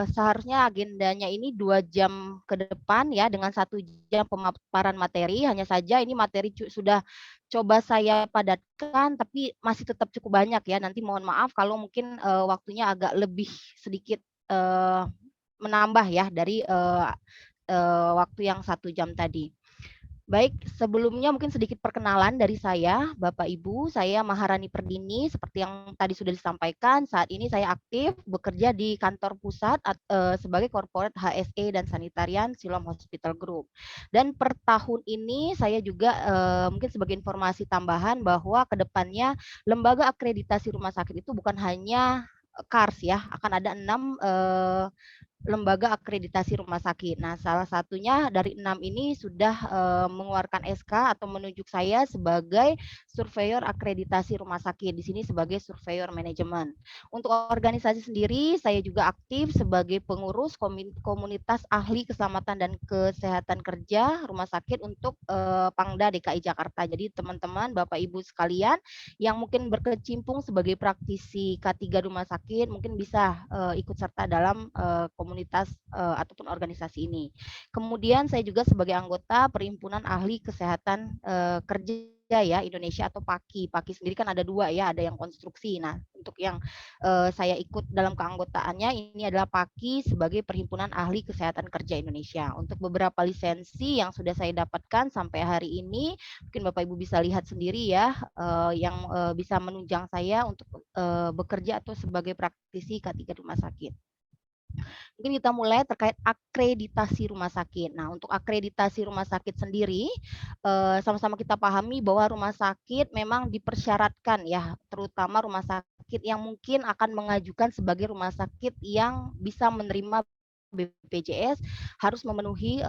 seharusnya agendanya ini 2 jam ke depan ya, dengan 1 jam pemaparan materi. Hanya saja ini materi sudah coba saya padatkan, tapi masih tetap cukup banyak ya. Nanti mohon maaf kalau mungkin, waktunya agak lebih sedikit, menambah ya dari, waktu yang 1 jam tadi. Baik, sebelumnya mungkin sedikit perkenalan dari saya, Bapak Ibu. Saya Maharani Perdini, seperti yang tadi sudah disampaikan, saat ini saya aktif bekerja di kantor pusat sebagai Corporate HSE dan Sanitarian Siloam Hospital Group. Dan per tahun ini saya juga mungkin sebagai informasi tambahan bahwa ke depannya lembaga akreditasi rumah sakit itu bukan hanya KARS ya, akan ada 6 lembaga akreditasi rumah sakit. Nah, salah satunya dari 6 ini sudah, mengeluarkan SK atau menunjuk saya sebagai surveyor akreditasi rumah sakit, di sini sebagai surveyor manajemen. Untuk organisasi sendiri, saya juga aktif sebagai pengurus komunitas ahli keselamatan dan kesehatan kerja rumah sakit untuk, Pangda DKI Jakarta. Jadi teman-teman, Bapak Ibu sekalian yang mungkin berkecimpung sebagai praktisi K3 rumah sakit mungkin bisa, ikut serta dalam, komunitas, ataupun organisasi ini. Kemudian saya juga sebagai anggota Perhimpunan Ahli Kesehatan, Kerja ya Indonesia atau PAKI. PAKI sendiri kan ada 2 ya, ada yang konstruksi. Nah, untuk yang, saya ikut dalam keanggotaannya ini adalah PAKI sebagai Perhimpunan Ahli Kesehatan Kerja Indonesia. Untuk beberapa lisensi yang sudah saya dapatkan sampai hari ini, mungkin Bapak Ibu bisa lihat sendiri ya, yang, bisa menunjang saya untuk, bekerja atau sebagai praktisi K3 rumah sakit. Mungkin kita mulai terkait akreditasi rumah sakit. Nah, untuk akreditasi rumah sakit sendiri, sama-sama kita pahami bahwa rumah sakit memang dipersyaratkan ya, terutama rumah sakit yang mungkin akan mengajukan sebagai rumah sakit yang bisa menerima BPJS harus memenuhi,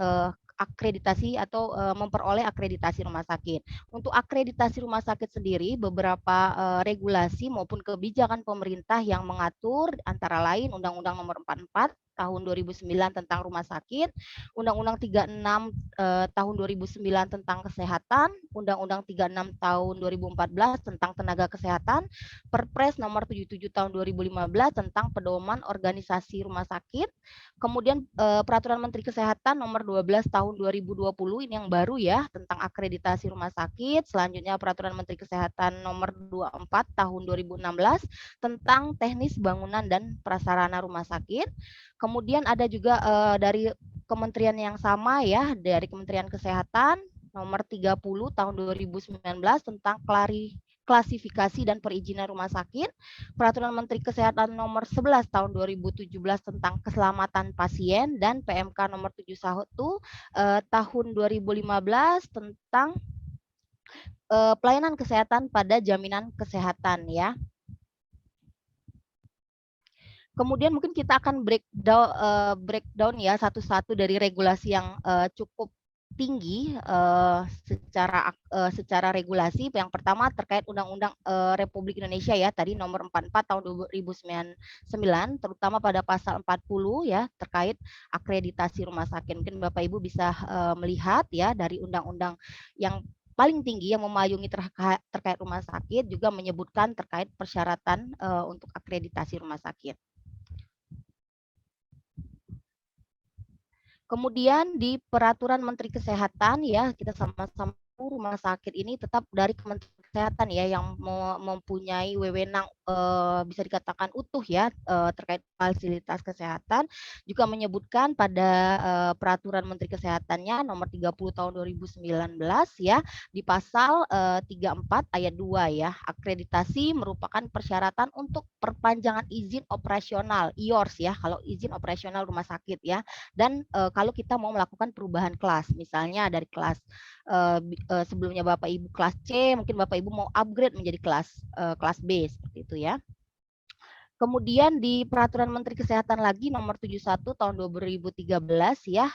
akreditasi atau, memperoleh akreditasi rumah sakit. Untuk akreditasi rumah sakit sendiri beberapa, regulasi maupun kebijakan pemerintah yang mengatur antara lain Undang-Undang Nomor 44 Tahun 2009 tentang rumah sakit, Undang-Undang 36, Tahun 2009 tentang kesehatan, Undang-Undang 36 Tahun 2014 tentang tenaga kesehatan, Perpres Nomor 77 Tahun 2015 tentang pedoman organisasi rumah sakit, kemudian, Peraturan Menteri Kesehatan Nomor 12 Tahun 2020 ini yang baru ya tentang akreditasi rumah sakit, selanjutnya Peraturan Menteri Kesehatan Nomor 24 Tahun 2016 tentang teknis bangunan dan prasarana rumah sakit. Kemudian ada juga, dari kementerian yang sama ya, dari Kementerian Kesehatan Nomor 30 Tahun 2019 tentang klasifikasi dan perizinan rumah sakit, Peraturan Menteri Kesehatan Nomor 11 Tahun 2017 tentang keselamatan pasien, dan PMK Nomor 71 Tahun 2015 tentang pelayanan kesehatan pada jaminan kesehatan ya. Kemudian mungkin kita akan breakdown ya satu-satu dari regulasi yang cukup tinggi secara regulasi. Yang pertama terkait Undang-Undang Republik Indonesia ya, tadi nomor 44 tahun 2009, terutama pada pasal 40 ya terkait akreditasi rumah sakit. Mungkin Bapak Ibu bisa melihat ya dari undang-undang yang paling tinggi yang memayungi terkait rumah sakit juga menyebutkan terkait persyaratan untuk akreditasi rumah sakit. Kemudian di Peraturan Menteri Kesehatan ya, kita sama-sama rumah sakit ini tetap dari Kementerian Kesehatan ya yang mempunyai wewenang bisa dikatakan utuh ya terkait fasilitas kesehatan, juga menyebutkan pada Peraturan Menteri Kesehatannya nomor 30 tahun 2019 ya di pasal 34 ayat 2 ya, akreditasi merupakan persyaratan untuk perpanjangan izin operasional IORS ya, kalau izin operasional rumah sakit ya. Dan kalau kita mau melakukan perubahan kelas, misalnya dari kelas sebelumnya Bapak Ibu kelas C, mungkin Bapak Ibu mau upgrade menjadi kelas B seperti itu ya. Kemudian di Peraturan Menteri Kesehatan lagi nomor 71 tahun 2013 ya,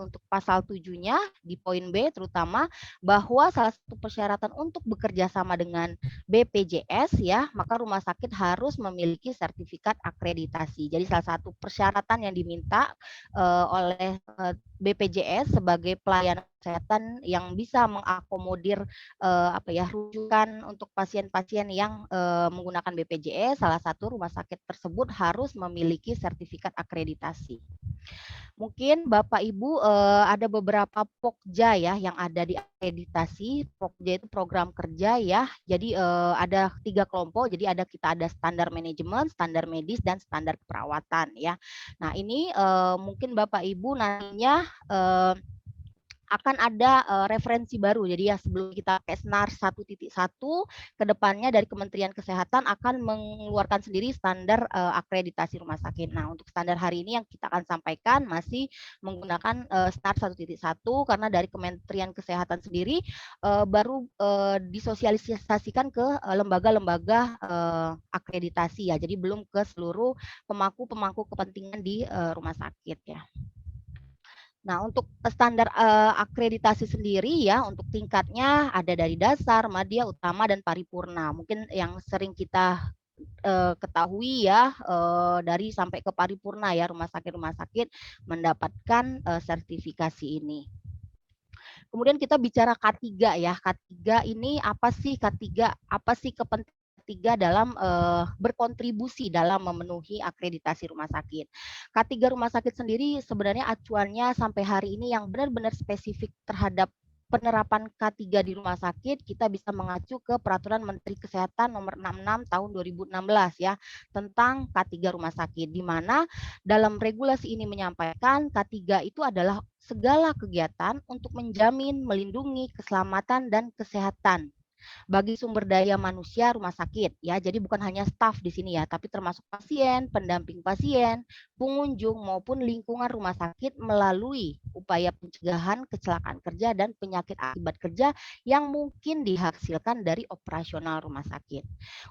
untuk pasal 7-nya di poin B terutama bahwa salah satu persyaratan untuk bekerja sama dengan BPJS ya, maka rumah sakit harus memiliki sertifikat akreditasi. Jadi salah satu persyaratan yang diminta oleh BPJS sebagai pelayanan kesehatan yang bisa mengakomodir rujukan untuk pasien-pasien yang menggunakan BPJS. Salah satu rumah sakit tersebut harus memiliki sertifikat akreditasi. Mungkin Bapak Ibu ada beberapa Pokja ya yang ada di akreditasi. Pokja itu program kerja ya. Jadi ada 3 kelompok. Jadi kita ada standar manajemen, standar medis, dan standar keperawatan ya. Nah ini mungkin Bapak Ibu nantinya akan ada referensi baru. Jadi ya sebelum kita pakai SNAR 1.1, kedepannya dari Kementerian Kesehatan akan mengeluarkan sendiri standar akreditasi rumah sakit. Nah untuk standar hari ini yang kita akan sampaikan masih menggunakan SNAR 1.1 karena dari Kementerian Kesehatan sendiri baru disosialisasikan ke lembaga-lembaga akreditasi ya. Jadi belum ke seluruh pemangku kepentingan di rumah sakit ya. Nah, untuk standar akreditasi sendiri ya, untuk tingkatnya ada dari dasar, madya, utama, dan paripurna. Mungkin yang sering kita ketahui ya, dari sampai ke paripurna ya, rumah sakit mendapatkan sertifikasi ini. Kemudian kita bicara K3 ya. K3 ini apa sih K3? Apa sih kepentingan K3 dalam berkontribusi dalam memenuhi akreditasi rumah sakit. K3 rumah sakit sendiri sebenarnya acuannya sampai hari ini yang benar-benar spesifik terhadap penerapan K3 di rumah sakit, kita bisa mengacu ke Peraturan Menteri Kesehatan Nomor 66 Tahun 2016 ya, tentang K3 rumah sakit, di mana dalam regulasi ini menyampaikan K3 itu adalah segala kegiatan untuk menjamin, melindungi keselamatan dan kesehatan bagi sumber daya manusia rumah sakit ya. Jadi bukan hanya staf di sini ya, tapi termasuk pasien, pendamping pasien, pengunjung maupun lingkungan rumah sakit melalui upaya pencegahan kecelakaan kerja dan penyakit akibat kerja yang mungkin dihasilkan dari operasional rumah sakit.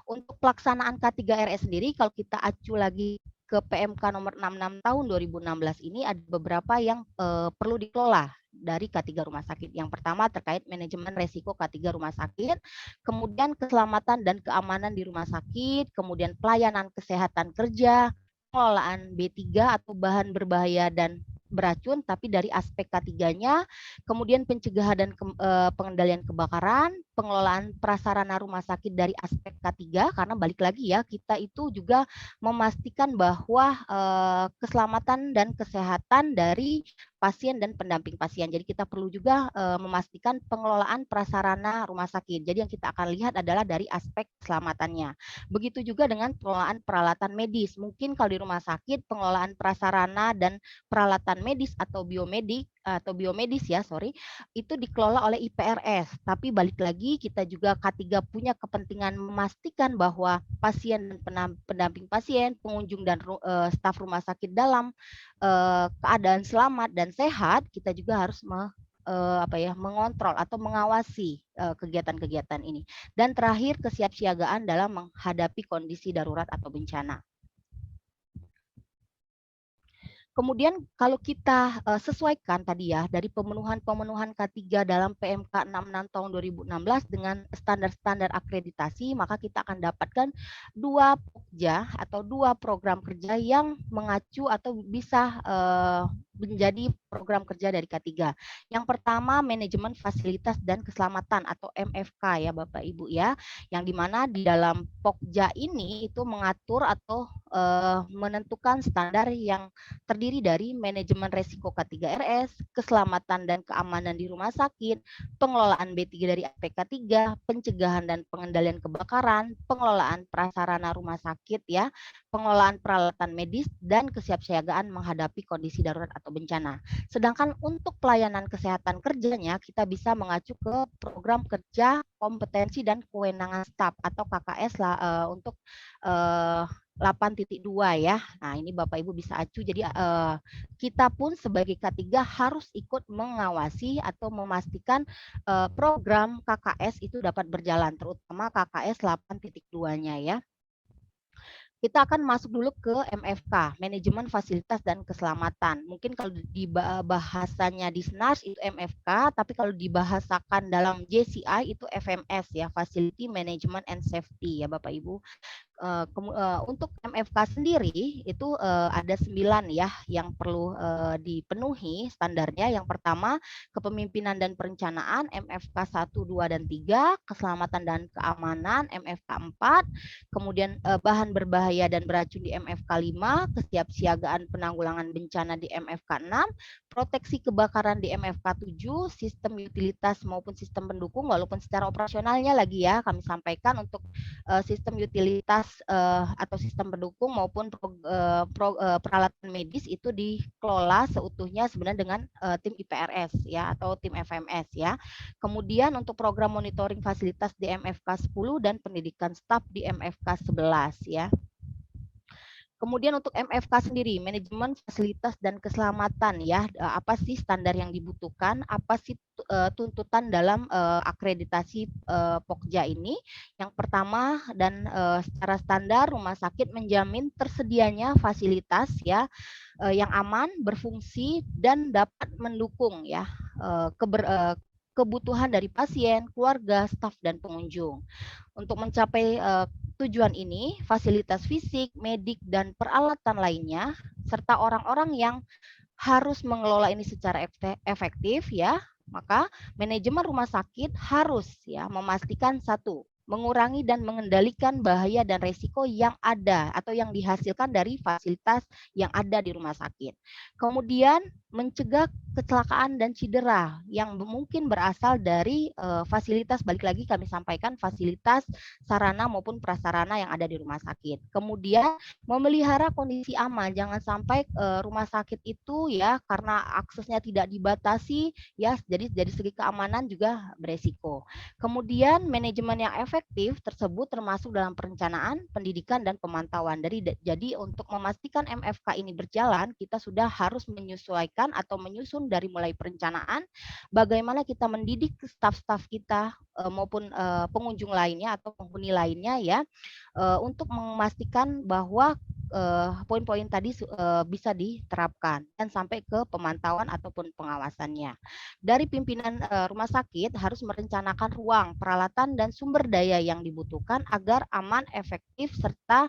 Untuk pelaksanaan K3RS sendiri kalau kita acu lagi ke PMK nomor 66 tahun 2016 ini ada beberapa yang perlu dikelola dari K3 rumah sakit. Yang pertama terkait manajemen resiko K3 rumah sakit, kemudian keselamatan dan keamanan di rumah sakit, kemudian pelayanan kesehatan kerja, pengelolaan B3 atau bahan berbahaya dan beracun tapi dari aspek K3-nya, kemudian pencegahan dan pengendalian kebakaran, pengelolaan prasarana rumah sakit dari aspek K3 karena balik lagi ya kita itu juga memastikan bahwa keselamatan dan kesehatan dari pasien dan pendamping pasien. Jadi kita perlu juga memastikan pengelolaan prasarana rumah sakit. Jadi yang kita akan lihat adalah dari aspek keselamatannya. Begitu juga dengan pengelolaan peralatan medis. Mungkin kalau di rumah sakit pengelolaan prasarana dan peralatan medis atau biomedis ya, itu dikelola oleh IPRS. Tapi balik lagi kita juga K3 punya kepentingan memastikan bahwa pasien dan pendamping pasien, pengunjung dan staf rumah sakit dalam keadaan selamat dan sehat, kita juga harus mengontrol atau mengawasi kegiatan-kegiatan ini. Dan terakhir kesiapsiagaan dalam menghadapi kondisi darurat atau bencana. Kemudian kalau kita sesuaikan tadi ya dari pemenuhan K3 dalam PMK 66 tahun 2016 dengan standar-standar akreditasi, maka kita akan dapatkan 2 pokja atau 2 program kerja yang mengacu atau bisa menjadi program kerja dari K3. Yang pertama manajemen fasilitas dan keselamatan atau MFK ya Bapak Ibu ya, yang dimana di dalam pokja ini itu mengatur atau menentukan standar yang terdiri dari manajemen resiko K3RS, keselamatan dan keamanan di rumah sakit, pengelolaan B3 dari APK3, pencegahan dan pengendalian kebakaran, pengelolaan prasarana rumah sakit ya, pengelolaan peralatan medis dan kesiapsiagaan menghadapi kondisi darurat atau bencana. Sedangkan untuk pelayanan kesehatan kerjanya kita bisa mengacu ke program kerja kompetensi dan kewenangan staf atau KKS untuk 8.2 ya. Nah, ini Bapak Ibu bisa acu. Jadi kita pun sebagai K3 harus ikut mengawasi atau memastikan program KKS itu dapat berjalan, terutama KKS 8.2-nya ya. Kita akan masuk dulu ke MFK, manajemen fasilitas dan keselamatan. Mungkin kalau di bahasanya di SNARS itu MFK, tapi kalau dibahasakan dalam JCI itu FMS ya, Facility Management and Safety ya Bapak Ibu. Untuk MFK sendiri itu, ada 9 ya yang perlu, dipenuhi standarnya. Yang pertama, kepemimpinan dan perencanaan MFK 1, 2, dan 3, keselamatan dan keamanan MFK 4, kemudian, bahan berbahaya dan beracun di MFK 5, kesiapsiagaan penanggulangan bencana di MFK 6, proteksi kebakaran di MFK 7, sistem utilitas maupun sistem pendukung, walaupun secara operasionalnya lagi ya kami sampaikan untuk sistem utilitas atau sistem pendukung maupun peralatan medis itu dikelola seutuhnya sebenarnya dengan tim IPRS ya atau tim FMS ya. Kemudian untuk program monitoring fasilitas di MFK 10 dan pendidikan staf di MFK 11 ya. Kemudian untuk MFK sendiri, manajemen fasilitas dan keselamatan ya, apa sih standar yang dibutuhkan, apa sih tuntutan dalam akreditasi Pokja ini. Yang pertama dan secara standar rumah sakit menjamin tersedianya fasilitas ya yang aman, berfungsi dan dapat mendukung ya kebutuhan dari pasien, keluarga, staf dan pengunjung. Untuk mencapai tujuan ini, fasilitas fisik, medik, dan peralatan lainnya, serta orang-orang yang harus mengelola ini secara efektif ya, maka manajemen rumah sakit harus ya memastikan satu, mengurangi dan mengendalikan bahaya dan resiko yang ada atau yang dihasilkan dari fasilitas yang ada di rumah sakit. Kemudian mencegah kecelakaan dan cedera yang mungkin berasal dari fasilitas, balik lagi kami sampaikan fasilitas sarana maupun prasarana yang ada di rumah sakit. Kemudian memelihara kondisi aman, jangan sampai rumah sakit itu ya karena aksesnya tidak dibatasi ya, jadi dari segi keamanan juga beresiko. Kemudian manajemen yang efektif tersebut termasuk dalam perencanaan, pendidikan dan pemantauan. Jadi untuk memastikan MFK ini berjalan, kita sudah harus menyesuaikan atau menyusun dari mulai perencanaan, bagaimana kita mendidik staf-staf kita maupun pengunjung lainnya atau penghuni lainnya ya, untuk memastikan bahwa poin-poin tadi bisa diterapkan dan sampai ke pemantauan ataupun pengawasannya. Dari pimpinan rumah sakit harus merencanakan ruang, peralatan dan sumber daya yang dibutuhkan agar aman, efektif serta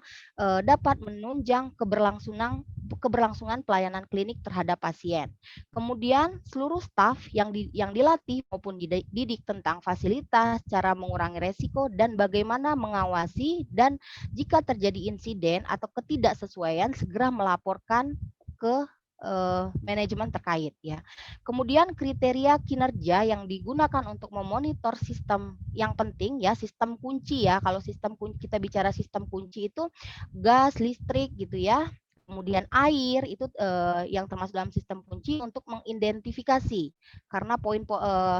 dapat menunjang keberlangsungan pelayanan klinik terhadap pasien. Kemudian seluruh staf yang dilatih maupun dididik tentang fasilitas, cara mengurangi resiko dan bagaimana mengawasi dan jika terjadi insiden atau ketidaksesuaian segera melaporkan ke manajemen terkait ya. Kemudian kriteria kinerja yang digunakan untuk memonitor sistem yang penting ya, sistem kunci ya. Kalau sistem kunci, kita bicara sistem kunci itu gas, listrik gitu ya. Kemudian air itu yang termasuk dalam sistem kunci untuk mengidentifikasi karena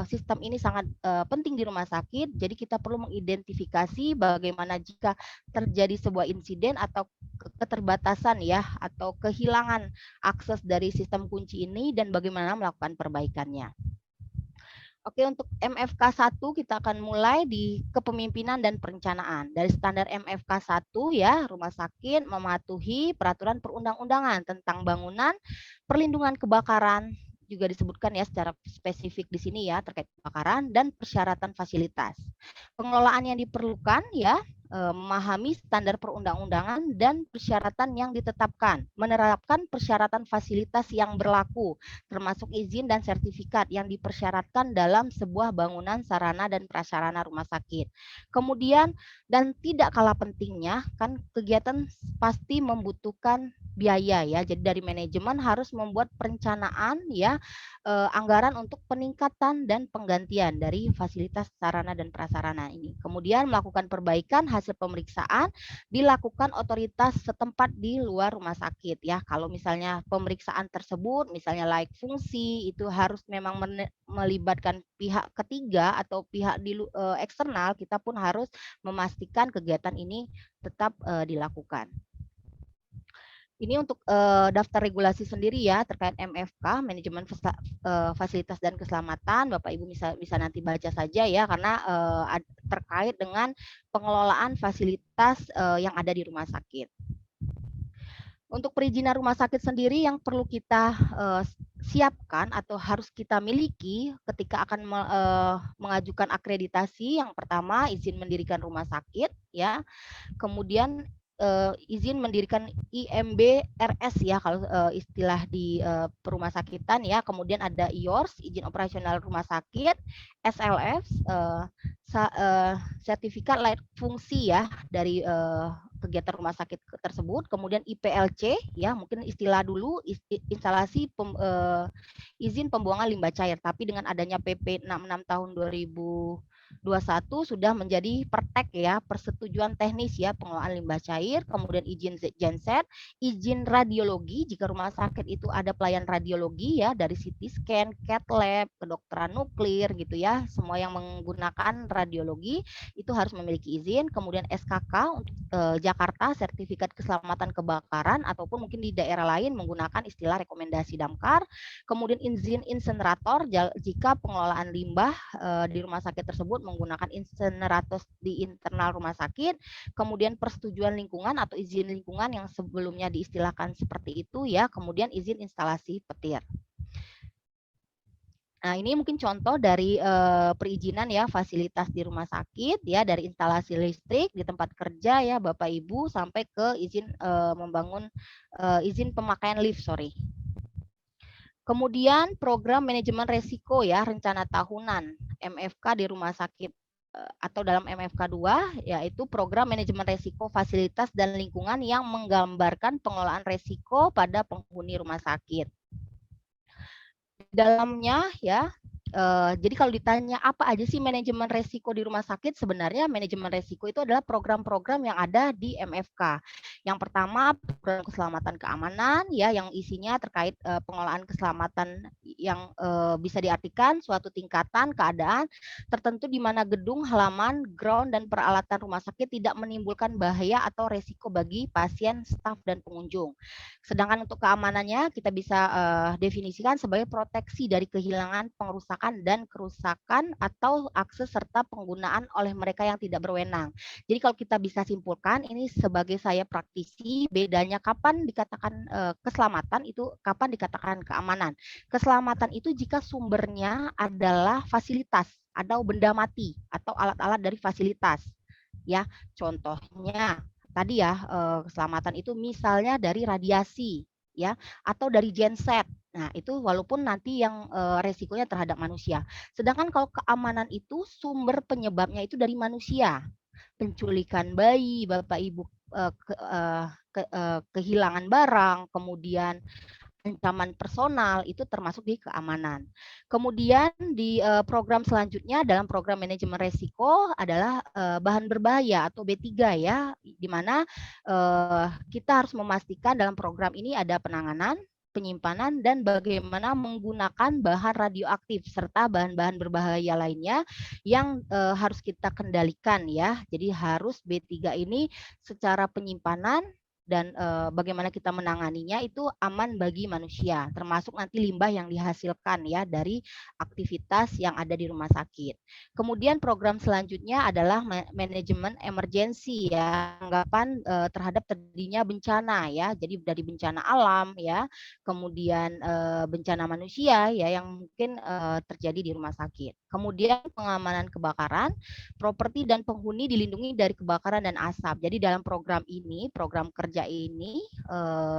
sistem ini sangat penting di rumah sakit. Jadi kita perlu mengidentifikasi bagaimana jika terjadi sebuah insiden atau keterbatasan ya atau kehilangan akses dari sistem kunci ini dan bagaimana melakukan perbaikannya. Oke, untuk MFK 1 kita akan mulai di kepemimpinan dan perencanaan. Dari standar MFK 1 ya, rumah sakit mematuhi peraturan perundang-undangan tentang bangunan, perlindungan kebakaran, juga disebutkan ya secara spesifik di sini ya terkait kebakaran dan persyaratan fasilitas. Pengelolaan yang diperlukan ya memahami standar perundang-undangan dan persyaratan yang ditetapkan, menerapkan persyaratan fasilitas yang berlaku, termasuk izin dan sertifikat yang dipersyaratkan dalam sebuah bangunan sarana dan prasarana rumah sakit. Kemudian dan tidak kalah pentingnya kan kegiatan pasti membutuhkan biaya ya. Jadi dari manajemen harus membuat perencanaan ya anggaran untuk peningkatan dan penggantian dari fasilitas sarana dan prasarana ini. Kemudian melakukan perbaikan hasil pemeriksaan dilakukan otoritas setempat di luar rumah sakit ya. Kalau misalnya pemeriksaan tersebut misalnya laik fungsi itu harus memang melibatkan pihak ketiga atau pihak di eksternal, kita pun harus memastikan kegiatan ini tetap dilakukan. Ini untuk daftar regulasi sendiri ya terkait MFK, manajemen fasilitas dan keselamatan. Bapak Ibu bisa nanti baca saja ya karena terkait dengan pengelolaan fasilitas yang ada di rumah sakit. Untuk perizinan rumah sakit sendiri yang perlu kita siapkan atau harus kita miliki ketika akan mengajukan akreditasi, yang pertama izin mendirikan rumah sakit ya. Kemudian izin mendirikan IMB-RS ya kalau istilah di rumah sakitan ya. Kemudian ada IORS, izin operasional rumah sakit, SLF, sertifikat layak fungsi ya dari kegiatan rumah sakit tersebut. Kemudian IPLC ya, mungkin istilah dulu instalasi izin pembuangan limbah cair, tapi dengan adanya PP 66 tahun 2021 sudah menjadi pertek ya, persetujuan teknis ya pengelolaan limbah cair, kemudian izin genset, izin radiologi jika rumah sakit itu ada pelayan radiologi ya dari CT scan, CAT lab, kedokteran nuklir gitu ya, semua yang menggunakan radiologi itu harus memiliki izin. Kemudian SKK untuk Jakarta, sertifikat keselamatan kebakaran, ataupun mungkin di daerah lain menggunakan istilah rekomendasi Damkar. Kemudian izin insenerator jika pengelolaan limbah di rumah sakit tersebut menggunakan insenerator di internal rumah sakit. Kemudian persetujuan lingkungan atau izin lingkungan yang sebelumnya diistilahkan seperti itu ya. Kemudian izin instalasi petir. Nah, ini mungkin contoh dari perizinan ya fasilitas di rumah sakit ya, dari instalasi listrik di tempat kerja ya Bapak Ibu sampai ke izin membangun izin pemakaian lift, sorry. Kemudian program manajemen resiko ya, rencana tahunan MFK di rumah sakit atau dalam MFK 2 yaitu program manajemen resiko fasilitas dan lingkungan yang menggambarkan pengelolaan resiko pada penghuni rumah sakit. Dalamnya ya, jadi kalau ditanya apa aja sih manajemen resiko di rumah sakit, sebenarnya manajemen resiko itu adalah program-program yang ada di MFK. Yang pertama program keselamatan keamanan ya, yang isinya terkait pengelolaan keselamatan yang bisa diartikan suatu tingkatan keadaan tertentu di mana gedung, halaman, ground dan peralatan rumah sakit tidak menimbulkan bahaya atau resiko bagi pasien, staf dan pengunjung. Sedangkan untuk keamanannya kita bisa definisikan sebagai proteksi dari kehilangan, pengerusakan, dan kerusakan atau akses serta penggunaan oleh mereka yang tidak berwenang. Jadi kalau kita bisa simpulkan ini sebagai saya praktisi, bedanya kapan dikatakan keselamatan itu, kapan dikatakan keamanan. Keselamatan itu jika sumbernya adalah fasilitas atau benda mati atau alat-alat dari fasilitas. Ya, contohnya tadi ya keselamatan itu misalnya dari radiasi ya atau dari genset. Nah, itu walaupun nanti yang resikonya terhadap manusia. Sedangkan kalau keamanan itu sumber penyebabnya itu dari manusia. Penculikan bayi, Bapak Ibu kehilangan barang, kemudian ancaman personal itu termasuk di keamanan. Kemudian di program selanjutnya dalam program manajemen resiko adalah bahan berbahaya atau B3 ya, di mana kita harus memastikan dalam program ini ada penanganan, penyimpanan, dan bagaimana menggunakan bahan radioaktif serta bahan-bahan berbahaya lainnya yang harus kita kendalikan ya. Jadi harus B3 ini secara penyimpanan dan bagaimana kita menanganinya itu aman bagi manusia, termasuk nanti limbah yang dihasilkan ya dari aktivitas yang ada di rumah sakit. Kemudian program selanjutnya adalah manajemen emergensi ya, anggapan terhadap terjadinya bencana ya, jadi dari bencana alam ya, kemudian bencana manusia ya yang mungkin terjadi di rumah sakit. Kemudian pengamanan kebakaran, properti dan penghuni dilindungi dari kebakaran dan asap. Jadi dalam program ini, program kerja ini,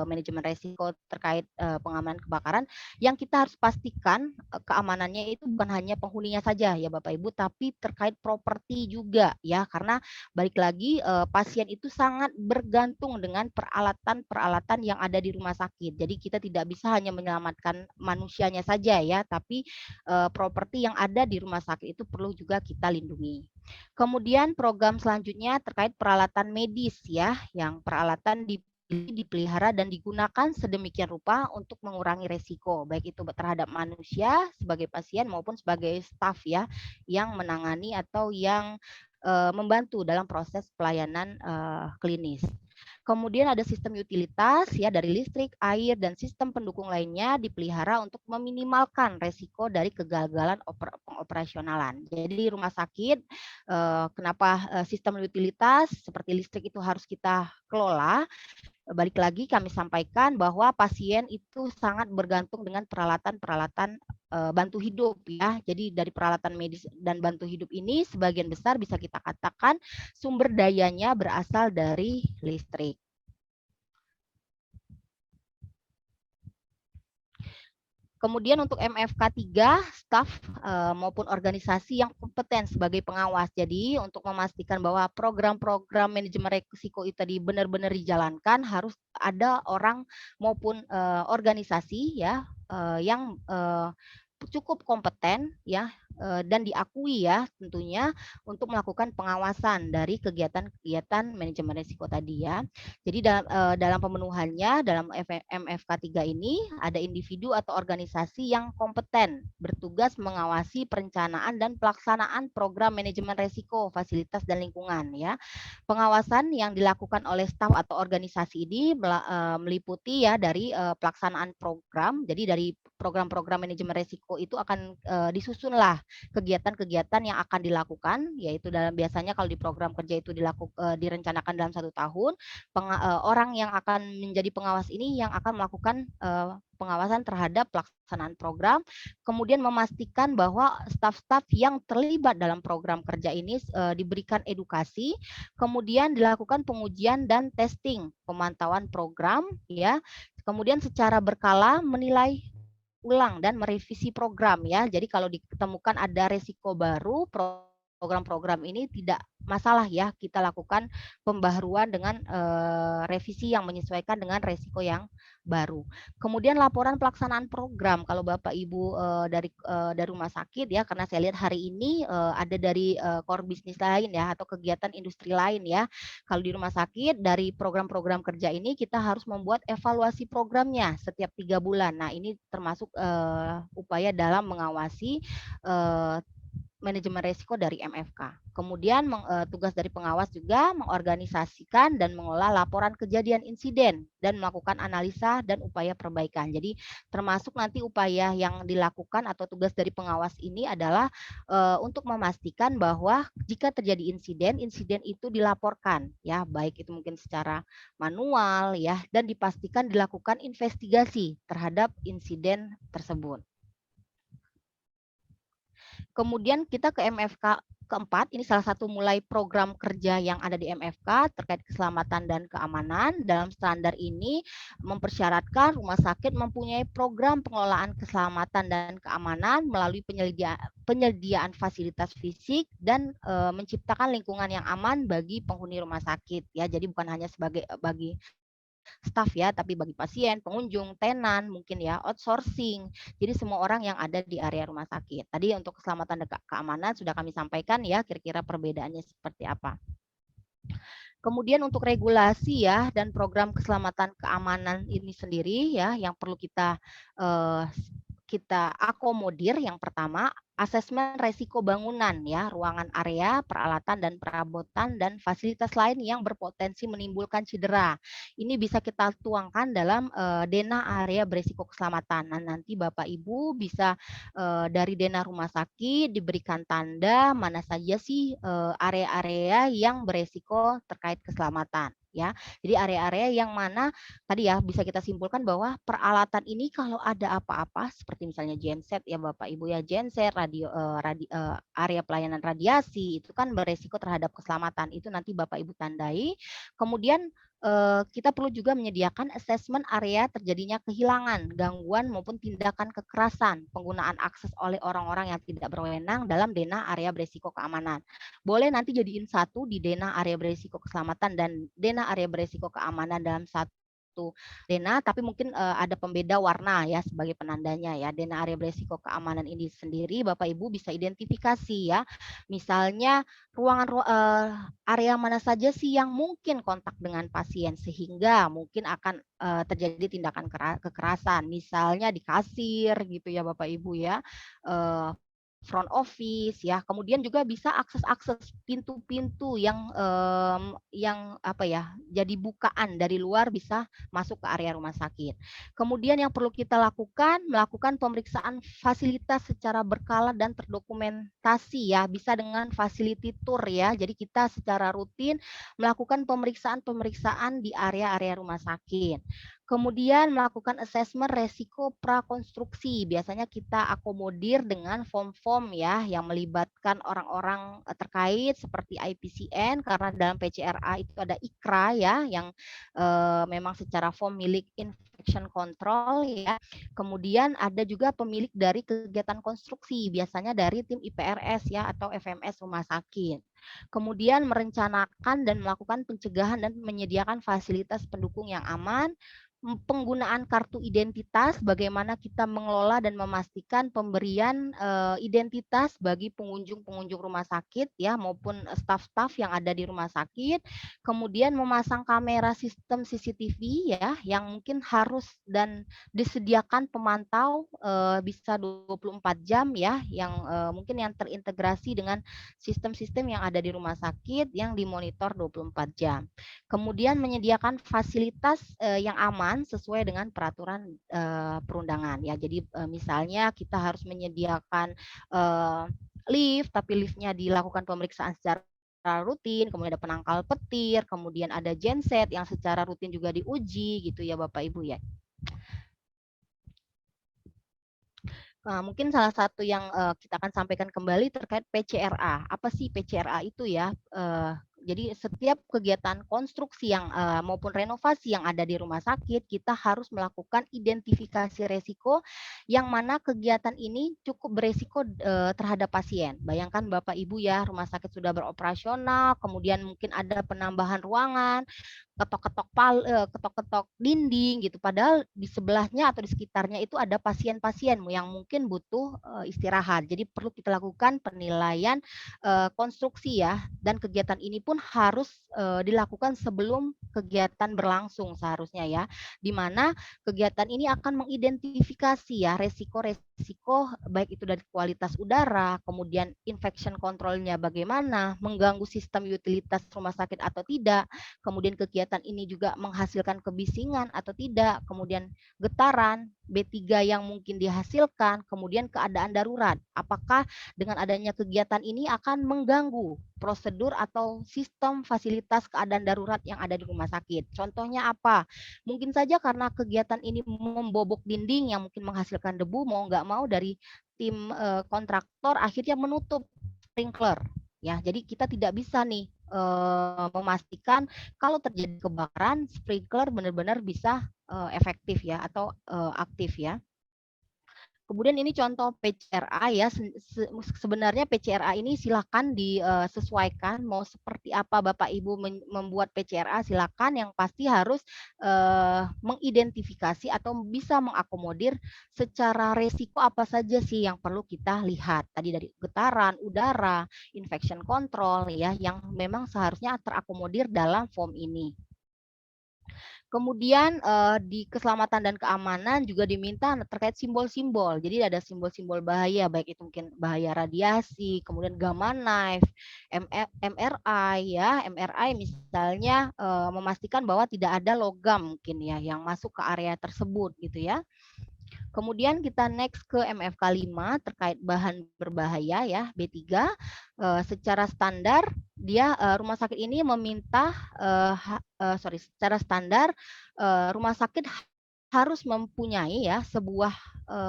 manajemen resiko terkait pengamanan kebakaran, yang kita harus pastikan keamanannya itu bukan hanya penghuninya saja ya Bapak Ibu, tapi terkait properti juga ya, karena balik lagi pasien itu sangat bergantung dengan peralatan-peralatan yang ada di rumah sakit. Jadi kita tidak bisa hanya menyelamatkan manusianya saja ya, tapi properti yang ada di rumah sakit itu perlu juga kita lindungi. Kemudian program selanjutnya terkait peralatan medis ya, yang peralatan dipelihara dan digunakan sedemikian rupa untuk mengurangi resiko, baik itu terhadap manusia sebagai pasien maupun sebagai staf ya, yang menangani atau yang membantu dalam proses pelayanan klinis. Kemudian ada sistem utilitas ya dari listrik, air, dan sistem pendukung lainnya dipelihara untuk meminimalkan resiko dari kegagalan pengoperasionalan. Jadi rumah sakit kenapa sistem utilitas seperti listrik itu harus kita kelola? Balik lagi kami sampaikan bahwa pasien itu sangat bergantung dengan peralatan-peralatan bantu hidup ya. Jadi dari peralatan medis dan bantu hidup ini sebagian besar bisa kita katakan sumber dayanya berasal dari listrik. Kemudian untuk MFK 3, staf maupun organisasi yang kompeten sebagai pengawas. Jadi untuk memastikan bahwa program-program manajemen risiko itu tadi benar-benar dijalankan, harus ada orang maupun organisasi ya yang cukup kompeten ya dan diakui ya tentunya untuk melakukan pengawasan dari kegiatan-kegiatan manajemen risiko tadi ya. Jadi dalam pemenuhannya dalam MFK 3 ini ada individu atau organisasi yang kompeten bertugas mengawasi perencanaan dan pelaksanaan program manajemen risiko, fasilitas dan lingkungan ya. Pengawasan yang dilakukan oleh staf atau organisasi ini meliputi ya dari pelaksanaan program. Jadi dari program-program manajemen risiko itu akan disusunlah kegiatan-kegiatan yang akan dilakukan, yaitu biasanya kalau di program kerja itu direncanakan dalam 1 tahun. Orang yang akan menjadi pengawas ini yang akan melakukan pengawasan terhadap pelaksanaan program, kemudian memastikan bahwa staf-staf yang terlibat dalam program kerja ini diberikan edukasi, kemudian dilakukan pengujian dan testing pemantauan program ya. Kemudian secara berkala menilai ulang dan merevisi program ya. Jadi kalau ditemukan ada resiko baru, program-program ini tidak masalah ya, kita lakukan pembaharuan dengan revisi yang menyesuaikan dengan resiko yang baru. Kemudian laporan pelaksanaan program, kalau Bapak Ibu dari rumah sakit ya, karena saya lihat hari ini ada dari core bisnis lain ya atau kegiatan industri lain ya. Kalau di rumah sakit dari program-program kerja ini kita harus membuat evaluasi programnya setiap 3 bulan. Nah, ini termasuk upaya dalam mengawasi manajemen risiko dari MFK. Kemudian tugas dari pengawas juga mengorganisasikan dan mengolah laporan kejadian insiden dan melakukan analisa dan upaya perbaikan. Jadi termasuk nanti upaya yang dilakukan atau tugas dari pengawas ini adalah untuk memastikan bahwa jika terjadi insiden, insiden itu dilaporkan ya, baik itu mungkin secara manual ya dan dipastikan dilakukan investigasi terhadap insiden tersebut. Kemudian kita ke MFK keempat, ini salah satu mulai program kerja yang ada di MFK terkait keselamatan dan keamanan. Dalam standar ini mempersyaratkan rumah sakit mempunyai program pengelolaan keselamatan dan keamanan melalui penyediaan fasilitas fisik dan menciptakan lingkungan yang aman bagi penghuni rumah sakit ya. Jadi bukan hanya bagi staf ya, tapi bagi pasien, pengunjung, tenan, mungkin ya, outsourcing. Jadi semua orang yang ada di area rumah sakit. Tadi untuk keselamatan dan keamanan sudah kami sampaikan ya, kira-kira perbedaannya seperti apa. Kemudian untuk regulasi ya dan program keselamatan keamanan ini sendiri ya yang perlu kita akomodir. Yang pertama, asesmen resiko bangunan ya, ruangan area, peralatan dan perabotan dan fasilitas lain yang berpotensi menimbulkan cedera. Ini bisa kita tuangkan dalam Dena area berisiko keselamatan. Nah, nanti Bapak Ibu bisa dari Dena rumah sakit diberikan tanda mana saja sih area-area yang beresiko terkait keselamatan ya. Jadi area-area yang mana tadi ya bisa kita simpulkan bahwa peralatan ini kalau ada apa-apa seperti misalnya genset ya Bapak Ibu ya, genset, area pelayanan radiasi itu kan beresiko terhadap keselamatan. Itu nanti Bapak Ibu tandai. Kemudian kita perlu juga menyediakan asesmen area terjadinya kehilangan, gangguan maupun tindakan kekerasan, penggunaan akses oleh orang-orang yang tidak berwenang dalam Dena area beresiko keamanan. Boleh nanti jadiin satu di Dena area beresiko keselamatan dan Dena area beresiko keamanan dalam satu Dena, tapi mungkin ada pembeda warna ya sebagai penandanya ya. Dena area beresiko keamanan ini sendiri Bapak Ibu bisa identifikasi ya. Misalnya area mana saja sih yang mungkin kontak dengan pasien sehingga mungkin akan terjadi tindakan kekerasan. Misalnya di kasir gitu ya Bapak Ibu ya. Front office ya, kemudian juga bisa akses-akses pintu-pintu yang apa ya, jadi bukaan dari luar bisa masuk ke area rumah sakit. Kemudian yang perlu kita lakukan, melakukan pemeriksaan fasilitas secara berkala dan terdokumentasi ya, bisa dengan facility tour ya. Jadi kita secara rutin melakukan pemeriksaan-pemeriksaan di area-area rumah sakit. Kemudian melakukan asesmen resiko prakonstruksi. Biasanya kita akomodir dengan form-form ya yang melibatkan orang-orang terkait seperti IPCN, karena dalam PCRA itu ada ICRA ya yang memang secara form milik infection control ya. Kemudian ada juga pemilik dari kegiatan konstruksi, biasanya dari tim IPRS ya atau FMS rumah sakit. Kemudian merencanakan dan melakukan pencegahan dan menyediakan fasilitas pendukung yang aman, penggunaan kartu identitas, bagaimana kita mengelola dan memastikan pemberian identitas bagi pengunjung-pengunjung rumah sakit ya maupun staf-staf yang ada di rumah sakit. Kemudian memasang kamera sistem CCTV ya yang mungkin harus dan disediakan pemantau bisa 24 jam ya yang mungkin yang terintegrasi dengan sistem-sistem yang ada di rumah sakit yang dimonitor 24 jam. Kemudian menyediakan fasilitas yang aman sesuai dengan peraturan perundangan ya. Jadi misalnya kita harus menyediakan lift, tapi liftnya dilakukan pemeriksaan secara rutin, kemudian ada penangkal petir, kemudian ada genset yang secara rutin juga diuji gitu ya Bapak Ibu ya. Nah, mungkin salah satu yang kita akan sampaikan kembali terkait PCRA. Apa sih PCRA itu ya? Jadi setiap kegiatan konstruksi yang maupun renovasi yang ada di rumah sakit, kita harus melakukan identifikasi resiko yang mana kegiatan ini cukup beresiko terhadap pasien. Bayangkan Bapak Ibu ya, rumah sakit sudah beroperasional, kemudian mungkin ada penambahan ruangan, ketok-ketok dinding gitu. Padahal di sebelahnya atau di sekitarnya itu ada pasien-pasien yang mungkin butuh istirahat. Jadi perlu kita lakukan penilaian konstruksi ya. Dan kegiatan ini pun harus dilakukan sebelum kegiatan berlangsung seharusnya ya. Di mana kegiatan ini akan mengidentifikasi ya resiko-resiko baik itu dari kualitas udara, kemudian infection control-nya bagaimana, mengganggu sistem utilitas rumah sakit atau tidak, kemudian kegiatan ini juga menghasilkan kebisingan atau tidak, kemudian getaran, B3 yang mungkin dihasilkan, kemudian keadaan darurat. Apakah dengan adanya kegiatan ini akan mengganggu prosedur atau sistem fasilitas keadaan darurat yang ada di rumah sakit. Contohnya apa? Mungkin saja karena kegiatan ini membobok dinding yang mungkin menghasilkan debu, mau nggak mau dari tim kontraktor akhirnya menutup sprinkler. Ya, jadi kita tidak bisa nih memastikan kalau terjadi kebakaran, sprinkler benar-benar bisa efektif ya atau aktif ya. Kemudian ini contoh PCRA ya. Sebenarnya PCRA ini silakan disesuaikan mau seperti apa Bapak Ibu membuat PCRA, silakan, yang pasti harus mengidentifikasi atau bisa mengakomodir secara resiko apa saja sih yang perlu kita lihat. Tadi dari getaran, udara, infection control ya yang memang seharusnya terakomodir dalam form ini. Kemudian di keselamatan dan keamanan juga diminta terkait simbol-simbol. Jadi ada simbol-simbol bahaya, baik itu mungkin bahaya radiasi, kemudian gamma knife, MRI ya, MRI misalnya memastikan bahwa tidak ada logam mungkin ya yang masuk ke area tersebut gitu ya. Kemudian kita next ke MFK 5 terkait bahan berbahaya ya, B3. Secara standar dia rumah sakit ini meminta secara standar rumah sakit harus mempunyai ya sebuah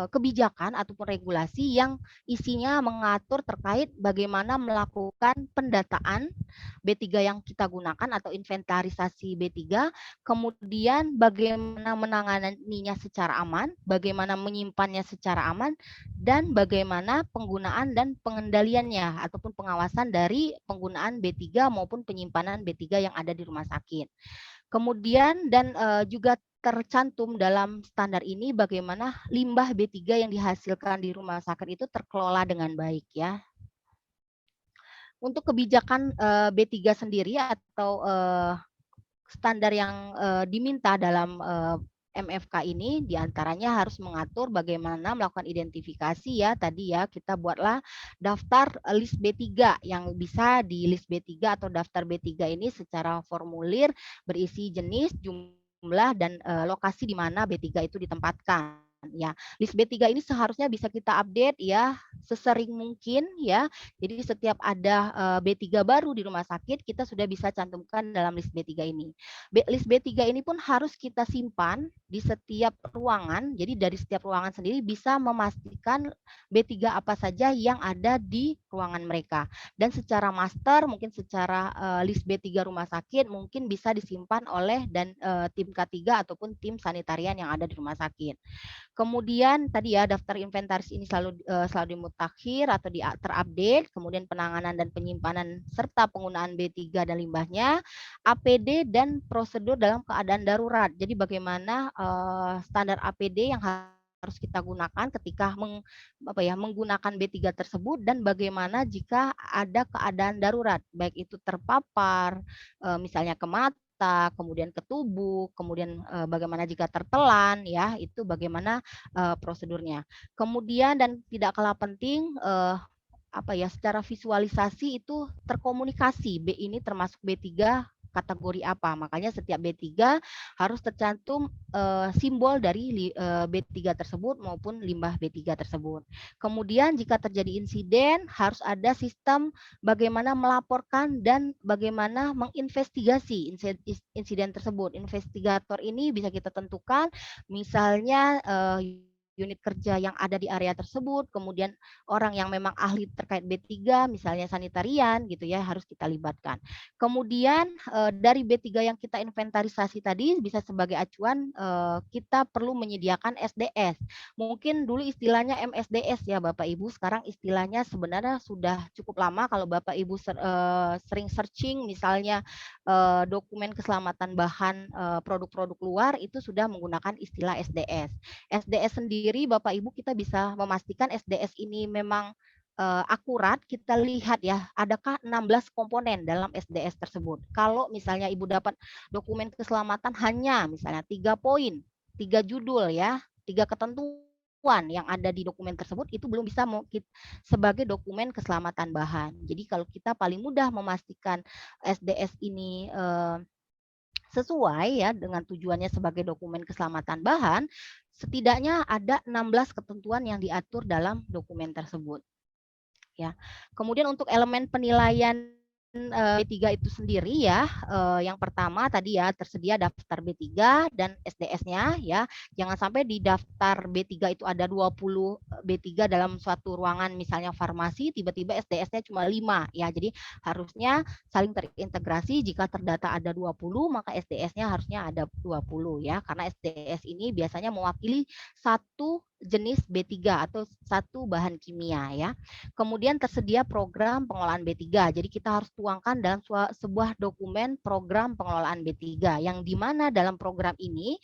kebijakan ataupun regulasi yang isinya mengatur terkait bagaimana melakukan pendataan B3 yang kita gunakan atau inventarisasi B3, kemudian bagaimana menanganinya secara aman, bagaimana menyimpannya secara aman, dan bagaimana penggunaan dan pengendaliannya ataupun pengawasan dari penggunaan B3 maupun penyimpanan B3 yang ada di rumah sakit. Kemudian dan juga tercantum dalam standar ini bagaimana limbah B3 yang dihasilkan di rumah sakit itu terkelola dengan baik ya. Untuk kebijakan B3 sendiri atau standar yang diminta dalam MFK ini diantaranya harus mengatur bagaimana melakukan identifikasi ya. Tadi ya kita buatlah daftar list B3 yang bisa di list B3 atau daftar B3 ini secara formulir berisi jenis, jumlah, dan lokasi di mana B3 itu ditempatkan. Ya, list B3 ini seharusnya bisa kita update ya sesering mungkin ya. Jadi setiap ada B3 baru di rumah sakit, kita sudah bisa cantumkan dalam list B3 ini. List B3 ini pun harus kita simpan di setiap ruangan. Jadi dari setiap ruangan sendiri bisa memastikan B3 apa saja yang ada di ruangan mereka. Dan secara master, mungkin secara list B3 rumah sakit mungkin bisa disimpan oleh tim K3 ataupun tim sanitarian yang ada di rumah sakit. Kemudian tadi ya daftar inventaris ini selalu dimutakhir atau terupdate, kemudian penanganan dan penyimpanan serta penggunaan B3 dan limbahnya, APD dan prosedur dalam keadaan darurat. Jadi bagaimana standar APD yang harus kita gunakan ketika menggunakan B3 tersebut dan bagaimana jika ada keadaan darurat, baik itu terpapar, misalnya ke mata, kemudian ke tubuh, kemudian bagaimana jika tertelan, ya itu bagaimana prosedurnya. Kemudian dan tidak kalah penting secara visualisasi itu terkomunikasi. B ini termasuk B3 kategori apa. Makanya setiap B3 harus tercantum simbol dari B3 tersebut maupun limbah B3 tersebut. Kemudian jika terjadi insiden harus ada sistem bagaimana melaporkan dan bagaimana menginvestigasi insiden tersebut. Investigator ini bisa kita tentukan misalnya unit kerja yang ada di area tersebut, kemudian orang yang memang ahli terkait B3, misalnya sanitarian gitu ya, harus kita libatkan. Kemudian dari B3 yang kita inventarisasi tadi bisa sebagai acuan kita perlu menyediakan SDS. Mungkin dulu istilahnya MSDS ya Bapak Ibu, sekarang istilahnya sebenarnya sudah cukup lama kalau Bapak Ibu sering searching misalnya dokumen keselamatan bahan produk-produk luar itu sudah menggunakan istilah SDS. SDS sendiri Bapak Ibu kita bisa memastikan SDS ini memang akurat, kita lihat ya, adakah 16 komponen dalam SDS tersebut. Kalau misalnya Ibu dapat dokumen keselamatan hanya misalnya 3 poin, 3 judul ya, 3 ketentuan yang ada di dokumen tersebut itu belum bisa sebagai dokumen keselamatan bahan. Jadi kalau kita paling mudah memastikan SDS ini sesuai ya dengan tujuannya sebagai dokumen keselamatan bahan, setidaknya ada 16 ketentuan yang diatur dalam dokumen tersebut. Ya. Kemudian untuk elemen penilaian B3 itu sendiri ya, yang pertama tadi ya tersedia daftar B3 dan SDS-nya ya. Jangan sampai di daftar B3 itu ada 20 B3 dalam suatu ruangan misalnya farmasi, tiba-tiba SDS-nya cuma 5 ya. Jadi harusnya saling terintegrasi, jika terdata ada 20 maka SDS-nya harusnya ada 20 ya. Karena SDS ini biasanya mewakili satu jenis B3 atau satu bahan kimia ya. Kemudian tersedia program pengelolaan B3. Jadi kita harus tuangkan dalam sebuah dokumen program pengelolaan B3 yang di mana dalam program ini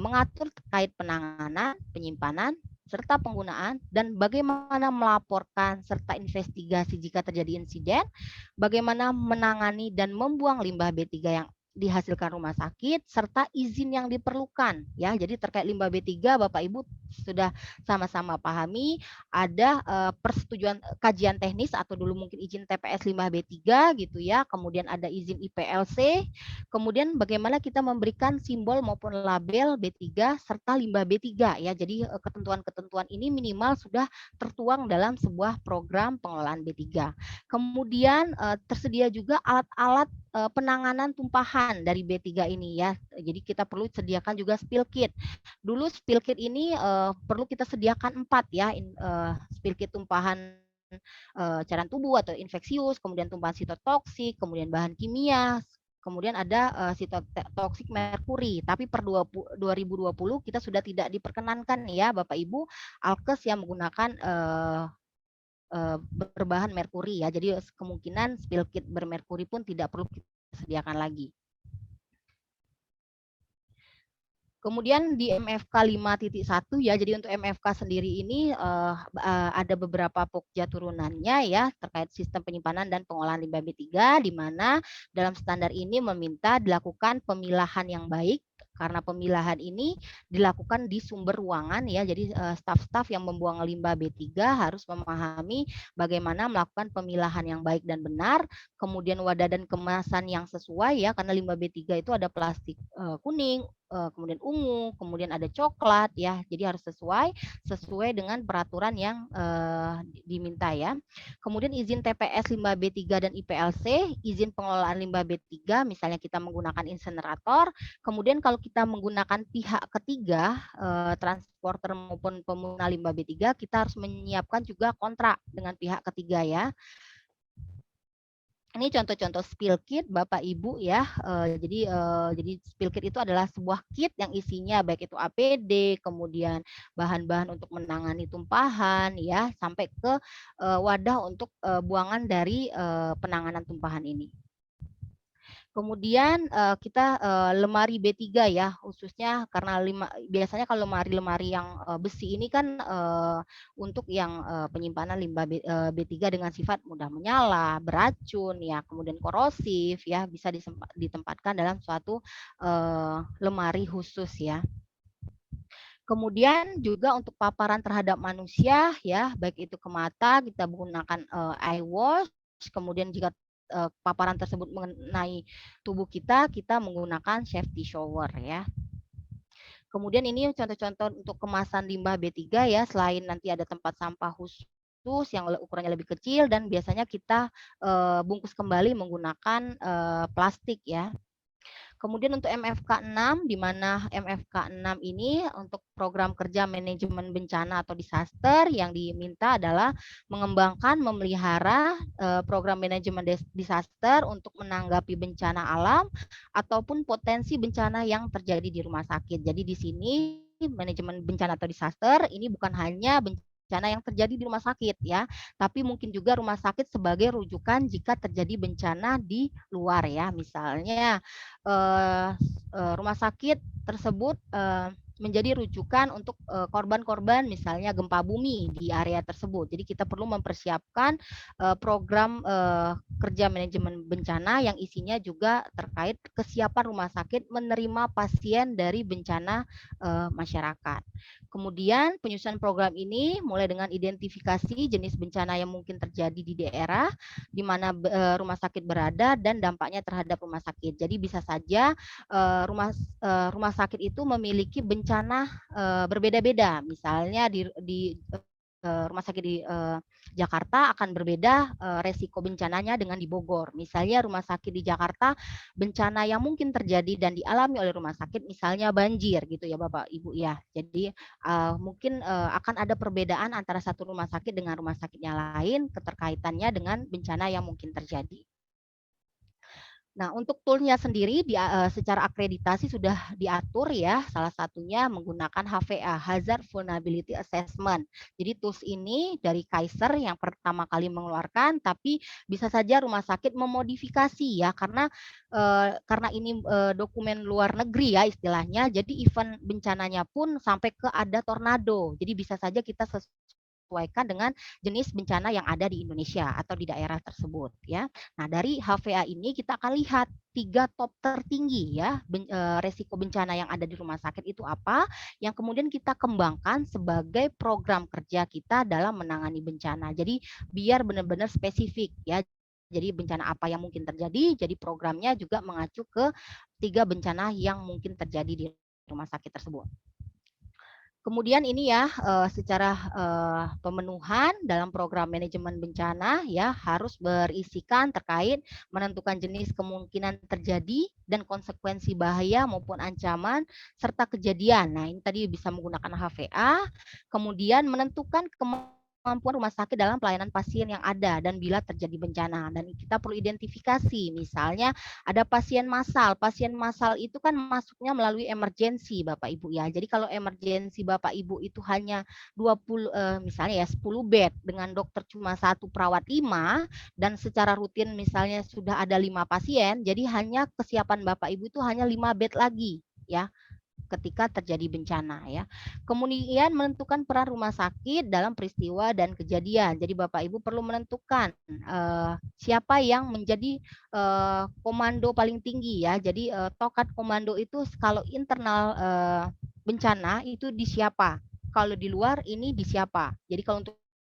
mengatur terkait penanganan, penyimpanan, serta penggunaan dan bagaimana melaporkan serta investigasi jika terjadi insiden, bagaimana menangani dan membuang limbah B3 yang dihasilkan rumah sakit serta izin yang diperlukan ya. Jadi terkait limbah B3 Bapak Ibu sudah sama-sama pahami ada persetujuan kajian teknis atau dulu mungkin izin TPS limbah B3 gitu ya. Kemudian ada izin IPLC. Kemudian bagaimana kita memberikan simbol maupun label B3 serta limbah B3 ya. Jadi ketentuan-ketentuan ini minimal sudah tertuang dalam sebuah program pengelolaan B3. Kemudian tersedia juga alat-alat penanganan tumpahan dari B3 ini ya. Jadi kita perlu sediakan juga spill kit. Dulu spill kit ini perlu kita sediakan 4 ya, spill kit tumpahan cairan tubuh atau infeksius, kemudian tumpahan sitotoksik, kemudian bahan kimia, kemudian ada sitotoksik merkuri. Tapi per 2020 kita sudah tidak diperkenankan ya Bapak Ibu alkes yang menggunakan berbahan merkuri ya. Jadi kemungkinan spill kit bermerkuri pun tidak perlu kita sediakan lagi. Kemudian di MFK 5.1 ya, jadi untuk MFK sendiri ini ada beberapa pokja turunannya ya terkait sistem penyimpanan dan pengolahan limbah B3 di mana dalam standar ini meminta dilakukan pemilahan yang baik karena pemilahan ini dilakukan di sumber ruangan ya. Jadi staf-staf yang membuang limbah B3 harus memahami bagaimana melakukan pemilahan yang baik dan benar, kemudian wadah dan kemasan yang sesuai ya karena limbah B3 itu ada plastik kuning, kemudian ungu, kemudian ada coklat ya. Jadi harus sesuai dengan peraturan yang diminta ya. Kemudian izin TPS limbah B3 dan IPLC, izin pengelolaan limbah B3 misalnya kita menggunakan insenerator. Kemudian kalau kita menggunakan pihak ketiga, transporter maupun pemungutan limbah B3, kita harus menyiapkan juga kontrak dengan pihak ketiga ya. Ini contoh-contoh spill kit Bapak Ibu ya. Jadi spill kit itu adalah sebuah kit yang isinya baik itu APD, kemudian bahan-bahan untuk menangani tumpahan ya, sampai ke wadah untuk buangan dari penanganan tumpahan ini. Kemudian kita lemari B3 ya, khususnya karena biasanya kalau lemari yang besi ini kan untuk yang penyimpanan limbah B3 dengan sifat mudah menyala, beracun ya, kemudian korosif ya, bisa ditempatkan dalam suatu lemari khusus ya. Kemudian juga untuk paparan terhadap manusia ya, baik itu ke mata kita menggunakan eye wash, kemudian jika paparan tersebut mengenai tubuh kita, kita menggunakan safety shower ya. Kemudian ini contoh-contoh untuk kemasan limbah B3 ya, selain nanti ada tempat sampah khusus yang ukurannya lebih kecil dan biasanya kita bungkus kembali menggunakan plastik ya. Kemudian untuk MFK6, di mana MFK6 ini untuk program kerja manajemen bencana atau disaster yang diminta adalah mengembangkan, memelihara program manajemen disaster untuk menanggapi bencana alam ataupun potensi bencana yang terjadi di rumah sakit. Jadi di sini manajemen bencana atau disaster ini bukan hanya bencana yang terjadi di rumah sakit ya, tapi mungkin juga rumah sakit sebagai rujukan jika terjadi bencana di luar ya. Misalnya rumah sakit tersebut menjadi rujukan untuk korban-korban misalnya gempa bumi di area tersebut. Jadi kita perlu mempersiapkan program kerja manajemen bencana yang isinya juga terkait kesiapan rumah sakit menerima pasien dari bencana masyarakat. Kemudian penyusunan program ini mulai dengan identifikasi jenis bencana yang mungkin terjadi di daerah di mana rumah sakit berada dan dampaknya terhadap rumah sakit. Jadi bisa saja rumah sakit itu memiliki bencana berbeda-beda. Misalnya di rumah sakit di Jakarta akan berbeda resiko bencananya dengan di Bogor. Misalnya rumah sakit di Jakarta bencana yang mungkin terjadi dan dialami oleh rumah sakit misalnya banjir gitu ya Bapak Ibu ya. Jadi mungkin akan ada perbedaan antara satu rumah sakit dengan rumah sakitnya lain keterkaitannya dengan bencana yang mungkin terjadi. Nah, untuk toolnya sendiri secara akreditasi sudah diatur ya, salah satunya menggunakan HVA, Hazard Vulnerability Assessment. Jadi tools ini dari Kaiser yang pertama kali mengeluarkan, tapi bisa saja rumah sakit memodifikasi ya, karena ini dokumen luar negeri ya istilahnya, jadi event bencananya pun sampai ke ada tornado. Jadi bisa saja kita sesuaikan dengan jenis bencana yang ada di Indonesia atau di daerah tersebut ya. Nah, dari HVA ini kita akan lihat 3 top tertinggi ya resiko bencana yang ada di rumah sakit itu apa, yang kemudian kita kembangkan sebagai program kerja kita dalam menangani bencana. Jadi biar benar-benar spesifik ya. Jadi bencana apa yang mungkin terjadi, jadi programnya juga mengacu ke 3 bencana yang mungkin terjadi di rumah sakit tersebut. Kemudian ini ya secara pemenuhan dalam program manajemen bencana ya harus berisikan terkait menentukan jenis kemungkinan terjadi dan konsekuensi bahaya maupun ancaman serta kejadian. Nah, ini tadi bisa menggunakan HVA, kemudian menentukan kemampuan rumah sakit dalam pelayanan pasien yang ada dan bila terjadi bencana. Dan kita perlu identifikasi, misalnya ada pasien massal. Pasien massal itu kan masuknya melalui emergensi Bapak Ibu ya. Jadi kalau emergensi Bapak Ibu itu hanya 20 misalnya ya 10 bed dengan dokter cuma 1 perawat 5 dan secara rutin misalnya sudah ada 5 pasien, jadi hanya kesiapan Bapak Ibu itu hanya 5 bed lagi ya ketika terjadi bencana ya. Kemudian menentukan peran rumah sakit dalam peristiwa dan kejadian. Jadi Bapak Ibu perlu menentukan siapa yang menjadi komando paling tinggi ya. Jadi tokat komando itu kalau internal bencana itu di siapa? Kalau di luar ini di siapa? Jadi kalau untuk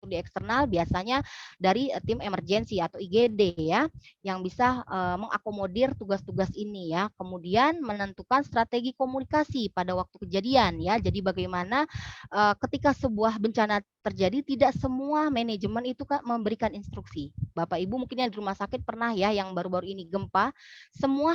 di eksternal biasanya dari tim emergensi atau IGD ya, yang bisa mengakomodir tugas-tugas ini ya. Kemudian menentukan strategi komunikasi pada waktu kejadian ya. Jadi bagaimana ketika sebuah bencana terjadi, tidak semua manajemen itu Kak memberikan instruksi. Bapak Ibu mungkin yang di rumah sakit pernah ya, yang baru-baru ini gempa, semua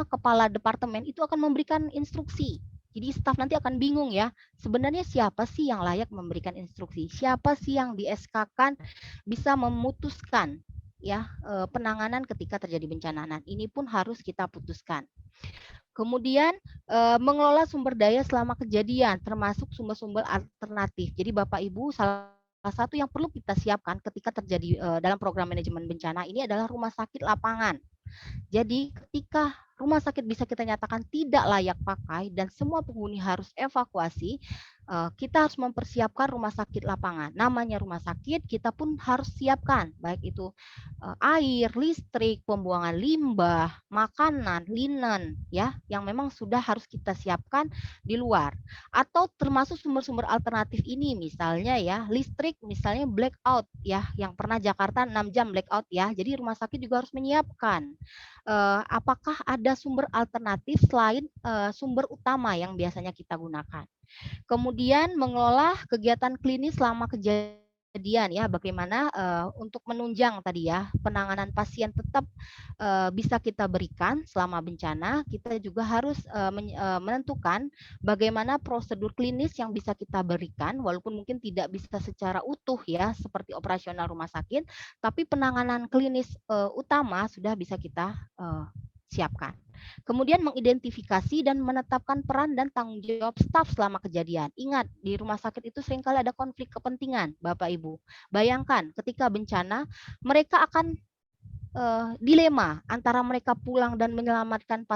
kepala departemen itu akan memberikan instruksi. Jadi staf nanti akan bingung ya, sebenarnya siapa sih yang layak memberikan instruksi? Siapa sih yang di SK-kan bisa memutuskan ya penanganan ketika terjadi bencana? Nah, ini pun harus kita putuskan. Kemudian mengelola sumber daya selama kejadian, termasuk sumber-sumber alternatif. Jadi Bapak Ibu, salah satu yang perlu kita siapkan ketika terjadi dalam program manajemen bencana ini adalah rumah sakit lapangan. Jadi ketika rumah sakit bisa kita nyatakan tidak layak pakai dan semua penghuni harus evakuasi, kita harus mempersiapkan rumah sakit lapangan. Namanya rumah sakit, kita pun harus siapkan, baik itu air, listrik, pembuangan limbah, makanan, linen, ya, yang memang sudah harus kita siapkan di luar. Atau termasuk sumber-sumber alternatif ini, misalnya ya, listrik, misalnya blackout, ya, yang pernah Jakarta 6 jam blackout ya. Jadi rumah sakit juga harus menyiapkan apakah ada sumber alternatif selain sumber utama yang biasanya kita gunakan. Kemudian mengelola kegiatan klinis selama kejadian ya, bagaimana untuk menunjang tadi ya penanganan pasien tetap bisa kita berikan selama bencana. Kita juga harus menentukan bagaimana prosedur klinis yang bisa kita berikan, walaupun mungkin tidak bisa secara utuh ya seperti operasional rumah sakit, tapi penanganan klinis utama sudah bisa kita siapkan. Kemudian mengidentifikasi dan menetapkan peran dan tanggung jawab staf selama kejadian. Ingat, di rumah sakit itu seringkali ada konflik kepentingan, Bapak Ibu. Bayangkan ketika bencana, mereka akan dilema antara mereka pulang dan menyelamatkan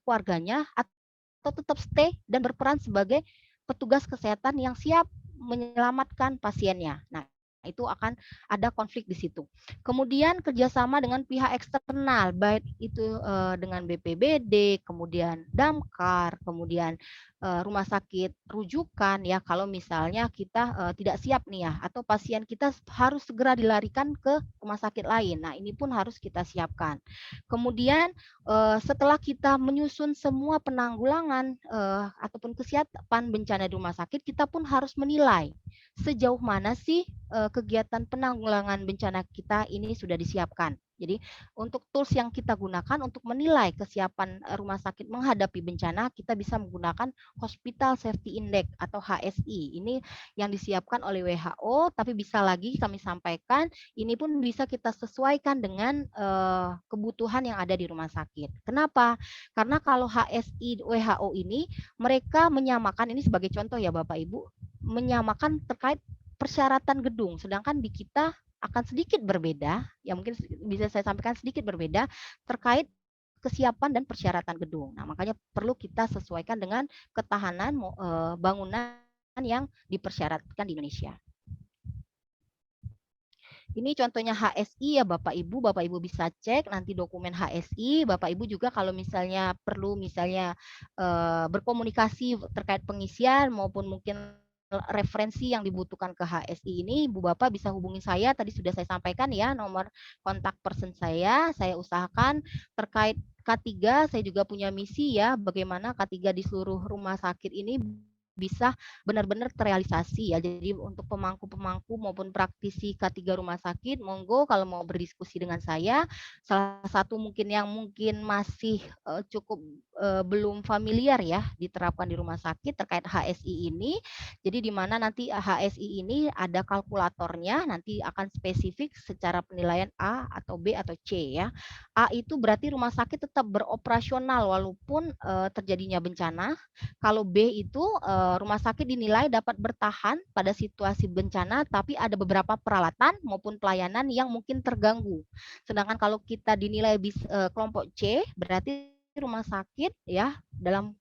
keluarganya atau tetap stay dan berperan sebagai petugas kesehatan yang siap menyelamatkan pasiennya. Nah, itu akan ada konflik di situ. Kemudian kerjasama dengan pihak eksternal, baik itu dengan BPBD, kemudian Damkar, kemudian rumah sakit rujukan ya. Kalau misalnya kita tidak siap nih ya, atau pasien kita harus segera dilarikan ke rumah sakit lain. Nah, ini pun harus kita siapkan. Kemudian setelah kita menyusun semua penanggulangan ataupun kesiapan bencana di rumah sakit, kita pun harus menilai sejauh mana sih kegiatan penanggulangan bencana kita ini sudah disiapkan. Jadi untuk tools yang kita gunakan untuk menilai kesiapan rumah sakit menghadapi bencana, kita bisa menggunakan Hospital Safety Index atau HSI. Ini yang disiapkan oleh WHO, tapi bisa lagi kami sampaikan, ini pun bisa kita sesuaikan dengan kebutuhan yang ada di rumah sakit. Kenapa? Karena kalau HSI WHO ini, mereka menyamakan, ini sebagai contoh ya Bapak Ibu, menyamakan terkait persyaratan gedung, sedangkan di kita akan sedikit berbeda, ya mungkin bisa saya sampaikan sedikit berbeda terkait kesiapan dan persyaratan gedung. Nah, makanya perlu kita sesuaikan dengan ketahanan bangunan yang dipersyaratkan di Indonesia. Ini contohnya HSI ya Bapak Ibu bisa cek nanti dokumen HSI. Bapak Ibu juga kalau misalnya perlu misalnya berkomunikasi terkait pengisian maupun mungkin referensi yang dibutuhkan ke HSI ini, Ibu Bapak bisa hubungi saya. Tadi sudah saya sampaikan ya nomor kontak person saya usahakan terkait K3. Saya juga punya misi ya, bagaimana K3 di seluruh rumah sakit ini bisa benar-benar terrealisasi ya. Jadi untuk pemangku-pemangku maupun praktisi K3 rumah sakit, monggo kalau mau berdiskusi dengan saya. Salah satu mungkin yang mungkin masih cukup belum familiar ya diterapkan di rumah sakit terkait HSI ini. Jadi di mana nanti HSI ini ada kalkulatornya, nanti akan spesifik secara penilaian A atau B atau C ya. A itu berarti rumah sakit tetap beroperasional walaupun terjadinya bencana. Kalau B itu rumah sakit dinilai dapat bertahan pada situasi bencana, tapi ada beberapa peralatan maupun pelayanan yang mungkin terganggu. Sedangkan kalau kita dinilai kelompok C, berarti rumah sakit ya dalam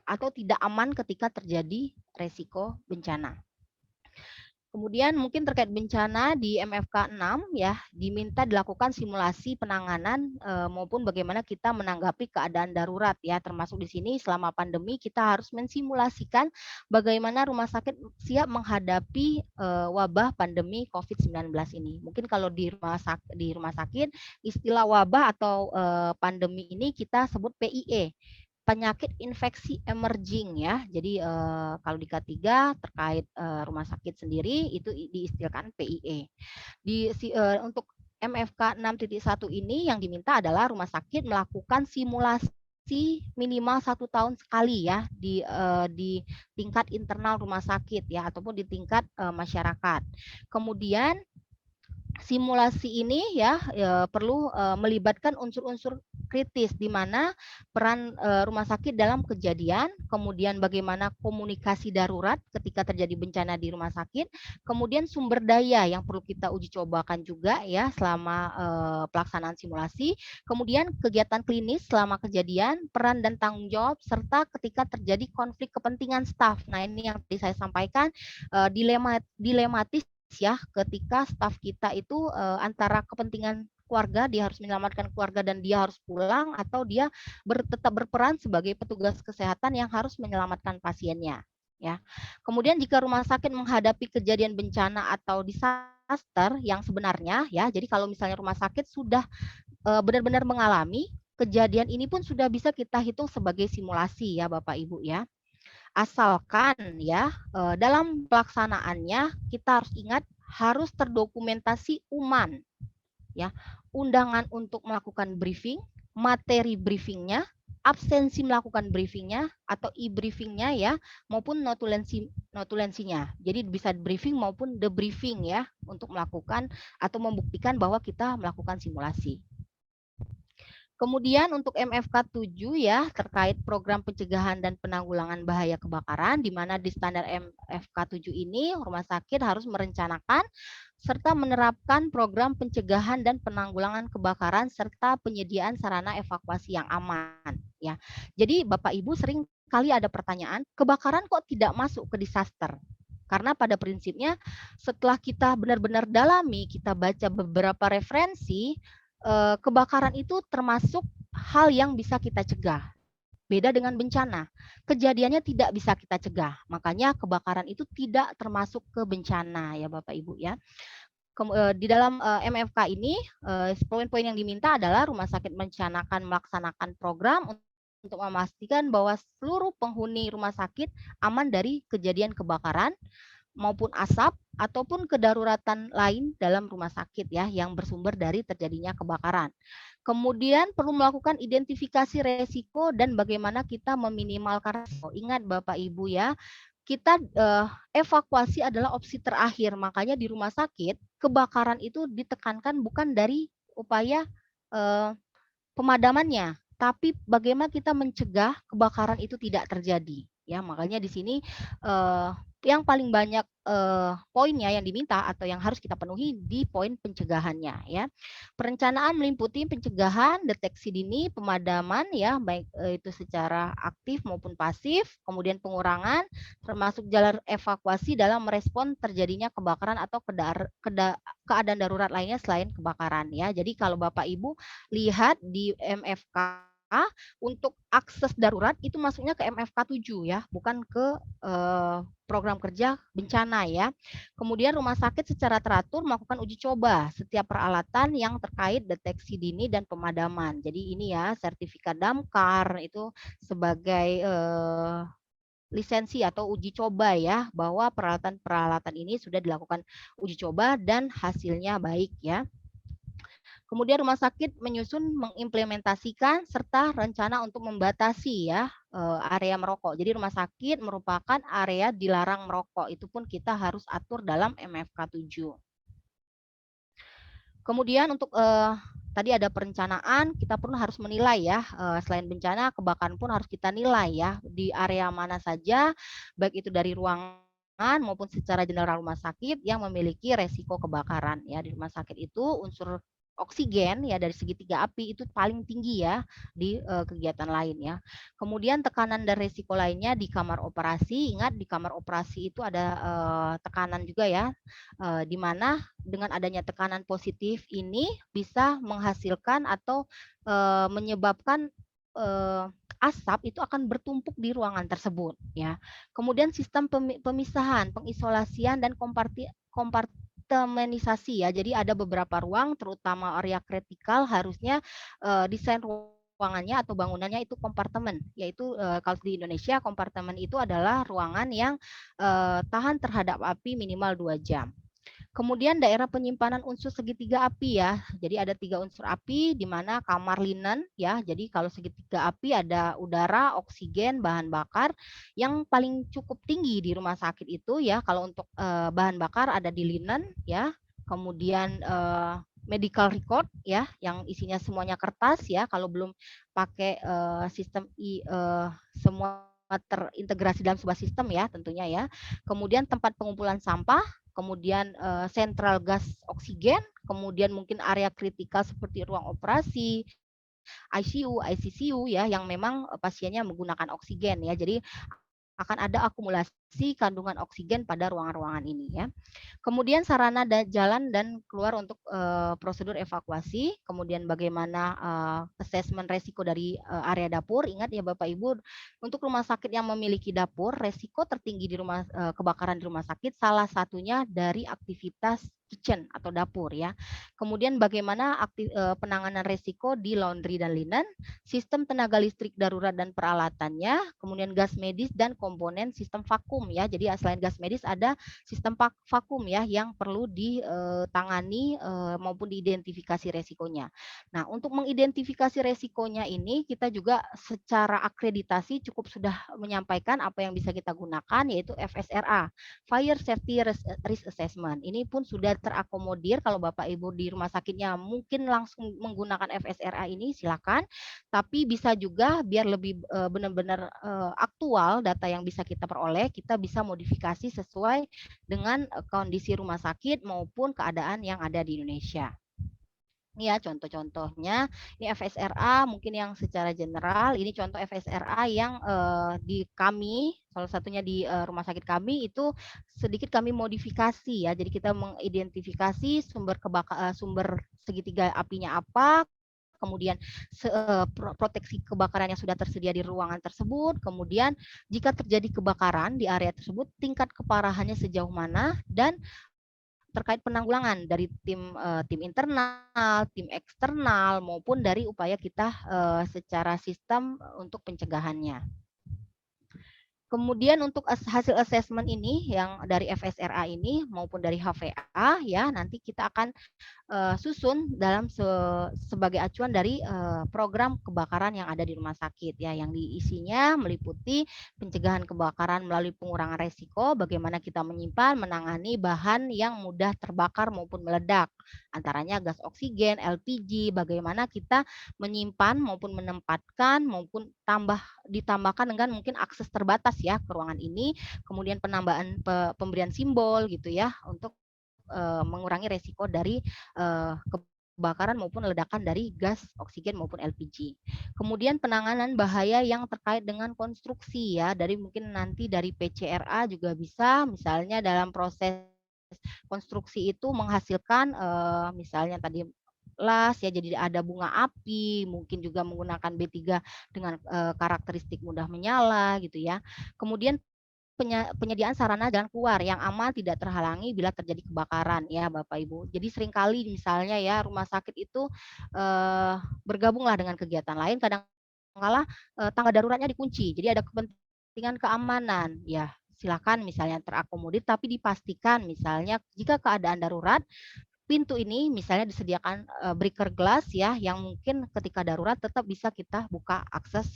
atau tidak aman ketika terjadi resiko bencana. Kemudian mungkin terkait bencana di MFK 6 ya, diminta dilakukan simulasi penanganan maupun bagaimana kita menanggapi keadaan darurat ya, termasuk di sini selama pandemi kita harus mensimulasikan bagaimana rumah sakit siap menghadapi wabah pandemi COVID-19 ini. Mungkin kalau di rumah sakit istilah wabah atau pandemi ini kita sebut PIE, penyakit infeksi emerging ya. Jadi kalau di K3 terkait rumah sakit sendiri itu diistilahkan PIE. Untuk MFK 6.1 ini yang diminta adalah rumah sakit melakukan simulasi minimal 1 tahun sekali ya di tingkat internal rumah sakit ya ataupun di tingkat masyarakat. Kemudian simulasi ini ya perlu melibatkan unsur-unsur kritis di mana peran rumah sakit dalam kejadian, kemudian bagaimana komunikasi darurat ketika terjadi bencana di rumah sakit, kemudian sumber daya yang perlu kita uji cobakan juga ya selama pelaksanaan simulasi, kemudian kegiatan klinis selama kejadian, peran dan tanggung jawab serta ketika terjadi konflik kepentingan staf. Nah, ini yang tadi saya sampaikan dilematis ya ketika staf kita itu antara kepentingan keluarga, dia harus menyelamatkan keluarga dan dia harus pulang atau dia tetap berperan sebagai petugas kesehatan yang harus menyelamatkan pasiennya ya. Kemudian jika rumah sakit menghadapi kejadian bencana atau disaster yang sebenarnya ya, jadi kalau misalnya rumah sakit sudah benar-benar mengalami kejadian ini pun sudah bisa kita hitung sebagai simulasi ya Bapak Ibu ya. Asalkan ya dalam pelaksanaannya kita harus ingat harus terdokumentasi ya, undangan untuk melakukan briefing, materi briefingnya, absensi melakukan briefingnya atau e-briefingnya ya, maupun notulensinya. Jadi bisa briefing maupun debriefing ya untuk melakukan atau membuktikan bahwa kita melakukan simulasi. Kemudian untuk MFK 7 ya terkait program pencegahan dan penanggulangan bahaya kebakaran di mana di standar MFK 7 ini rumah sakit harus merencanakan serta menerapkan program pencegahan dan penanggulangan kebakaran serta penyediaan sarana evakuasi yang aman ya. Jadi Bapak Ibu sering kali ada pertanyaan, kebakaran kok tidak masuk ke disaster? Karena pada prinsipnya setelah kita benar-benar dalami, kita baca beberapa referensi, kebakaran itu termasuk hal yang bisa kita cegah. Beda dengan bencana, kejadiannya tidak bisa kita cegah. Makanya kebakaran itu tidak termasuk ke bencana ya Bapak Ibu ya. Di dalam MFK ini poin-poin yang diminta adalah rumah sakit melaksanakan program untuk memastikan bahwa seluruh penghuni rumah sakit aman dari kejadian kebakaran maupun asap ataupun kedaruratan lain dalam rumah sakit ya yang bersumber dari terjadinya kebakaran. Kemudian perlu melakukan identifikasi resiko dan bagaimana kita meminimalkan resiko. Ingat Bapak Ibu ya, kita evakuasi adalah opsi terakhir. Makanya di rumah sakit kebakaran itu ditekankan bukan dari upaya pemadamannya, tapi bagaimana kita mencegah kebakaran itu tidak terjadi. Ya, makanya di sini yang paling banyak poinnya yang diminta atau yang harus kita penuhi di poin pencegahannya ya. Perencanaan meliputi pencegahan, deteksi dini, pemadaman ya baik itu secara aktif maupun pasif, kemudian pengurangan termasuk jalan evakuasi dalam merespon terjadinya kebakaran atau keadaan darurat lainnya selain kebakaran ya. Jadi kalau Bapak Ibu lihat di MFK untuk akses darurat itu masuknya ke MFK 7 ya, bukan ke program kerja bencana ya. Kemudian rumah sakit secara teratur melakukan uji coba setiap peralatan yang terkait deteksi dini dan pemadaman. Jadi ini ya sertifikat Damkar itu sebagai lisensi atau uji coba ya bahwa peralatan-peralatan ini sudah dilakukan uji coba dan hasilnya baik ya. Kemudian rumah sakit menyusun mengimplementasikan serta rencana untuk membatasi ya area merokok. Jadi rumah sakit merupakan area dilarang merokok. Itu pun kita harus atur dalam MFK 7. Kemudian untuk tadi ada perencanaan, kita pun harus menilai ya selain bencana kebakaran pun harus kita nilai ya di area mana saja baik itu dari ruangan maupun secara general rumah sakit yang memiliki resiko kebakaran ya. Di rumah sakit itu unsur oksigen ya dari segitiga api itu paling tinggi ya di kegiatan lain ya. Kemudian tekanan dan resiko lainnya di kamar operasi. Ingat di kamar operasi itu ada tekanan juga ya, di mana dengan adanya tekanan positif ini bisa menghasilkan atau menyebabkan eh, asap itu akan bertumpuk di ruangan tersebut ya. Kemudian sistem pemisahan, pengisolasian dan kompartemenisasi ya. Jadi ada beberapa ruang terutama area kritikal harusnya desain ruangannya atau bangunannya itu kompartemen, yaitu kalau di Indonesia kompartemen itu adalah ruangan yang tahan terhadap api minimal 2 jam. Kemudian daerah penyimpanan unsur segitiga api ya. Jadi ada 3 unsur api di mana kamar linen ya. Jadi kalau segitiga api ada udara, oksigen, bahan bakar yang paling cukup tinggi di rumah sakit itu ya. Kalau untuk bahan bakar ada di linen ya. Kemudian medical record ya yang isinya semuanya kertas ya. Kalau belum pakai sistem semua terintegrasi dalam sebuah sistem ya tentunya ya. Kemudian tempat pengumpulan sampah, kemudian sentral gas oksigen, kemudian mungkin area kritikal seperti ruang operasi, ICU, ICCU ya yang memang pasiennya menggunakan oksigen ya. Jadi akan ada akumulasi kandungan oksigen pada ruangan-ruangan ini ya. Kemudian sarana dan jalan dan keluar untuk prosedur evakuasi, kemudian bagaimana asesmen resiko dari area dapur. Ingat ya Bapak Ibu, untuk rumah sakit yang memiliki dapur, resiko tertinggi di rumah kebakaran di rumah sakit salah satunya dari aktivitas kitchen atau dapur ya. Kemudian bagaimana penanganan resiko di laundry dan linen, sistem tenaga listrik darurat dan peralatannya, kemudian gas medis dan komponen sistem vakum ya. Jadi selain gas medis ada sistem vakum ya yang perlu ditangani maupun diidentifikasi resikonya. Nah, untuk mengidentifikasi resikonya ini kita juga secara akreditasi cukup sudah menyampaikan apa yang bisa kita gunakan yaitu FSRA, Fire Safety Risk Assessment. Ini pun sudah terakomodir kalau Bapak Ibu di rumah sakitnya mungkin langsung menggunakan FSRA ini silakan, tapi bisa juga biar lebih benar-benar aktual data yang bisa kita peroleh, kita bisa modifikasi sesuai dengan kondisi rumah sakit maupun keadaan yang ada di Indonesia. Ini ya contoh-contohnya, ini FSRA mungkin yang secara general, ini contoh FSRA yang di kami, salah satunya di rumah sakit kami itu sedikit kami modifikasi ya. Jadi kita mengidentifikasi sumber segitiga apinya apa, kemudian proteksi kebakaran yang sudah tersedia di ruangan tersebut, kemudian jika terjadi kebakaran di area tersebut, tingkat keparahannya sejauh mana, dan terkait penanggulangan dari tim internal, tim eksternal maupun dari upaya kita secara sistem untuk pencegahannya. Kemudian untuk hasil assessment ini yang dari FSRA ini maupun dari HVA ya nanti kita akan susun dalam sebagai acuan dari program kebakaran yang ada di rumah sakit ya yang diisinya meliputi pencegahan kebakaran melalui pengurangan resiko, bagaimana kita menyimpan, menangani bahan yang mudah terbakar maupun meledak, antaranya gas oksigen, LPG, bagaimana kita menyimpan maupun menempatkan maupun ditambahkan dengan mungkin akses terbatas ya ke ruangan ini, kemudian penambahan pemberian simbol gitu ya untuk mengurangi resiko dari kebakaran maupun ledakan dari gas oksigen maupun LPG. Kemudian penanganan bahaya yang terkait dengan konstruksi ya, dari mungkin nanti dari PCRA juga bisa, misalnya dalam proses konstruksi itu menghasilkan misalnya tadi las ya, jadi ada bunga api, mungkin juga menggunakan B3 dengan karakteristik mudah menyala gitu ya. Kemudian penyediaan sarana jalan keluar yang aman tidak terhalangi bila terjadi kebakaran ya Bapak Ibu. Jadi seringkali misalnya ya rumah sakit itu bergabunglah dengan kegiatan lain, kadang kala tangga daruratnya dikunci. Jadi ada kepentingan keamanan ya. Silakan misalnya terakomodir tapi dipastikan misalnya jika keadaan darurat pintu ini misalnya disediakan breaker glass ya yang mungkin ketika darurat tetap bisa kita buka akses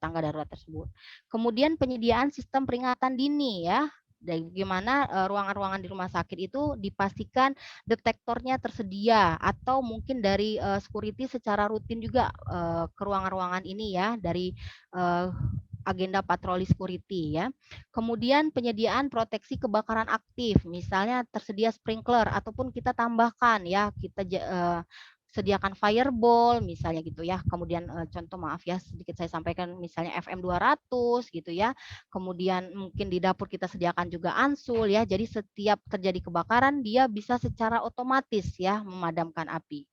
tangga darurat tersebut. Kemudian penyediaan sistem peringatan dini ya. Dan bagaimana ruangan-ruangan di rumah sakit itu dipastikan detektornya tersedia atau mungkin dari security secara rutin juga ke ruangan-ruangan ini ya dari agenda patroli security ya. Kemudian penyediaan proteksi kebakaran aktif, misalnya tersedia sprinkler ataupun kita tambahkan ya, kita sediakan firewall misalnya gitu ya. Kemudian contoh maaf ya sedikit saya sampaikan misalnya FM200 gitu ya. Kemudian mungkin di dapur kita sediakan juga ansul ya. Jadi setiap terjadi kebakaran dia bisa secara otomatis ya memadamkan api.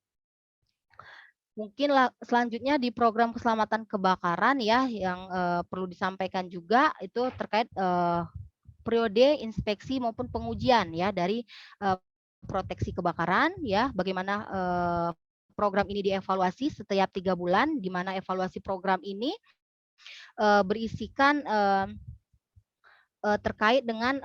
Mungkin selanjutnya di program keselamatan kebakaran ya yang perlu disampaikan juga itu terkait periode inspeksi maupun pengujian ya dari proteksi kebakaran ya, bagaimana program ini dievaluasi setiap 3 bulan, di mana evaluasi program ini berisikan terkait dengan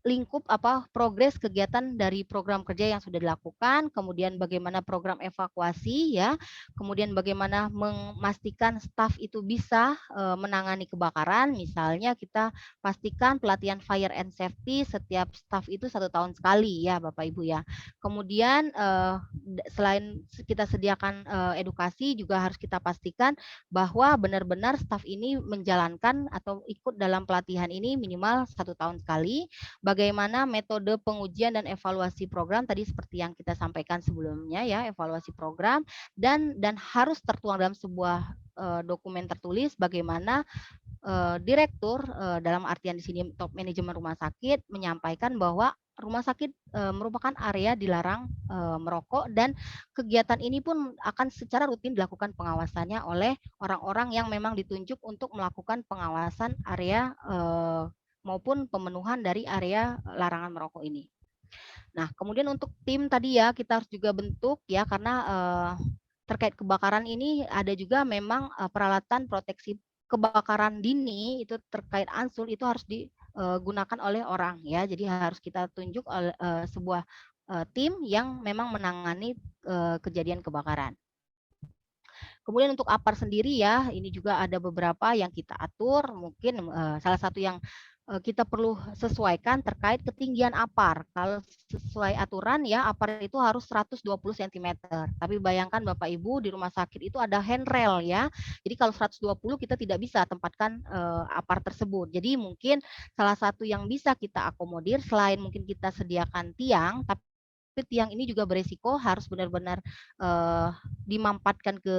lingkup progres kegiatan dari program kerja yang sudah dilakukan, kemudian bagaimana program evakuasi ya, kemudian bagaimana memastikan staf itu bisa menangani kebakaran, misalnya kita pastikan pelatihan fire and safety setiap staf itu 1 tahun sekali ya Bapak Ibu ya. Kemudian selain kita sediakan edukasi juga harus kita pastikan bahwa benar-benar staf ini menjalankan atau ikut dalam pelatihan ini minimal 1 tahun sekali. Bagaimana metode pengujian dan evaluasi program tadi seperti yang kita sampaikan sebelumnya ya, evaluasi program dan harus tertuang dalam sebuah dokumen tertulis bagaimana direktur dalam artian di sini top manajemen rumah sakit menyampaikan bahwa rumah sakit merupakan area dilarang merokok dan kegiatan ini pun akan secara rutin dilakukan pengawasannya oleh orang-orang yang memang ditunjuk untuk melakukan pengawasan area maupun pemenuhan dari area larangan merokok ini. Nah, kemudian untuk tim tadi ya kita harus juga bentuk ya karena terkait kebakaran ini ada juga memang peralatan proteksi kebakaran dini itu terkait ansul itu harus digunakan oleh orang ya. Jadi harus kita tunjuk oleh sebuah tim yang memang menangani kejadian kebakaran. Kemudian untuk APAR sendiri ya, ini juga ada beberapa yang kita atur, mungkin salah satu yang kita perlu sesuaikan terkait ketinggian APAR. Kalau sesuai aturan ya, APAR itu harus 120 cm. Tapi bayangkan Bapak Ibu di rumah sakit itu ada handrail ya. Jadi kalau 120 kita tidak bisa tempatkan APAR tersebut. Jadi mungkin salah satu yang bisa kita akomodir selain mungkin kita sediakan tiang, tapi tiang ini juga beresiko harus benar-benar dimampatkan ke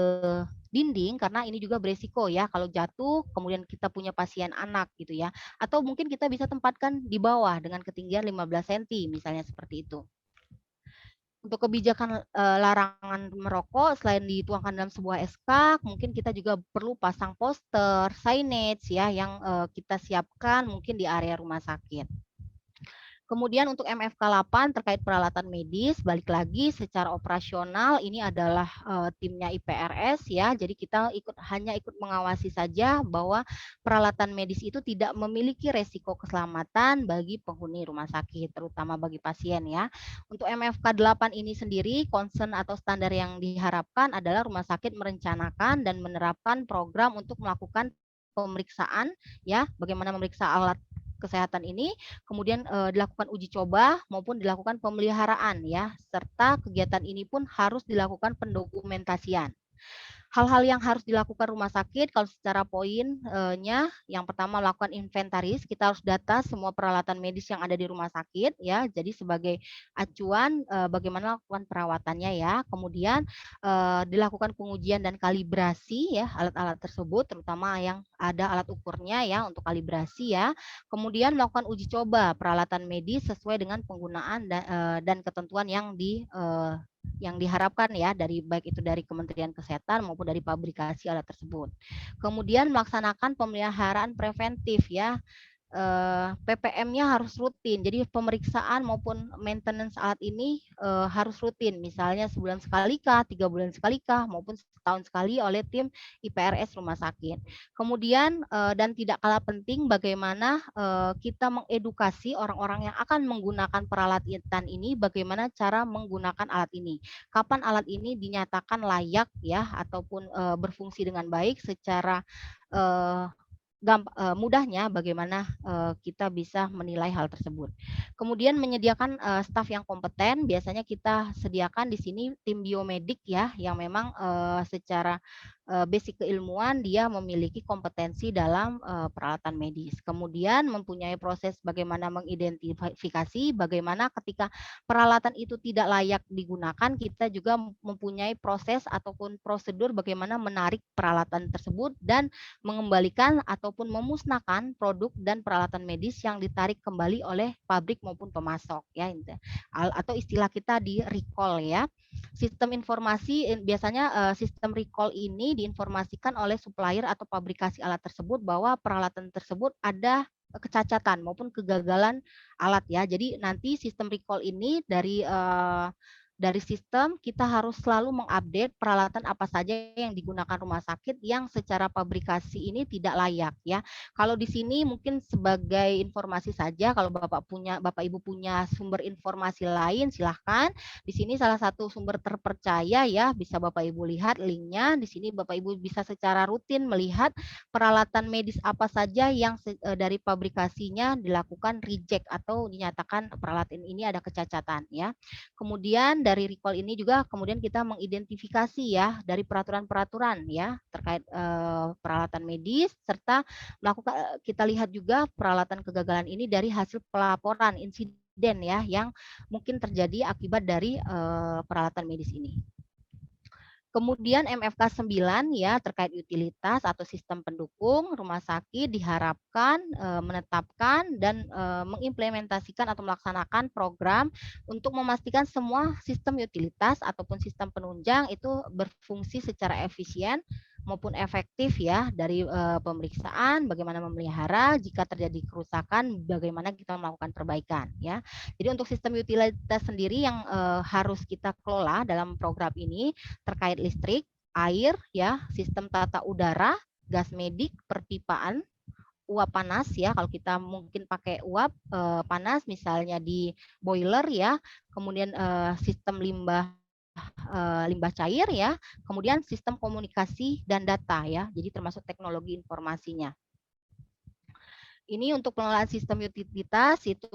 dinding karena ini juga beresiko ya kalau jatuh kemudian kita punya pasien anak gitu ya. Atau mungkin kita bisa tempatkan di bawah dengan ketinggian 15 cm misalnya seperti itu. Untuk kebijakan larangan merokok selain dituangkan dalam sebuah SK, mungkin kita juga perlu pasang poster, signage ya yang kita siapkan mungkin di area rumah sakit. Kemudian untuk MFK 8 terkait peralatan medis, balik lagi secara operasional ini adalah timnya IPRS ya. Jadi kita hanya ikut mengawasi saja bahwa peralatan medis itu tidak memiliki resiko keselamatan bagi penghuni rumah sakit, terutama bagi pasien ya. Untuk MFK 8 ini sendiri, concern atau standar yang diharapkan adalah rumah sakit merencanakan dan menerapkan program untuk melakukan pemeriksaan ya, bagaimana memeriksa alat kesehatan ini, kemudian dilakukan uji coba maupun dilakukan pemeliharaan ya, serta kegiatan ini pun harus dilakukan pendokumentasian. Hal-hal yang harus dilakukan rumah sakit kalau secara poinnya, yang pertama lakukan inventaris, kita harus data semua peralatan medis yang ada di rumah sakit ya. Jadi sebagai acuan bagaimana lakukan perawatannya ya. Kemudian dilakukan pengujian dan kalibrasi ya alat-alat tersebut, terutama yang ada alat ukurnya ya untuk kalibrasi ya. Kemudian melakukan uji coba peralatan medis sesuai dengan penggunaan dan ketentuan yang diharapkan ya dari baik itu dari Kementerian Kesehatan maupun dari pabrikasi alat tersebut. Kemudian melaksanakan pemeliharaan preventif ya. PPM-nya harus rutin. Jadi pemeriksaan maupun maintenance alat ini harus rutin. Misalnya sebulan sekali kah, 3 bulan sekali kah, maupun setahun sekali oleh tim IPRS rumah sakit. Kemudian dan tidak kalah penting bagaimana kita mengedukasi orang-orang yang akan menggunakan peralatan ini, bagaimana cara menggunakan alat ini. Kapan alat ini dinyatakan layak ya ataupun berfungsi dengan baik secara mudahnya bagaimana kita bisa menilai hal tersebut. Kemudian menyediakan staf yang kompeten, biasanya kita sediakan di sini tim biomedik ya yang memang secara basic keilmuan, dia memiliki kompetensi dalam, peralatan medis. Kemudian mempunyai proses bagaimana mengidentifikasi, bagaimana ketika peralatan itu tidak layak digunakan, kita juga mempunyai proses ataupun prosedur bagaimana menarik peralatan tersebut dan mengembalikan ataupun memusnahkan produk dan peralatan medis yang ditarik kembali oleh pabrik maupun pemasok ya, atau istilah kita di recall ya. Sistem informasi biasanya sistem recall ini diinformasikan oleh supplier atau pabrikasi alat tersebut bahwa peralatan tersebut ada kecacatan maupun kegagalan alat ya. Jadi nanti sistem recall ini dari sistem kita harus selalu mengupdate peralatan apa saja yang digunakan rumah sakit yang secara pabrikasi ini tidak layak ya. Kalau di sini mungkin sebagai informasi saja, kalau Bapak Ibu punya sumber informasi lain silahkan. Di sini salah satu sumber terpercaya ya, bisa Bapak Ibu lihat linknya. Di sini Bapak Ibu bisa secara rutin melihat peralatan medis apa saja yang dari pabrikasinya dilakukan reject atau dinyatakan peralatan ini ada kecacatan ya. Kemudian dari recall ini juga kemudian kita mengidentifikasi ya dari peraturan-peraturan ya terkait peralatan medis serta kita lihat juga peralatan kegagalan ini dari hasil pelaporan insiden ya yang mungkin terjadi akibat dari peralatan medis ini. Kemudian MFK 9 ya terkait utilitas atau sistem pendukung rumah sakit diharapkan menetapkan dan mengimplementasikan atau melaksanakan program untuk memastikan semua sistem utilitas ataupun sistem penunjang itu berfungsi secara efisien maupun efektif ya dari pemeriksaan, bagaimana memelihara, jika terjadi kerusakan, bagaimana kita melakukan perbaikan ya. Jadi untuk sistem utilitas sendiri yang harus kita kelola dalam program ini terkait listrik, air, ya, sistem tata udara, gas medik, perpipaan, uap panas ya. Kalau kita mungkin pakai uap panas, misalnya di boiler ya. Kemudian sistem limbah cair ya. Kemudian sistem komunikasi dan data ya. Jadi termasuk teknologi informasinya. Ini untuk pengelolaan sistem utilitas itu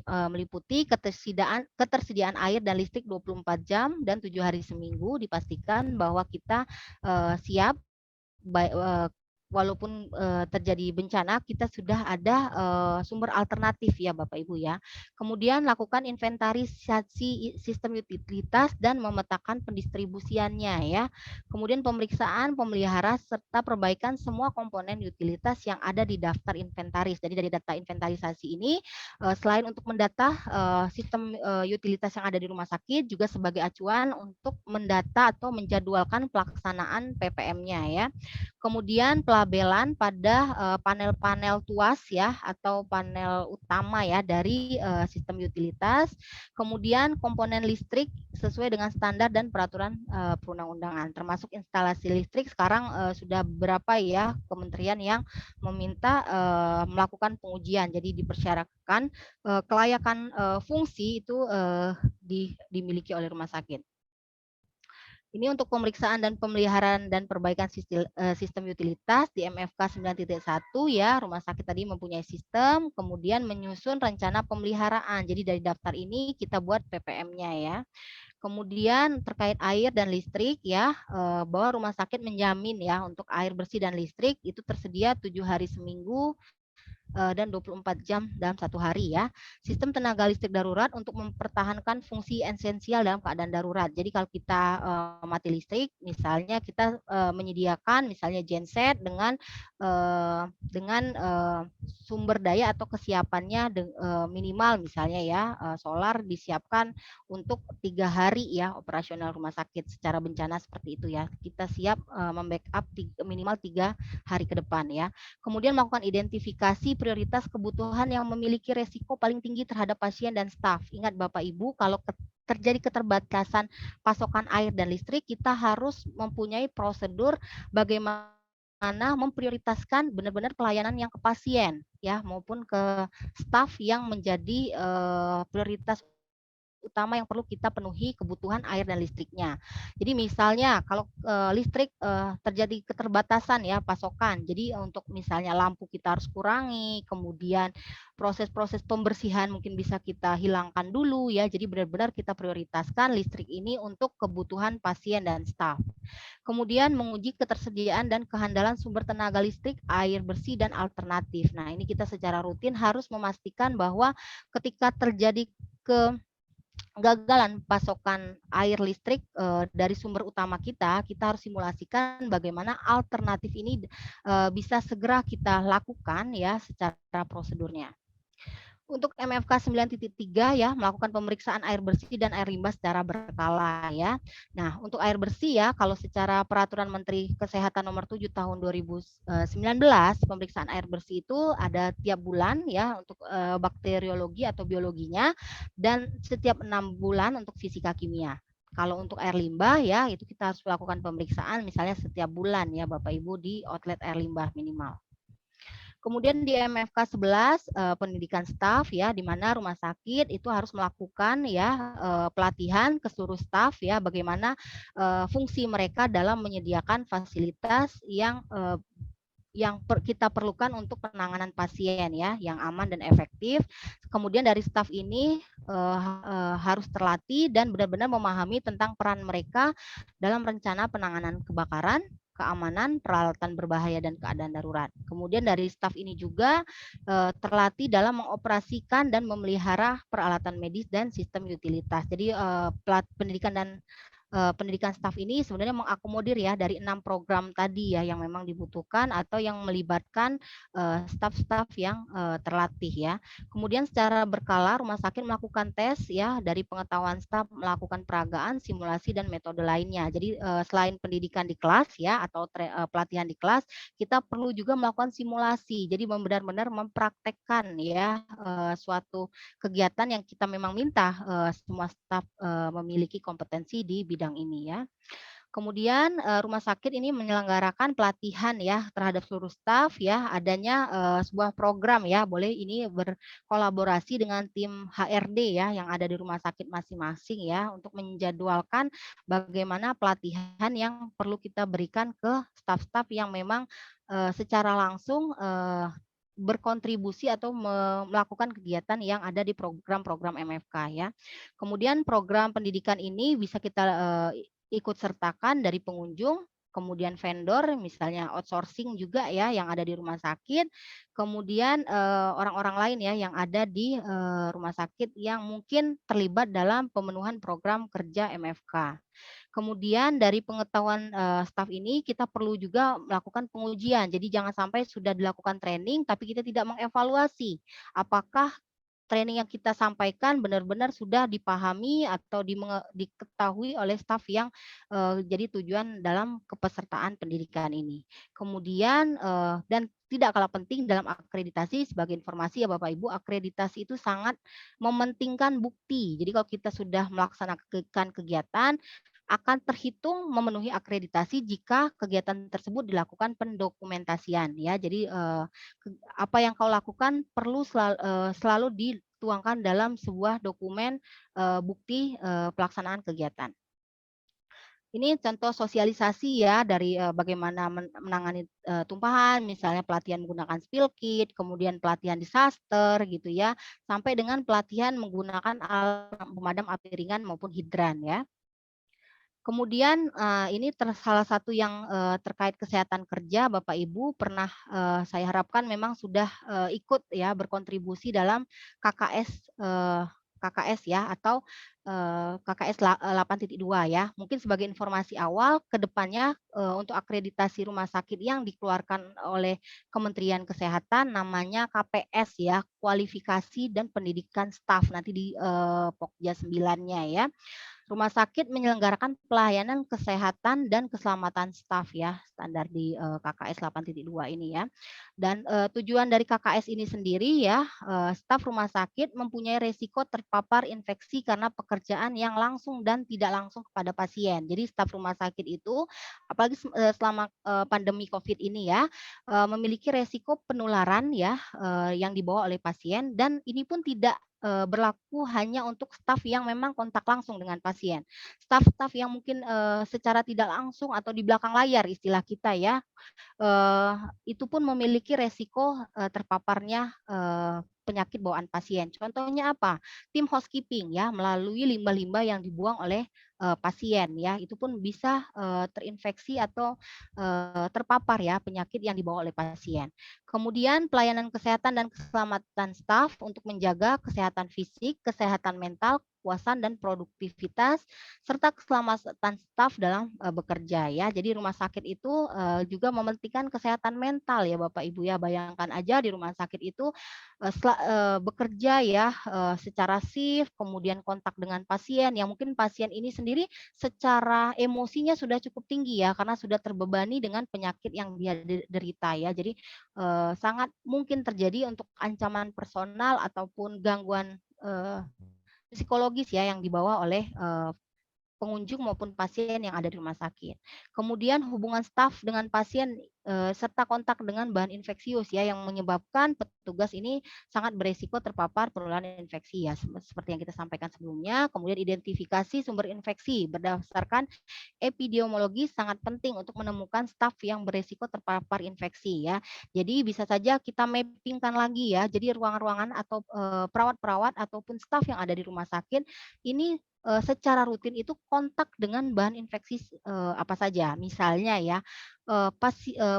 meliputi ketersediaan air dan listrik 24 jam dan 7 hari seminggu, dipastikan bahwa kita siap walaupun terjadi bencana kita sudah ada sumber alternatif ya Bapak Ibu ya. Kemudian lakukan inventarisasi sistem utilitas dan memetakan pendistribusiannya ya. Kemudian pemeriksaan, pemelihara serta perbaikan semua komponen utilitas yang ada di daftar inventaris. Jadi dari data inventarisasi ini selain untuk mendata sistem utilitas yang ada di rumah sakit juga sebagai acuan untuk mendata atau menjadwalkan pelaksanaan PPM-nya ya. Kemudian pelabelan pada panel-panel tuas ya atau panel utama ya dari sistem utilitas. Kemudian komponen listrik sesuai dengan standar dan peraturan perundang-undangan. Termasuk instalasi listrik sekarang sudah beberapa ya kementerian yang meminta melakukan pengujian. Jadi dipersyaratkan kelayakan fungsi itu dimiliki oleh rumah sakit. Ini untuk pemeriksaan dan pemeliharaan dan perbaikan sistem utilitas di MFK 9.1 ya, rumah sakit tadi mempunyai sistem, kemudian menyusun rencana pemeliharaan. Jadi dari daftar ini kita buat PPM-nya ya. Kemudian terkait air dan listrik ya, bahwa rumah sakit menjamin ya untuk air bersih dan listrik itu tersedia 7 hari seminggu dan 24 jam dalam 1 hari ya. Sistem tenaga listrik darurat untuk mempertahankan fungsi esensial dalam keadaan darurat. Jadi kalau kita mati listrik, misalnya kita menyediakan misalnya genset dengan sumber daya atau kesiapannya minimal misalnya ya solar disiapkan untuk 3 hari ya operasional rumah sakit secara bencana seperti itu ya. Kita siap membackup minimal 3 hari ke depan ya. Kemudian melakukan identifikasi prioritas kebutuhan yang memiliki resiko paling tinggi terhadap pasien dan staf. Ingat Bapak Ibu, kalau terjadi keterbatasan pasokan air dan listrik, kita harus mempunyai prosedur bagaimana memprioritaskan benar-benar pelayanan yang ke pasien ya maupun ke staf yang menjadi prioritas utama yang perlu kita penuhi kebutuhan air dan listriknya. Jadi misalnya kalau listrik terjadi keterbatasan ya pasokan, jadi untuk misalnya lampu kita harus kurangi, kemudian proses-proses pembersihan mungkin bisa kita hilangkan dulu ya. Jadi benar-benar kita prioritaskan listrik ini untuk kebutuhan pasien dan staf. Kemudian menguji ketersediaan dan kehandalan sumber tenaga listrik, air bersih dan alternatif. Nah, ini kita secara rutin harus memastikan bahwa ketika terjadi kegagalan pasokan air listrik dari sumber utama kita, kita harus simulasikan bagaimana alternatif ini bisa segera kita lakukan ya secara prosedurnya. Untuk MFK 9.3 ya, melakukan pemeriksaan air bersih dan air limbah secara berkala ya. Nah, untuk air bersih ya, kalau secara peraturan Menteri Kesehatan nomor 7 tahun 2019, pemeriksaan air bersih itu ada tiap bulan ya untuk bakteriologi atau biologinya dan setiap 6 bulan untuk fisika kimia. Kalau untuk air limbah ya, itu kita harus melakukan pemeriksaan misalnya setiap bulan ya Bapak Ibu di outlet air limbah minimal. Kemudian di MFK 11 pendidikan staf ya, di mana rumah sakit itu harus melakukan ya pelatihan ke seluruh staf ya bagaimana fungsi mereka dalam menyediakan fasilitas yang kita perlukan untuk penanganan pasien ya yang aman dan efektif. Kemudian dari staf ini harus terlatih dan benar-benar memahami tentang peran mereka dalam rencana penanganan kebakaran, keamanan, peralatan berbahaya dan keadaan darurat. Kemudian dari staf ini juga terlatih dalam mengoperasikan dan memelihara peralatan medis dan sistem utilitas. Jadi pendidikan dan pendidikan staf ini sebenarnya mengakomodir ya dari 6 program tadi ya yang memang dibutuhkan atau yang melibatkan staf-staf yang terlatih ya. Kemudian secara berkala rumah sakit melakukan tes ya dari pengetahuan staf, melakukan peragaan, simulasi dan metode lainnya. Jadi selain pendidikan di kelas ya atau pelatihan di kelas, kita perlu juga melakukan simulasi. Jadi benar-benar mempraktekkan ya suatu kegiatan yang kita memang minta semua staf memiliki kompetensi di bidang ini ya. Kemudian rumah sakit ini menyelenggarakan pelatihan ya terhadap seluruh staf ya, adanya sebuah program ya, boleh ini berkolaborasi dengan tim HRD ya yang ada di rumah sakit masing-masing ya untuk menjadwalkan bagaimana pelatihan yang perlu kita berikan ke staf-staf yang memang secara langsung berkontribusi atau melakukan kegiatan yang ada di program-program MFK ya. Kemudian program pendidikan ini bisa kita ikut sertakan dari pengunjung, kemudian vendor, misalnya outsourcing juga ya yang ada di rumah sakit, kemudian orang-orang lain ya yang ada di rumah sakit yang mungkin terlibat dalam pemenuhan program kerja MFK. Kemudian dari pengetahuan staf ini kita perlu juga melakukan pengujian. Jadi jangan sampai sudah dilakukan training tapi kita tidak mengevaluasi apakah training yang kita sampaikan benar-benar sudah dipahami atau diketahui oleh staf yang jadi tujuan dalam kepesertaan pendidikan ini. Kemudian dan tidak kalah penting dalam akreditasi sebagai informasi ya Bapak Ibu, akreditasi itu sangat mementingkan bukti. Jadi kalau kita sudah melaksanakan kegiatan akan terhitung memenuhi akreditasi jika kegiatan tersebut dilakukan pendokumentasian ya. Jadi apa yang kau lakukan perlu selalu dituangkan dalam sebuah dokumen bukti pelaksanaan kegiatan. Ini contoh sosialisasi ya dari bagaimana menangani tumpahan, misalnya pelatihan menggunakan spill kit, kemudian pelatihan disaster gitu ya, sampai dengan pelatihan menggunakan alat pemadam api ringan maupun hidran ya. Kemudian, ini salah satu yang terkait kesehatan kerja Bapak Ibu pernah saya harapkan memang sudah ikut ya berkontribusi dalam KKS KKS ya atau KKS 8.2 ya. Mungkin sebagai informasi awal ke depannya untuk akreditasi rumah sakit yang dikeluarkan oleh Kementerian Kesehatan namanya KPS ya, Kualifikasi dan Pendidikan Staf nanti di Pokja 9-nya ya. Rumah sakit menyelenggarakan pelayanan kesehatan dan keselamatan staf ya, standar di KKS 8.2 ini ya. Dan tujuan dari KKS ini sendiri ya, staf rumah sakit mempunyai resiko terpapar infeksi karena pekerjaan yang langsung dan tidak langsung kepada pasien. Jadi staf rumah sakit itu apalagi selama pandemi Covid ini ya, memiliki resiko penularan ya yang dibawa oleh pasien dan ini pun tidak berlaku hanya untuk staf yang memang kontak langsung dengan pasien. Staf-staf yang mungkin, secara tidak langsung atau di belakang layar istilah kita ya, eee, itu pun memiliki resiko, terpaparnya, penyakit bawaan pasien. Contohnya apa? Tim housekeeping ya, melalui limbah-limbah yang dibuang oleh, pasien ya, itu pun bisa, terinfeksi atau, terpapar ya penyakit yang dibawa oleh pasien. Kemudian pelayanan kesehatan dan keselamatan staf untuk menjaga kesehatan fisik, kesehatan mental, kepuasan dan produktivitas serta keselamatan staf dalam, bekerja ya. Jadi rumah sakit itu, juga mementingkan kesehatan mental ya Bapak Ibu ya. Bayangkan aja di rumah sakit itu, bekerja ya, secara shift, kemudian kontak dengan pasien yang mungkin pasien ini sendiri secara emosinya sudah cukup tinggi ya, karena sudah terbebani dengan penyakit yang dia derita ya. Jadi, sangat mungkin terjadi untuk ancaman personal ataupun gangguan, psikologis ya yang dibawa oleh, pengunjung maupun pasien yang ada di rumah sakit. Kemudian hubungan staf dengan pasien, serta kontak dengan bahan infeksius ya yang menyebabkan petugas ini sangat beresiko terpapar penularan infeksi ya seperti yang kita sampaikan sebelumnya. Kemudian identifikasi sumber infeksi berdasarkan epidemiologi sangat penting untuk menemukan staf yang beresiko terpapar infeksi ya. Jadi bisa saja kita mappingkan lagi ya. Jadi ruangan-ruangan atau, perawat-perawat ataupun staf yang ada di rumah sakit ini secara rutin itu kontak dengan bahan infeksi apa saja. Misalnya ya,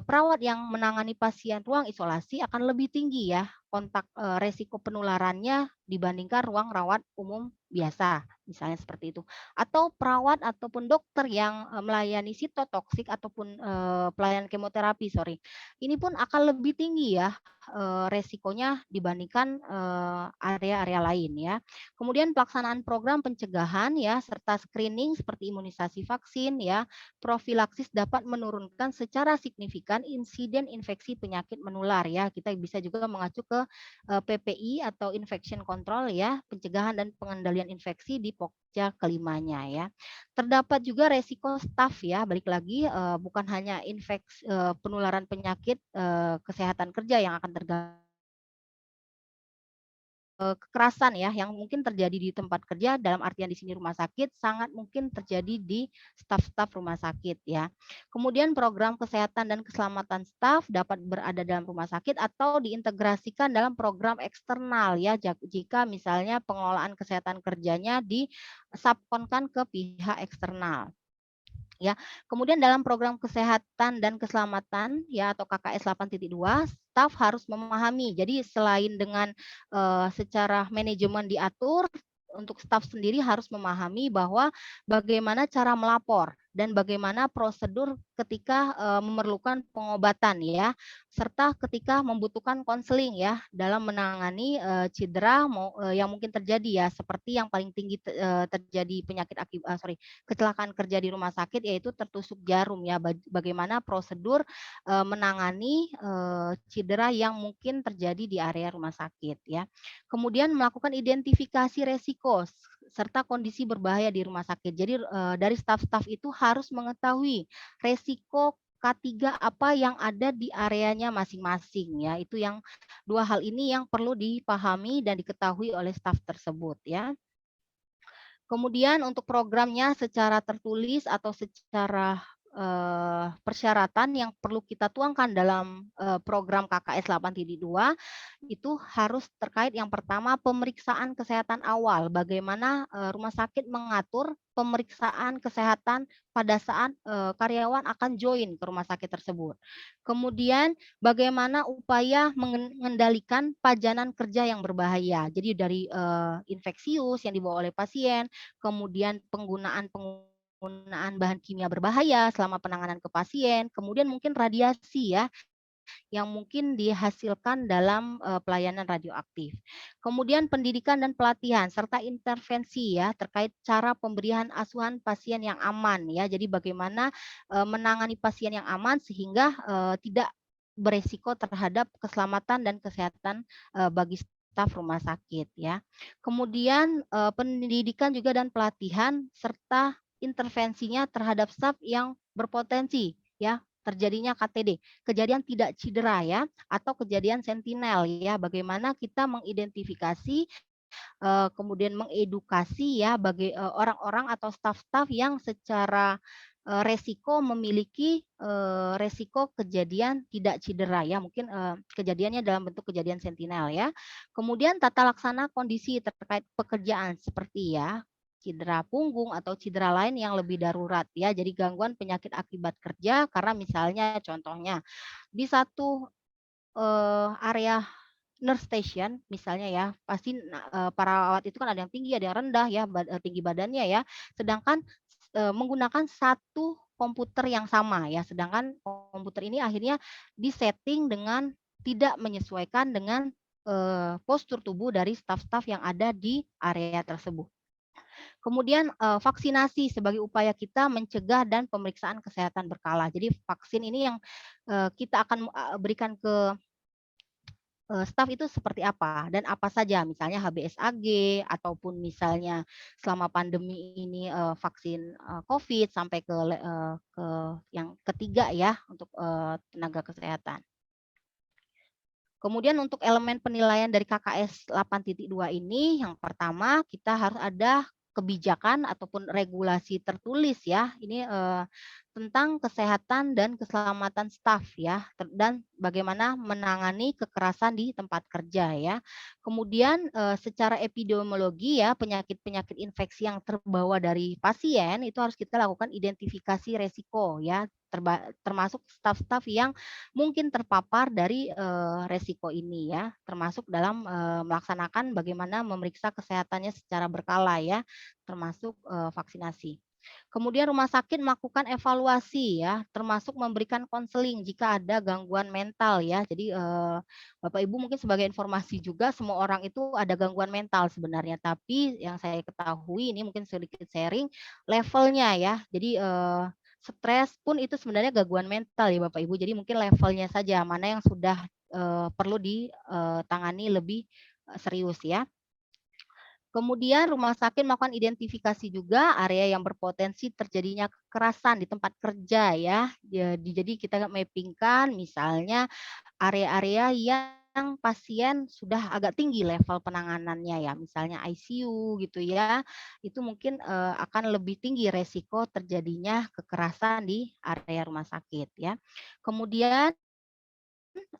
perawat yang menangani pasien ruang isolasi akan lebih tinggi ya kontak, resiko penularannya dibandingkan ruang rawat umum biasa, misalnya seperti itu. Atau perawat ataupun dokter yang, melayani sitotoksik ataupun, pelayanan kemoterapi, sorry. Ini pun akan lebih tinggi ya, resikonya dibandingkan, area-area lain ya. Kemudian pelaksanaan program pencegahan ya, serta screening seperti imunisasi vaksin ya, profilaksis dapat menurunkan secara signifikan insiden infeksi penyakit menular ya. Kita bisa juga mengacu ke PPI atau infection control ya, pencegahan dan pengendalian infeksi di Pokja kelimanya ya. Terdapat juga resiko staf ya, balik lagi bukan hanya penularan penyakit kesehatan kerja yang akan terganggu. Kekerasan ya yang mungkin terjadi di tempat kerja dalam artian di sini rumah sakit, sangat mungkin terjadi di staf-staf rumah sakit ya. Kemudian program kesehatan dan keselamatan staf dapat berada dalam rumah sakit atau diintegrasikan dalam program eksternal ya, jika misalnya pengelolaan kesehatan kerjanya disubkonkan ke pihak eksternal. Ya. Kemudian dalam program kesehatan dan keselamatan ya atau KKS 8.2, staf harus memahami. Jadi selain dengan secara manajemen diatur, untuk staf sendiri harus memahami bahwa bagaimana cara melapor dan bagaimana prosedur ketika memerlukan pengobatan ya, serta ketika membutuhkan konseling ya dalam menangani cedera yang mungkin terjadi ya, seperti yang paling tinggi terjadi penyakit kecelakaan kerja di rumah sakit yaitu tertusuk jarum ya, bagaimana prosedur, menangani, cedera yang mungkin terjadi di area rumah sakit ya. Kemudian melakukan identifikasi resiko serta kondisi berbahaya di rumah sakit. Jadi, dari staf-staf itu harus mengetahui resiko K3 apa yang ada di areanya masing-masing ya. Itu yang 2 hal ini yang perlu dipahami dan diketahui oleh staf tersebut ya. Kemudian untuk programnya secara tertulis atau secara, persyaratan yang perlu kita tuangkan dalam, program KKS 8.2 itu harus terkait yang pertama pemeriksaan kesehatan awal, bagaimana, rumah sakit mengatur pemeriksaan kesehatan pada saat, karyawan akan join ke rumah sakit tersebut. Kemudian bagaimana upaya mengendalikan pajanan kerja yang berbahaya. Jadi dari, infeksius yang dibawa oleh pasien, kemudian penggunaan bahan kimia berbahaya selama penanganan ke pasien, kemudian mungkin radiasi ya, yang mungkin dihasilkan dalam, pelayanan radioaktif. Kemudian pendidikan dan pelatihan serta intervensi ya, terkait cara pemberian asuhan pasien yang aman ya. Jadi bagaimana, menangani pasien yang aman sehingga, tidak beresiko terhadap keselamatan dan kesehatan, bagi staf rumah sakit ya. Kemudian, pendidikan juga dan pelatihan serta intervensinya terhadap staf yang berpotensi ya, terjadinya KTD, kejadian tidak cedera ya, atau kejadian sentinel ya, bagaimana kita mengidentifikasi kemudian mengedukasi ya bagi, orang-orang atau staf-staf yang secara, resiko memiliki, resiko kejadian tidak cedera ya, mungkin, kejadiannya dalam bentuk kejadian sentinel ya. Kemudian tata laksana kondisi terkait pekerjaan seperti ya, cedera punggung atau cedera lain yang lebih darurat ya, jadi gangguan penyakit akibat kerja karena misalnya contohnya di satu, area nurse station misalnya ya, pasti perawat itu kan ada yang tinggi, ada yang rendah ya, tinggi badannya ya. Sedangkan, menggunakan satu komputer yang sama ya, sedangkan komputer ini akhirnya disetting dengan tidak menyesuaikan dengan, postur tubuh dari staf-staf yang ada di area tersebut. Kemudian, vaksinasi sebagai upaya kita mencegah dan pemeriksaan kesehatan berkala. Jadi vaksin ini yang, kita akan, berikan ke staf itu seperti apa dan apa saja, misalnya HBsAg ataupun misalnya selama pandemi ini, vaksin, Covid sampai ke yang ketiga ya untuk, tenaga kesehatan. Kemudian untuk elemen penilaian dari KKS 8.2 ini, yang pertama kita harus ada kebijakan ataupun regulasi tertulis ya, ini, tentang kesehatan dan keselamatan staf ya, dan bagaimana menangani kekerasan di tempat kerja ya. Kemudian, secara epidemiologi ya, penyakit-penyakit infeksi yang terbawa dari pasien itu harus kita lakukan identifikasi resiko ya, termasuk staf-staf yang mungkin terpapar dari, resiko ini ya, termasuk dalam, melaksanakan bagaimana memeriksa kesehatannya secara berkala ya, termasuk, vaksinasi. Kemudian rumah sakit melakukan evaluasi ya, termasuk memberikan konseling jika ada gangguan mental ya. Jadi, Bapak Ibu mungkin sebagai informasi juga semua orang itu ada gangguan mental sebenarnya, tapi yang saya ketahui ini mungkin sedikit sharing, levelnya ya. Jadi, stres pun itu sebenarnya gangguan mental ya Bapak Ibu, jadi mungkin levelnya saja, mana yang sudah, perlu ditangani lebih, serius ya. Kemudian rumah sakit melakukan identifikasi juga area yang berpotensi terjadinya kekerasan di tempat kerja ya. Jadi kita mapping-kan misalnya area-area yang pasien sudah agak tinggi level penanganannya ya, misalnya ICU gitu ya, itu mungkin, akan lebih tinggi resiko terjadinya kekerasan di area rumah sakit ya. Kemudian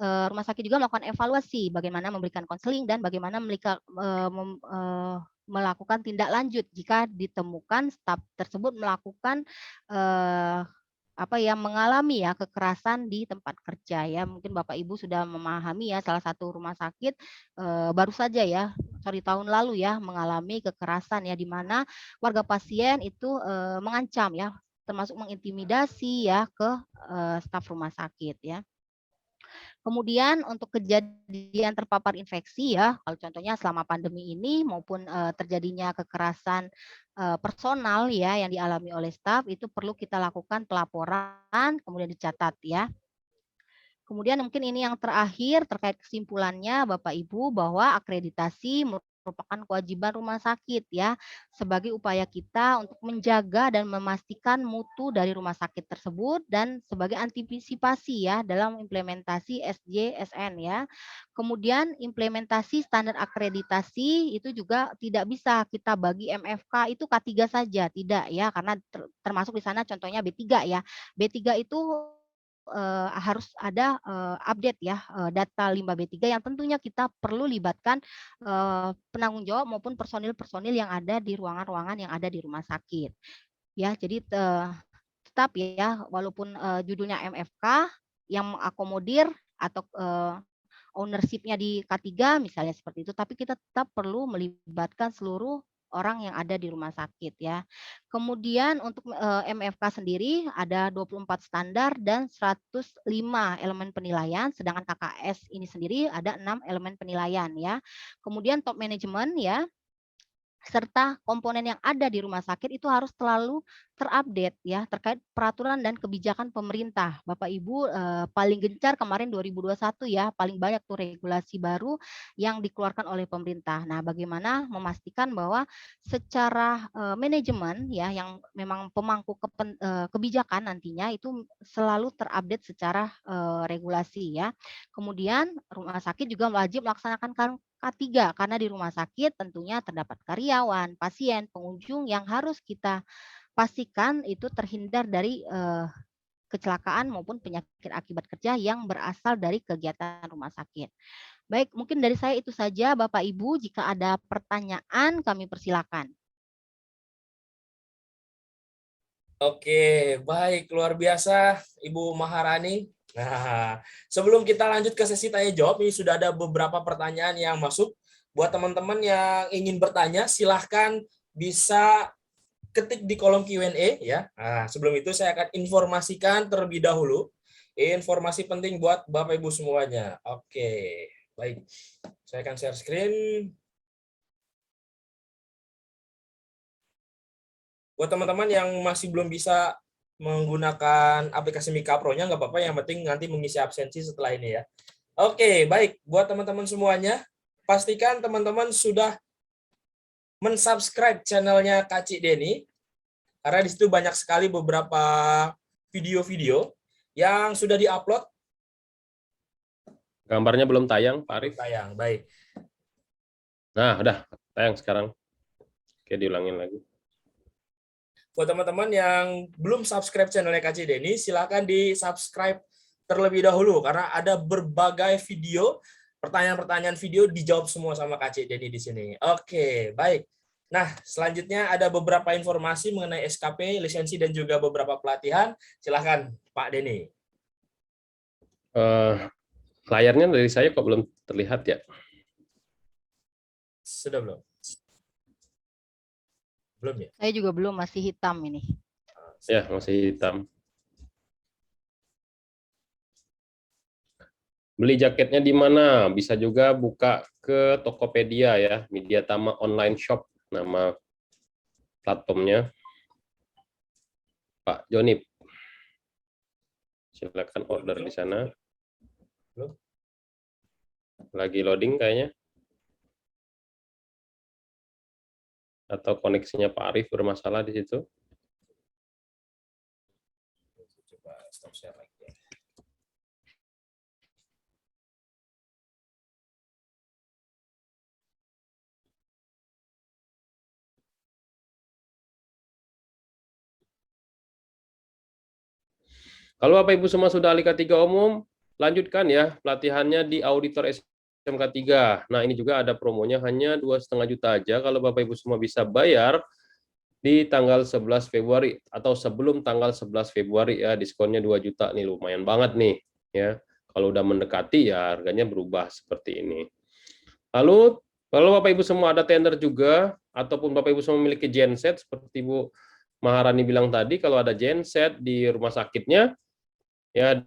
rumah sakit juga melakukan evaluasi bagaimana memberikan konseling dan bagaimana melakukan tindak lanjut jika ditemukan staf tersebut melakukan, eee, apa ya, mengalami ya kekerasan di tempat kerja ya. Mungkin Bapak Ibu sudah memahami ya salah satu rumah sakit, baru saja ya, sorry tahun lalu ya mengalami kekerasan ya, di mana warga pasien itu, mengancam ya, termasuk mengintimidasi ya ke, staf rumah sakit ya. Kemudian untuk kejadian terpapar infeksi ya, kalau contohnya selama pandemi ini maupun, terjadinya kekerasan, personal ya yang dialami oleh staf itu perlu kita lakukan pelaporan kemudian dicatat ya. Kemudian mungkin ini yang terakhir terkait kesimpulannya Bapak Ibu bahwa akreditasi merupakan kewajiban rumah sakit ya sebagai upaya kita untuk menjaga dan memastikan mutu dari rumah sakit tersebut dan sebagai antisipasi ya dalam implementasi SJSN ya. Kemudian implementasi standar akreditasi itu juga tidak bisa kita bagi MFK itu K3 saja, tidak ya karena termasuk di sana contohnya B3 ya. B3 itu harus ada, update ya, data limbah B3 yang tentunya kita perlu libatkan, penanggung jawab maupun personil-personil yang ada di ruangan-ruangan yang ada di rumah sakit. Ya, jadi, tetap ya walaupun, judulnya MFK yang mengakomodir atau, ownership-nya di K3 misalnya seperti itu, tapi kita tetap perlu melibatkan seluruh orang yang ada di rumah sakit ya. Kemudian untuk, MFK sendiri ada 24 standar dan 105 elemen penilaian, sedangkan KKS ini sendiri ada 6 elemen penilaian ya. Kemudian top management ya, serta komponen yang ada di rumah sakit itu harus selalu terupdate ya terkait peraturan dan kebijakan pemerintah. Bapak Ibu, paling gencar kemarin 2021 ya, paling banyak tuh regulasi baru yang dikeluarkan oleh pemerintah. Nah, bagaimana memastikan bahwa secara, manajemen ya yang memang pemangku kebijakan nantinya itu selalu terupdate secara, regulasi ya. Kemudian rumah sakit juga wajib melaksanakan K3 karena di rumah sakit tentunya terdapat karyawan, pasien, pengunjung yang harus kita pastikan itu terhindar dari kecelakaan maupun penyakit akibat kerja yang berasal dari kegiatan rumah sakit. Baik, mungkin dari saya itu saja Bapak Ibu, jika ada pertanyaan kami persilakan. Oke, baik, luar biasa Ibu Maharani. Nah, sebelum kita lanjut ke sesi tanya jawab, ini sudah ada beberapa pertanyaan yang masuk. Buat teman-teman yang ingin bertanya, silahkan bisa ketik di kolom Q&A ya. Nah, sebelum itu saya akan informasikan terlebih dahulu informasi penting buat Bapak Ibu semuanya. Oke, baik. Saya akan share screen. Buat teman-teman yang masih belum bisa menggunakan aplikasi Mika Pro-nya, nggak apa-apa, yang penting nanti mengisi absensi setelah ini ya. Oke, baik. Buat teman-teman semuanya, pastikan teman-teman sudah mensubscribe channelnya Kak Cik Deni, karena di situ banyak sekali beberapa video-video yang sudah diupload. Gambarnya belum tayang, Pak Arif. Tayang, baik. Nah, udah tayang sekarang. Oke, diulangin lagi. Buat teman-teman yang belum subscribe channelnya Kak Cik Deni, silakan di-subscribe terlebih dahulu, karena ada berbagai video, pertanyaan-pertanyaan video dijawab semua sama Kak Cik Deni di sini. Oke, baik. Nah, selanjutnya ada beberapa informasi mengenai SKP, lisensi, dan juga beberapa pelatihan. Silakan, Pak Deni. Layarnya dari saya kok belum terlihat ya? Sudah belum? Belum ya? Saya juga belum, masih hitam ini. Ya, masih hitam. Beli jaketnya di mana? Bisa juga buka ke Tokopedia ya, Mediatama Online Shop nama platformnya. Pak Joni, silakan order di sana. Belum. Lagi loading kayaknya. Atau koneksinya Pak Arif bermasalah di situ. Coba stop share lagi. Kalau Bapak Ibu semua sudah ahli K3 umum, lanjutkan ya pelatihannya di Auditor SMK 3. Nah, ini juga ada promonya hanya 2,5 juta aja kalau Bapak Ibu semua bisa bayar di tanggal 11 Februari atau sebelum tanggal 11 Februari ya, diskonnya 2 juta nih, lumayan banget nih ya. Kalau udah mendekati ya harganya berubah seperti ini. Lalu kalau Bapak Ibu semua ada tender juga ataupun Bapak Ibu semua memiliki genset seperti Bu Maharani bilang tadi, kalau ada genset di rumah sakitnya ya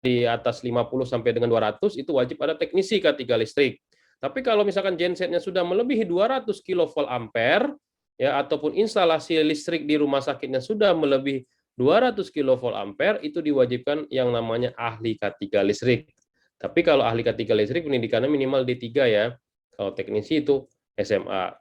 di atas 50 sampai dengan 200 itu wajib ada teknisi K3 listrik. Tapi kalau misalkan gensetnya sudah melebihi 200 kV ampere ya ataupun instalasi listrik di rumah sakitnya sudah melebihi 200 kV ampere itu diwajibkan yang namanya ahli K3 listrik. Tapi kalau ahli K3 listrik pendidikannya minimal D3 ya. Kalau teknisi itu SMA.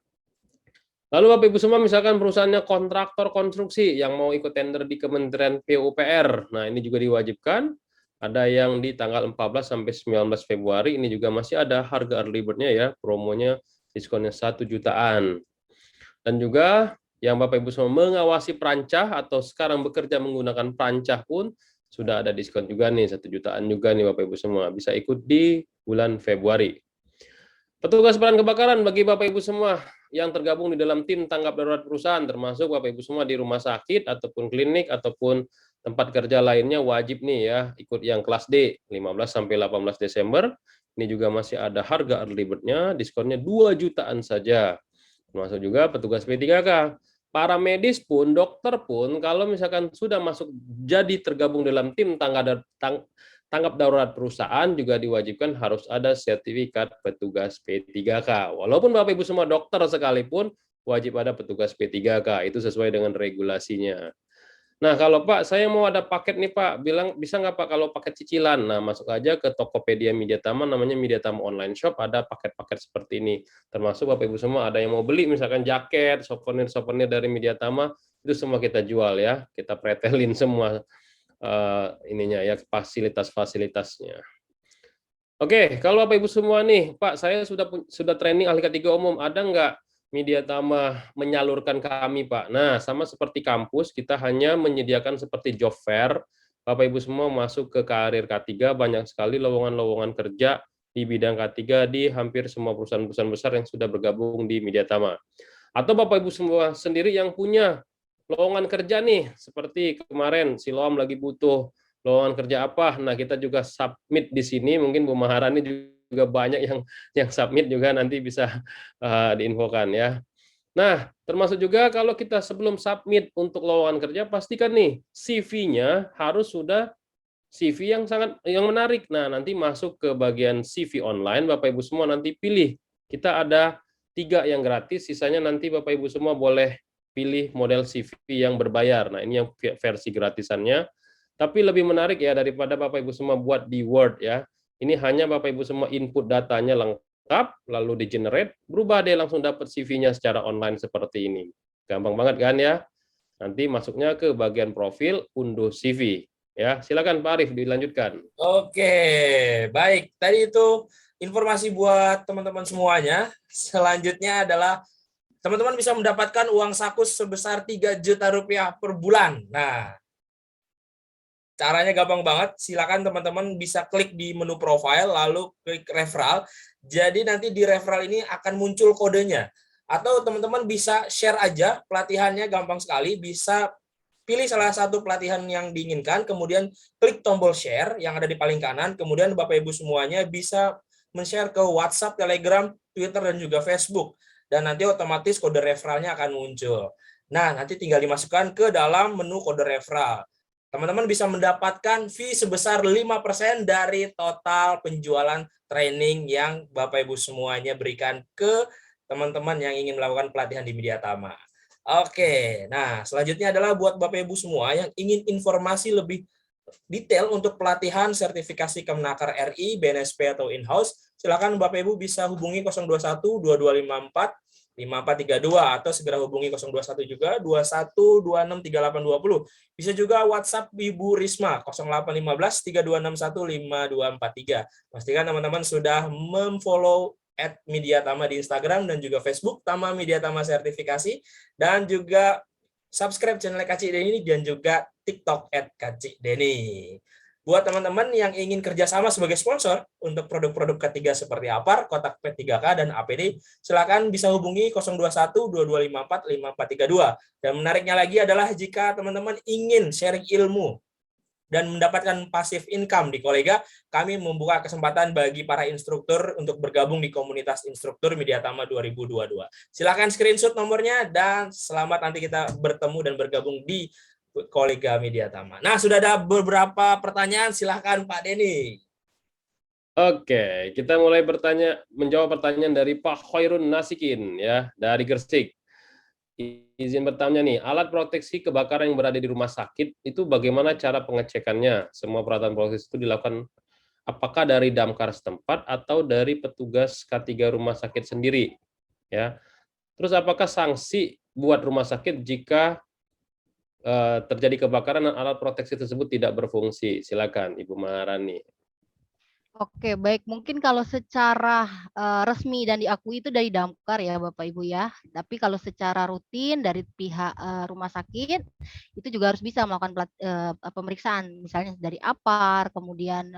Lalu Bapak Ibu semua misalkan perusahaannya kontraktor konstruksi yang mau ikut tender di Kementerian PUPR. Nah, ini juga diwajibkan. Ada yang di tanggal 14 sampai 19 Februari, ini juga masih ada harga early bird-nya ya, promonya diskonnya 1 jutaan. Dan juga yang Bapak Ibu semua mengawasi perancah atau sekarang bekerja menggunakan perancah pun sudah ada diskon juga nih, 1 jutaan juga nih Bapak Ibu semua. Bisa ikut di bulan Februari. Petugas pemadam kebakaran bagi Bapak Ibu semua yang tergabung di dalam tim tanggap darurat perusahaan, termasuk Bapak Ibu semua di rumah sakit ataupun klinik ataupun tempat kerja lainnya wajib nih ya ikut yang kelas D 15 sampai 18 Desember. Ini juga masih ada harga early bird-nya, diskonnya 2 jutaan saja. Termasuk juga petugas P3K. Para medis pun, dokter pun, kalau misalkan sudah masuk jadi tergabung dalam tim tanggap darurat perusahaan juga diwajibkan harus ada sertifikat petugas P3K. Walaupun Bapak Ibu semua dokter sekalipun, wajib ada petugas P3K. Itu sesuai dengan regulasinya. Nah, kalau Pak, saya mau ada paket nih Pak, bilang bisa nggak Pak kalau paket cicilan? Nah, masuk aja ke Tokopedia Mediatama, namanya Mediatama Online Shop, ada paket-paket seperti ini. Termasuk Bapak Ibu semua ada yang mau beli, misalkan jaket, souvenir-souvenir dari Mediatama, itu semua kita jual ya, kita pretelin semua ininya ya, fasilitas-fasilitasnya. Oke, kalau Bapak Ibu semua nih, Pak, saya sudah training ahli K3 umum, ada nggak Media Tama menyalurkan kami, Pak? Nah, sama seperti kampus, kita hanya menyediakan seperti job fair. Bapak Ibu semua masuk ke karir K3, banyak sekali lowongan-lowongan kerja di bidang K3 di hampir semua perusahaan-perusahaan besar yang sudah bergabung di Media Tama. Atau Bapak Ibu semua sendiri yang punya lowongan kerja nih, seperti kemarin Siloam lagi butuh lowongan kerja apa. Nah, kita juga submit di sini, mungkin Bu Maharani juga banyak yang submit juga, nanti bisa diinfokan ya. Nah, termasuk juga kalau kita sebelum submit untuk lowongan kerja, pastikan nih CV-nya harus sudah CV yang menarik. Nah, nanti masuk ke bagian CV online, Bapak Ibu semua nanti pilih. Kita ada 3 yang gratis, sisanya nanti Bapak Ibu semua boleh pilih model CV yang berbayar. Nah, ini yang versi gratisannya. Tapi lebih menarik ya daripada Bapak Ibu semua buat di Word ya. Ini hanya Bapak Ibu semua input datanya lengkap, lalu di generate, berubah deh langsung dapat CV-nya secara online seperti ini. Gampang banget kan ya? Nanti masuknya ke bagian profil, unduh CV. Ya, silakan Pak Arief dilanjutkan. Oke, baik. Tadi itu informasi buat teman-teman semuanya. Selanjutnya adalah teman-teman bisa mendapatkan uang saku sebesar 3 juta rupiah per bulan. Nah, caranya gampang banget. Silakan teman-teman bisa klik di menu profile, lalu klik referral. Jadi nanti di referral ini akan muncul kodenya. Atau teman-teman bisa share aja pelatihannya, gampang sekali. Bisa pilih salah satu pelatihan yang diinginkan, kemudian klik tombol share yang ada di paling kanan, kemudian Bapak Ibu semuanya bisa men-share ke WhatsApp, Telegram, Twitter, dan juga Facebook. Dan nanti otomatis kode referralnya akan muncul. Nah, nanti tinggal dimasukkan ke dalam menu kode referral. Teman-teman bisa mendapatkan fee sebesar 5% dari total penjualan training yang Bapak Ibu semuanya berikan ke teman-teman yang ingin melakukan pelatihan di Media Tama. Oke, nah selanjutnya adalah buat Bapak Ibu semua yang ingin informasi lebih detail untuk pelatihan sertifikasi Kemenaker RI, BNSP atau in-house, silakan Bapak Ibu bisa hubungi 021 2254 5432 atau segera hubungi 021 juga 21263820. Bisa juga WhatsApp Ibu Risma 0815 3261 5243. Pastikan teman-teman sudah memfollow @Media Tama di Instagram dan juga Facebook Tama Media Tama Sertifikasi, dan juga subscribe channel Kak Cik Deni dan juga TikTok @kacikdeni. Buat teman-teman yang ingin kerjasama sebagai sponsor untuk produk-produk ketiga seperti APAR, kotak P3K, dan APD, silakan bisa hubungi 021 2254 5432. Dan menariknya lagi adalah jika teman-teman ingin sharing ilmu dan mendapatkan pasif income di kolega, kami membuka kesempatan bagi para instruktur untuk bergabung di komunitas instruktur Media Tama 2022. Silakan screenshot nomornya dan selamat nanti kita bertemu dan bergabung di kolega Media Tama. Nah, sudah ada beberapa pertanyaan, silakan Pak Denny. Oke, kita mulai menjawab pertanyaan dari Pak Khairun Nasikin ya, dari Gresik. Izin bertanya nih, alat proteksi kebakaran yang berada di rumah sakit itu bagaimana cara pengecekannya? Semua peralatan proteksi itu dilakukan apakah dari damkar setempat atau dari petugas K3 rumah sakit sendiri? Ya. Terus apakah sanksi buat rumah sakit jika terjadi kebakaran dan alat proteksi tersebut tidak berfungsi? Silakan Ibu Maharani. Oke, baik. Mungkin kalau secara resmi dan diakui itu dari damkar ya Bapak Ibu ya. Tapi kalau secara rutin dari pihak rumah sakit itu juga harus bisa melakukan pemeriksaan, misalnya dari APAR, kemudian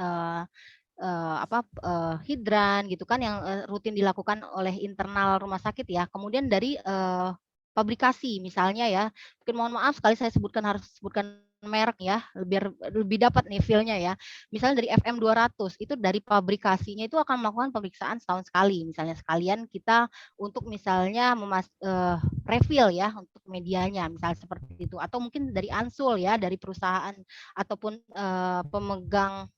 hidran gitu kan yang rutin dilakukan oleh internal rumah sakit ya. Kemudian dari pabrikasi misalnya ya. Mungkin mohon maaf sekali saya harus sebutkan merek ya, biar lebih dapat nih feel-nya ya. Misalnya dari FM 200 itu dari pabrikasinya itu akan melakukan pemeriksaan setahun sekali. Misalnya sekalian kita untuk misalnya refill ya untuk medianya, misalnya seperti itu. Atau mungkin dari Ansul ya, dari perusahaan ataupun pemegang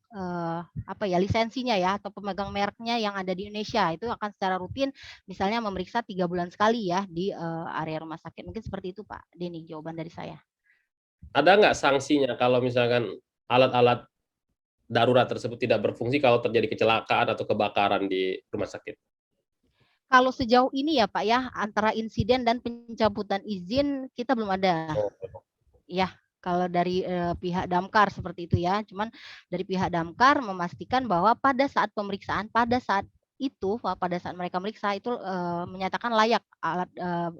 lisensinya ya, atau pemegang mereknya yang ada di Indonesia itu akan secara rutin misalnya memeriksa 3 bulan sekali ya di area rumah sakit. Mungkin seperti itu Pak Denny jawaban dari saya. Ada nggak sanksinya kalau misalkan alat-alat darurat tersebut tidak berfungsi kalau terjadi kecelakaan atau kebakaran di rumah sakit? Kalau sejauh ini ya Pak ya, antara insiden dan pencabutan izin kita belum ada. Oh. Ya. kalau dari pihak damkar seperti itu ya. Cuman dari pihak damkar memastikan bahwa pada saat pemeriksaan, pada saat mereka meriksa itu menyatakan layak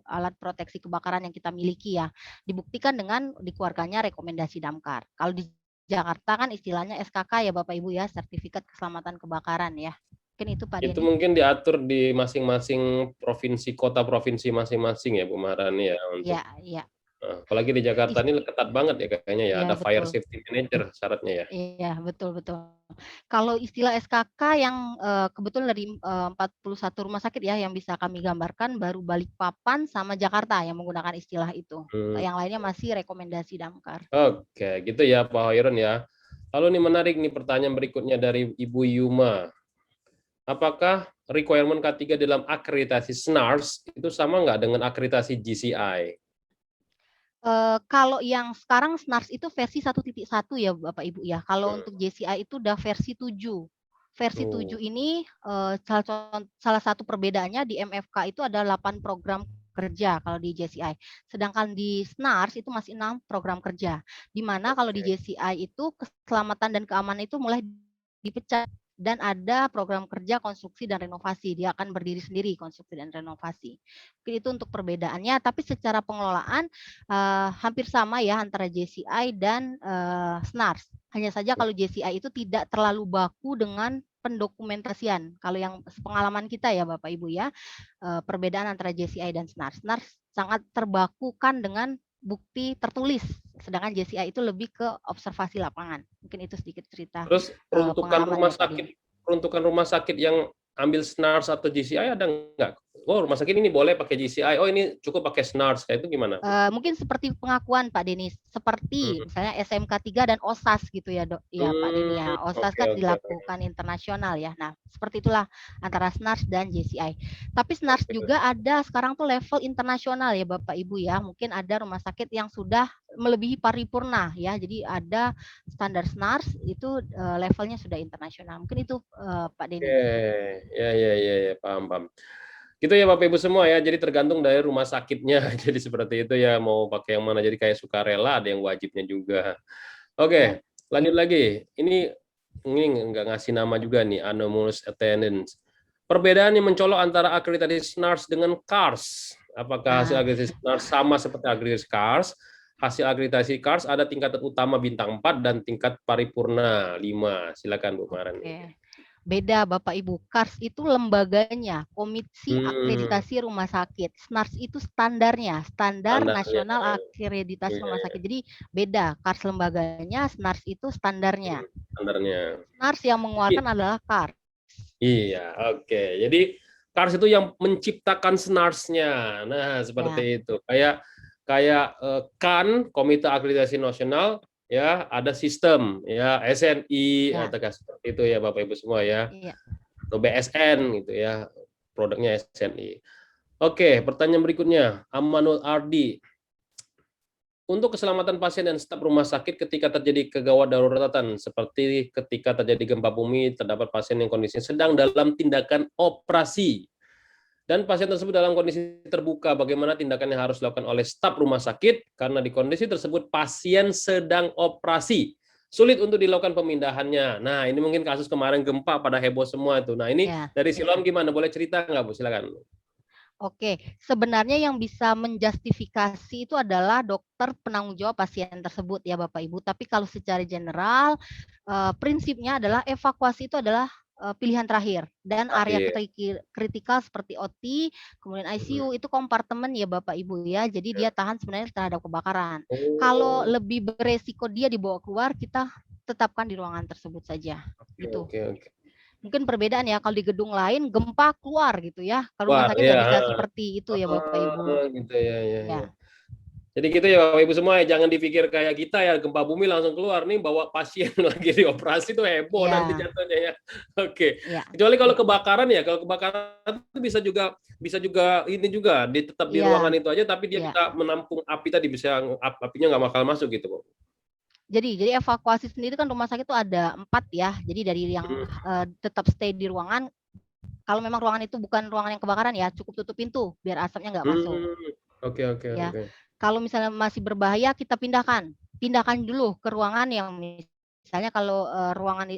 alat proteksi kebakaran yang kita miliki ya. Dibuktikan dengan dikeluarkannya rekomendasi damkar. Kalau di Jakarta kan istilahnya SKK ya Bapak Ibu ya, sertifikat keselamatan kebakaran ya. Mungkin itu Pak Itu Denny. mungkin diatur di masing-masing provinsi, kota provinsi masing-masing ya Bu Maharani ya untuk. Iya, iya. Nah, apalagi di Jakarta ini ketat banget ya kayaknya ya, Iya, ada fire betul. safety manager syaratnya ya. Iya, betul betul. Kalau istilah SKK yang kebetulan dari 41 rumah sakit ya yang bisa kami gambarkan baru Balikpapan sama Jakarta yang menggunakan istilah itu. Yang lainnya masih rekomendasi damkar. Oke, gitu ya Pak Hoirun ya. Lalu nih menarik nih pertanyaan berikutnya dari Ibu Yuma. Apakah requirement K3 dalam akreditasi SNARS itu sama nggak dengan akreditasi GCI? Kalau yang sekarang SNARS itu versi 1.1 ya Bapak Ibu ya. Kalau untuk JCI itu udah versi 7. Versi 7 ini salah satu perbedaannya di MFK itu ada 8 program kerja kalau di JCI. Sedangkan di SNARS itu masih 6 program kerja. Di mana kalau di JCI itu keselamatan dan keamanan itu mulai dipecah dan ada program kerja konstruksi dan renovasi. Dia akan berdiri sendiri konstruksi dan renovasi. Mungkin itu untuk perbedaannya, tapi secara pengelolaan hampir sama ya antara JCI dan SNARS. Hanya saja kalau JCI itu tidak terlalu baku dengan pendokumentasian. Kalau yang pengalaman kita ya Bapak Ibu ya, perbedaan antara JCI dan SNARS. SNARS sangat terbakukan dengan bukti tertulis, sedangkan JCI itu lebih ke observasi lapangan. Mungkin itu sedikit cerita. Terus peruntukan rumah sakit yang ambil SNARS atau JCI ada nggak? Oh, rumah sakit ini boleh pakai JCI. Oh, ini cukup pakai SNARS. Kayak itu gimana? Mungkin seperti pengakuan Pak Denis, seperti misalnya SMK 3 dan OSAS gitu ya, Dok. Ya, Pak Denis ya. OSAS kan dilakukan internasional ya. Nah, seperti itulah antara SNARS dan JCI. Tapi SNARS juga ada sekarang tuh level internasional ya Bapak Ibu ya. Mungkin ada rumah sakit yang sudah melebihi paripurna ya. Jadi ada standar SNARS itu levelnya sudah internasional. Mungkin itu Pak Denis. Ya, paham. Gitu ya Bapak Ibu semua ya, jadi tergantung dari rumah sakitnya, jadi seperti itu ya, mau pakai yang mana, jadi kayak sukarela, ada yang wajibnya juga. Oke, lanjut lagi, ini nggak ngasih nama juga nih, anomalous attendance. Perbedaan yang mencolok antara akreditasi SNARS dengan CARS, apakah hasil akreditasi SNARS sama seperti akreditasi CARS? Hasil akreditasi CARS ada tingkatan utama bintang 4 dan tingkat paripurna 5. Silakan Bu Maharani. Beda Bapak Ibu. CARS itu lembaganya, Komisi Akreditasi Rumah Sakit. SNARS itu standarnya, Standar Nasional Akreditasi Rumah Sakit. Jadi beda, CARS lembaganya, SNARS itu standarnya. SNARS yang mengeluarkan adalah CARS. Iya, oke. Jadi CARS itu yang menciptakan SNARS-nya. Nah, seperti itu. Kayak KAN, Komite Akreditasi Nasional, ya ada sistem ya SNI atau seperti itu ya Bapak Ibu semua ya, atau BSN gitu ya, produknya SNI. Oke, pertanyaan berikutnya Amanul Ardi, untuk keselamatan pasien dan staf rumah sakit ketika terjadi kegawat daruratan seperti ketika terjadi gempa bumi, terdapat pasien yang kondisinya sedang dalam tindakan operasi dan pasien tersebut dalam kondisi terbuka, bagaimana tindakan yang harus dilakukan oleh staf rumah sakit karena di kondisi tersebut pasien sedang operasi, sulit untuk dilakukan pemindahannya. Nah, ini mungkin kasus kemarin gempa pada heboh semua itu. Nah, ini dari Silom gimana? Boleh cerita nggak Bu? Silakan. Oke, sebenarnya yang bisa menjustifikasi itu adalah dokter penanggung jawab pasien tersebut ya Bapak Ibu. Tapi kalau secara general, prinsipnya adalah evakuasi itu adalah pilihan terakhir, dan area kritikal seperti OT, kemudian ICU itu kompartemen ya Bapak Ibu ya, jadi dia tahan sebenarnya terhadap kebakaran. Kalau lebih beresiko dia dibawa keluar, kita tetapkan di ruangan tersebut saja. Gitu. Mungkin perbedaan ya, kalau di gedung lain gempa keluar gitu ya, kalau rumah sakit nggak bisa seperti itu ya Bapak Ibu. Gitu ya. Jadi gitu ya Bapak Ibu semua, ya jangan dipikir kayak kita ya, gempa bumi langsung keluar nih bawa pasien lagi di operasi itu heboh nanti jatuhnya ya. Oke. Kecuali kalau kebakaran ya, kalau kebakaran itu bisa juga ini juga tetap di ruangan itu aja, tapi dia bisa menampung api tadi, bisa apinya nggak bakal masuk gitu Bu. Jadi evakuasi sendiri kan rumah sakit itu ada 4 ya. Jadi dari yang tetap stay di ruangan, kalau memang ruangan itu bukan ruangan yang kebakaran ya, cukup tutup pintu biar asapnya nggak masuk. Oke. Kalau misalnya masih berbahaya, kita pindahkan pindahkan dulu ke ruangan yang misalnya kalau ruangan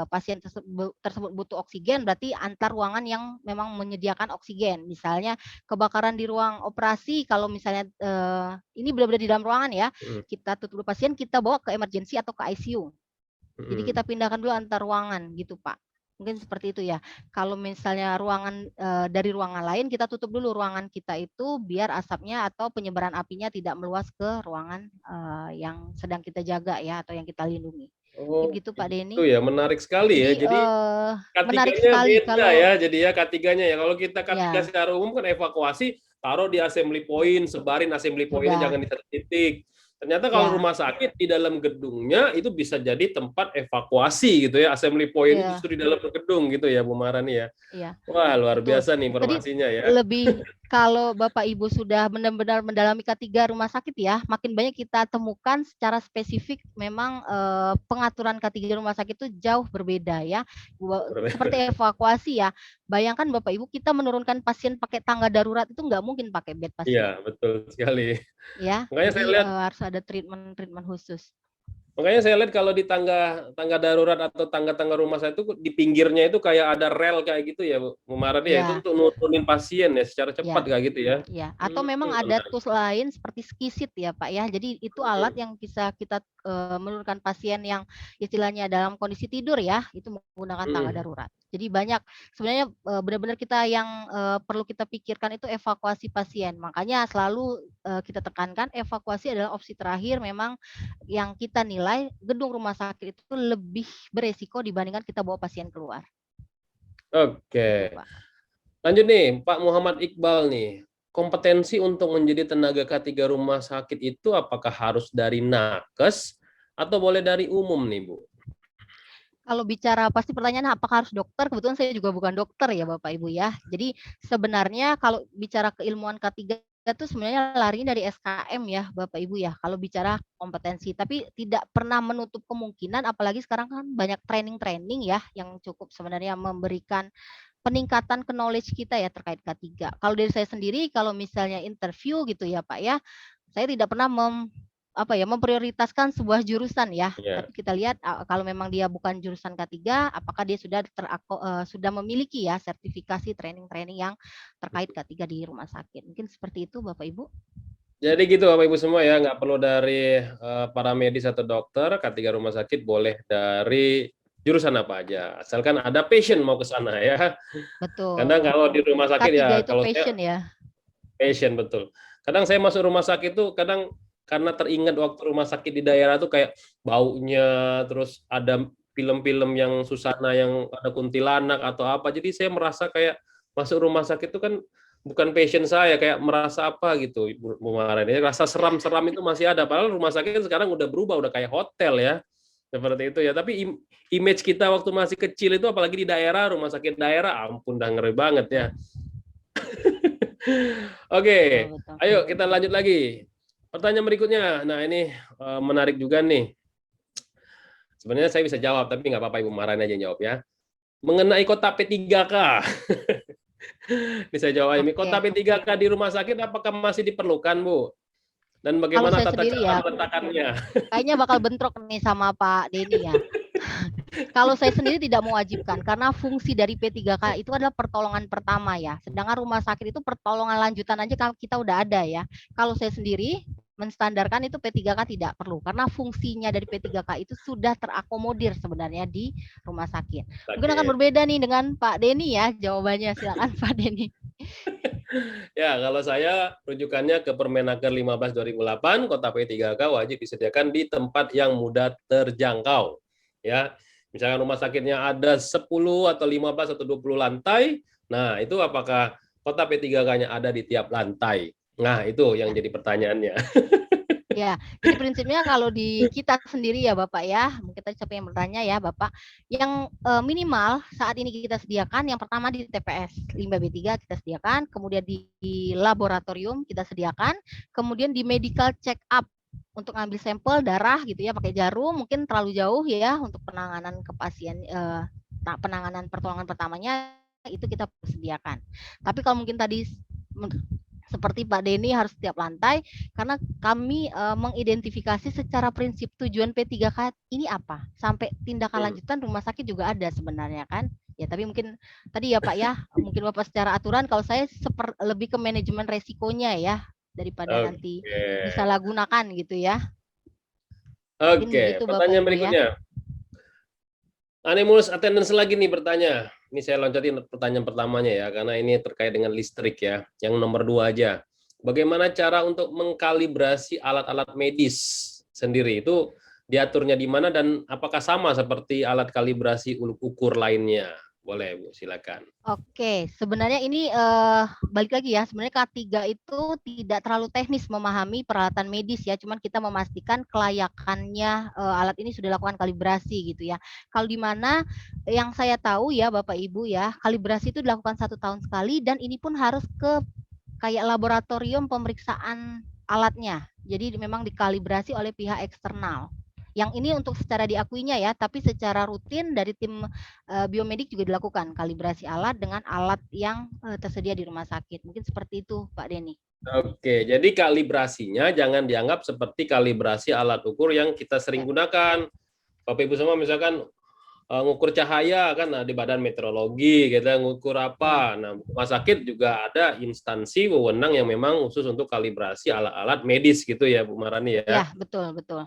pasien tersebut butuh oksigen, berarti antar ruangan yang memang menyediakan oksigen. Misalnya kebakaran di ruang operasi, kalau misalnya ini benar-benar di dalam ruangan ya, kita tutup pasien, kita bawa ke emergency atau ke ICU. Jadi kita pindahkan dulu antar ruangan gitu Pak. Mungkin seperti itu ya. Kalau misalnya ruangan dari ruangan lain, kita tutup dulu ruangan kita itu biar asapnya atau penyebaran apinya tidak meluas ke ruangan yang sedang kita jaga ya atau yang kita lindungi. Oh, Gitu Pak Denny. itu ya, menarik sekali ya. Jadi Jadi menarik K3-nya sekali beda kalau ya. Jadi ya K3-nya ya. Kalau kita K3 ya, secara umum kan evakuasi, taruh di assembly point, sebarin assembly point-nya sudah jangan di satu titik. Ternyata kalau ya, rumah sakit di dalam gedungnya itu bisa jadi tempat evakuasi gitu ya. Assembly point ya, justru di dalam gedung gitu ya Bu Maharani ya. ya. Wah, luar Betul. biasa nih Jadi informasinya ya. lebih kalau Bapak Ibu sudah benar-benar mendalami K3 rumah sakit ya, makin banyak kita temukan secara spesifik memang pengaturan K3 rumah sakit itu jauh berbeda ya. Seperti evakuasi ya. Bayangkan Bapak Ibu kita menurunkan pasien pakai tangga darurat itu nggak mungkin pakai bed pasien. Iya, betul sekali. Ya, Makanya saya jadi lihat harus ada treatment khusus. Makanya saya lihat kalau di tangga darurat atau tangga-tangga rumah saya itu di pinggirnya itu kayak ada rel kayak gitu ya, Bu Maharani ya. Itu Ya, untuk nurunin pasien ya secara cepat ya. kayak gitu ya. Ya, atau memang ada Menarik. tools lain seperti skisit ya Pak ya. Jadi itu alat yang bisa kita menurunkan pasien yang istilahnya dalam kondisi tidur ya, itu menggunakan tangga darurat. Jadi banyak sebenarnya benar-benar kita yang perlu kita pikirkan itu evakuasi pasien. Makanya selalu kita tekankan evakuasi adalah opsi terakhir memang yang kita nilai gedung rumah sakit itu lebih beresiko dibandingkan kita bawa pasien keluar. Oke. Gitu, Pak. Lanjut nih, Pak Muhammad Iqbal nih. Kompetensi untuk menjadi tenaga K3 rumah sakit itu apakah harus dari nakes atau boleh dari umum nih, Bu? Kalau bicara pasti pertanyaan apakah harus dokter, kebetulan saya juga bukan dokter ya Bapak Ibu ya. Jadi sebenarnya kalau bicara keilmuan K3 itu sebenarnya larinya dari SKM ya Bapak Ibu ya, kalau bicara kompetensi. Tapi tidak pernah menutup kemungkinan, apalagi sekarang kan banyak training-training ya, yang cukup sebenarnya memberikan peningkatan ke knowledge kita ya terkait K3. Kalau dari saya sendiri, kalau misalnya interview gitu ya Pak ya, saya tidak pernah memprioritaskan sebuah jurusan ya. Ya. Tapi kita lihat kalau memang dia bukan jurusan K3, apakah dia sudah memiliki ya sertifikasi training-training yang terkait K3 di rumah sakit. Mungkin seperti itu Bapak Ibu. Jadi gitu Bapak Ibu semua ya, nggak perlu dari para medis atau dokter, K3 rumah sakit boleh dari jurusan apa aja, asalkan ada passion mau ke sana ya. Betul. Kadang kalau di rumah sakit K3 ya, itu kalau passion saya ya. passion betul. Kadang saya masuk rumah sakit tuh kadang karena teringat waktu rumah sakit di daerah tuh kayak baunya, terus ada film-film yang susana yang ada kuntilanak atau apa. Jadi saya merasa kayak masuk rumah sakit itu kan bukan passion saya, kayak merasa apa gitu, Bu Maharani. Rasa seram-seram itu masih ada. Padahal rumah sakit sekarang udah berubah, udah kayak hotel ya. Seperti itu ya. Tapi image kita waktu masih kecil itu apalagi di daerah, rumah sakit daerah, ampun dah ngeri banget ya. Oke, Betul. ayo kita lanjut lagi. Pertanyaan berikutnya. Nah, ini menarik juga nih. Sebenarnya saya bisa jawab, tapi nggak apa-apa Ibu Maharani aja jawab ya. Mengenai kota P3K. Ini saya jawab ini. Kota P3K di rumah sakit apakah masih diperlukan, Bu? Dan bagaimana tata cara meletakkannya? Kayaknya bakal bentrok nih sama Pak Denny ya. Kalau saya sendiri tidak mewajibkan, karena fungsi dari P3K itu adalah pertolongan pertama ya. Sedangkan rumah sakit itu pertolongan lanjutan aja kita udah ada ya. Kalau saya sendiri menstandarkan itu P3K tidak perlu, karena fungsinya dari P3K itu sudah terakomodir sebenarnya di rumah sakit. Mungkin akan berbeda nih dengan Pak Denny ya jawabannya. Silakan Pak Denny. Ya, kalau saya rujukannya ke Permenaker 15 2008, kota P3K wajib disediakan di tempat yang mudah terjangkau. Ya, misalkan rumah sakitnya ada 10 atau 15 atau 20 lantai, nah itu apakah kota P3K-nya ada di tiap lantai? Nah, itu yang jadi pertanyaannya. Ya, jadi prinsipnya kalau di kita sendiri ya Bapak ya, mungkin tadi siapa yang bertanya ya Bapak, yang minimal saat ini kita sediakan, yang pertama di TPS Limbah B3 kita sediakan, kemudian di laboratorium kita sediakan, kemudian di medical check up untuk ngambil sampel darah gitu ya, pakai jarum, mungkin terlalu jauh ya untuk penanganan ke pasien, penanganan pertolongan pertamanya itu kita sediakan. Tapi kalau mungkin tadi seperti Pak Denny harus setiap lantai, karena kami mengidentifikasi secara prinsip tujuan P3K ini apa. Sampai tindakan lanjutan rumah sakit juga ada sebenarnya kan. Ya, tapi mungkin tadi ya Pak ya, mungkin Bapak secara aturan, kalau saya lebih ke manajemen resikonya ya, daripada nanti disalahgunakan gitu ya. Mungkin Oke, begitu Bapak pertanyaan Ibu ya. berikutnya. Animus attendance lagi nih bertanya. Ini saya loncatin pertanyaan pertamanya ya, karena ini terkait dengan listrik ya. Yang nomor 2 aja. Bagaimana cara untuk mengkalibrasi alat-alat medis sendiri? Itu diaturnya di mana dan apakah sama seperti alat kalibrasi ukur lainnya? Boleh Bu, silakan. Oke, sebenarnya ini balik lagi ya, sebenarnya K3 itu tidak terlalu teknis memahami peralatan medis ya, cuman kita memastikan kelayakannya alat ini sudah dilakukan kalibrasi gitu ya. Kalau di mana yang saya tahu ya Bapak Ibu ya, kalibrasi itu dilakukan 1 tahun sekali dan ini pun harus ke kayak laboratorium pemeriksaan alatnya. Jadi memang dikalibrasi oleh pihak eksternal. Yang ini untuk secara diakuinya ya, tapi secara rutin dari tim biomedik juga dilakukan kalibrasi alat dengan alat yang tersedia di rumah sakit. Mungkin seperti itu, Pak Denny. Oke, jadi kalibrasinya jangan dianggap seperti kalibrasi alat ukur yang kita sering gunakan. Bapak Ibu semua misalkan ngukur cahaya kan di badan meteorologi, kita ngukur apa. Nah, rumah sakit juga ada instansi wewenang yang memang khusus untuk kalibrasi alat-alat medis gitu ya, Bu Marani ya. Ya, betul, betul.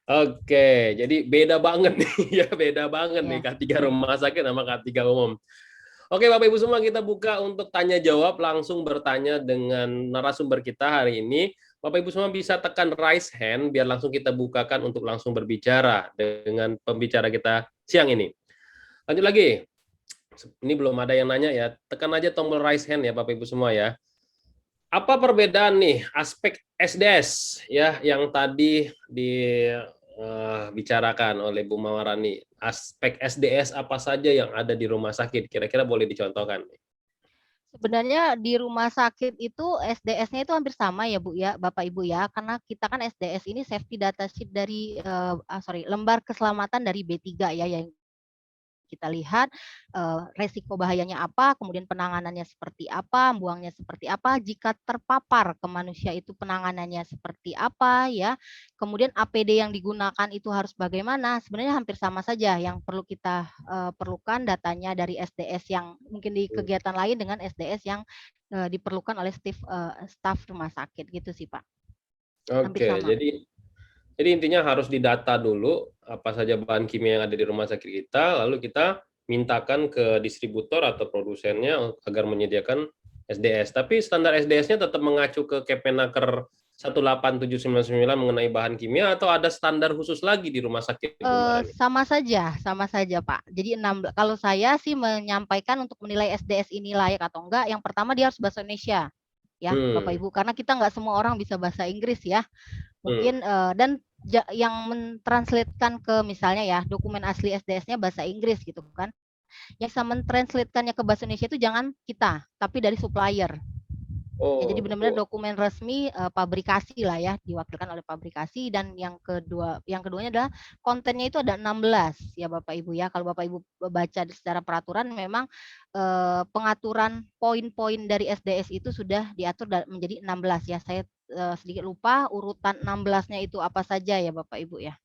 Oke, jadi beda banget nih ya, beda banget nih K3 rumah sakit sama K3 umum. Oke, Bapak Ibu semua, kita buka untuk tanya jawab, langsung bertanya dengan narasumber kita hari ini. Bapak Ibu semua bisa tekan raise hand biar langsung kita bukakan untuk langsung berbicara dengan pembicara kita siang ini. Lanjut lagi. Ini belum ada yang nanya ya. Tekan aja tombol raise hand ya Bapak Ibu semua ya. Apa perbedaan nih aspek SDS ya yang tadi dibicarakan oleh Bu Mawarani? Aspek SDS apa saja yang ada di rumah sakit? Kira-kira boleh dicontohkan? Sebenarnya di rumah sakit itu SDS-nya itu hampir sama ya Bu ya, Bapak Ibu ya, karena kita kan SDS ini safety data sheet dari lembar keselamatan dari B3 ya yang kita lihat resiko bahayanya apa, kemudian penanganannya seperti apa, buangnya seperti apa, jika terpapar ke manusia itu penanganannya seperti apa ya. Kemudian APD yang digunakan itu harus bagaimana? Sebenarnya hampir sama saja, yang perlu kita perlukan datanya dari SDS yang mungkin di kegiatan lain dengan SDS yang diperlukan oleh staf rumah sakit gitu sih Pak. Oke, jadi intinya harus didata dulu apa saja bahan kimia yang ada di rumah sakit kita, lalu kita mintakan ke distributor atau produsennya agar menyediakan SDS. Tapi standar SDS-nya tetap mengacu ke Kemenaker 18799 mengenai bahan kimia atau ada standar khusus lagi di rumah sakit? Sama saja Pak. Jadi kalau saya sih menyampaikan untuk menilai SDS ini layak atau enggak, yang pertama dia harus bahasa Indonesia ya Bapak Ibu, karena kita nggak semua orang bisa bahasa Inggris ya. Mungkin dan yang mentranslatekan ke misalnya ya dokumen asli SDS-nya bahasa Inggris gitu kan. Yang bisa mentranslatekannya ke bahasa Indonesia itu jangan kita, tapi dari supplier. Ya, jadi benar-benar dokumen resmi pabrikasi lah ya, diwakilkan oleh pabrikasi. Dan yang keduanya adalah kontennya itu ada 16 ya Bapak Ibu ya. Kalau Bapak Ibu baca secara peraturan memang pengaturan poin-poin dari SDS itu sudah diatur menjadi 16 ya. Saya sedikit lupa urutan 16-nya itu apa saja ya Bapak Ibu ya.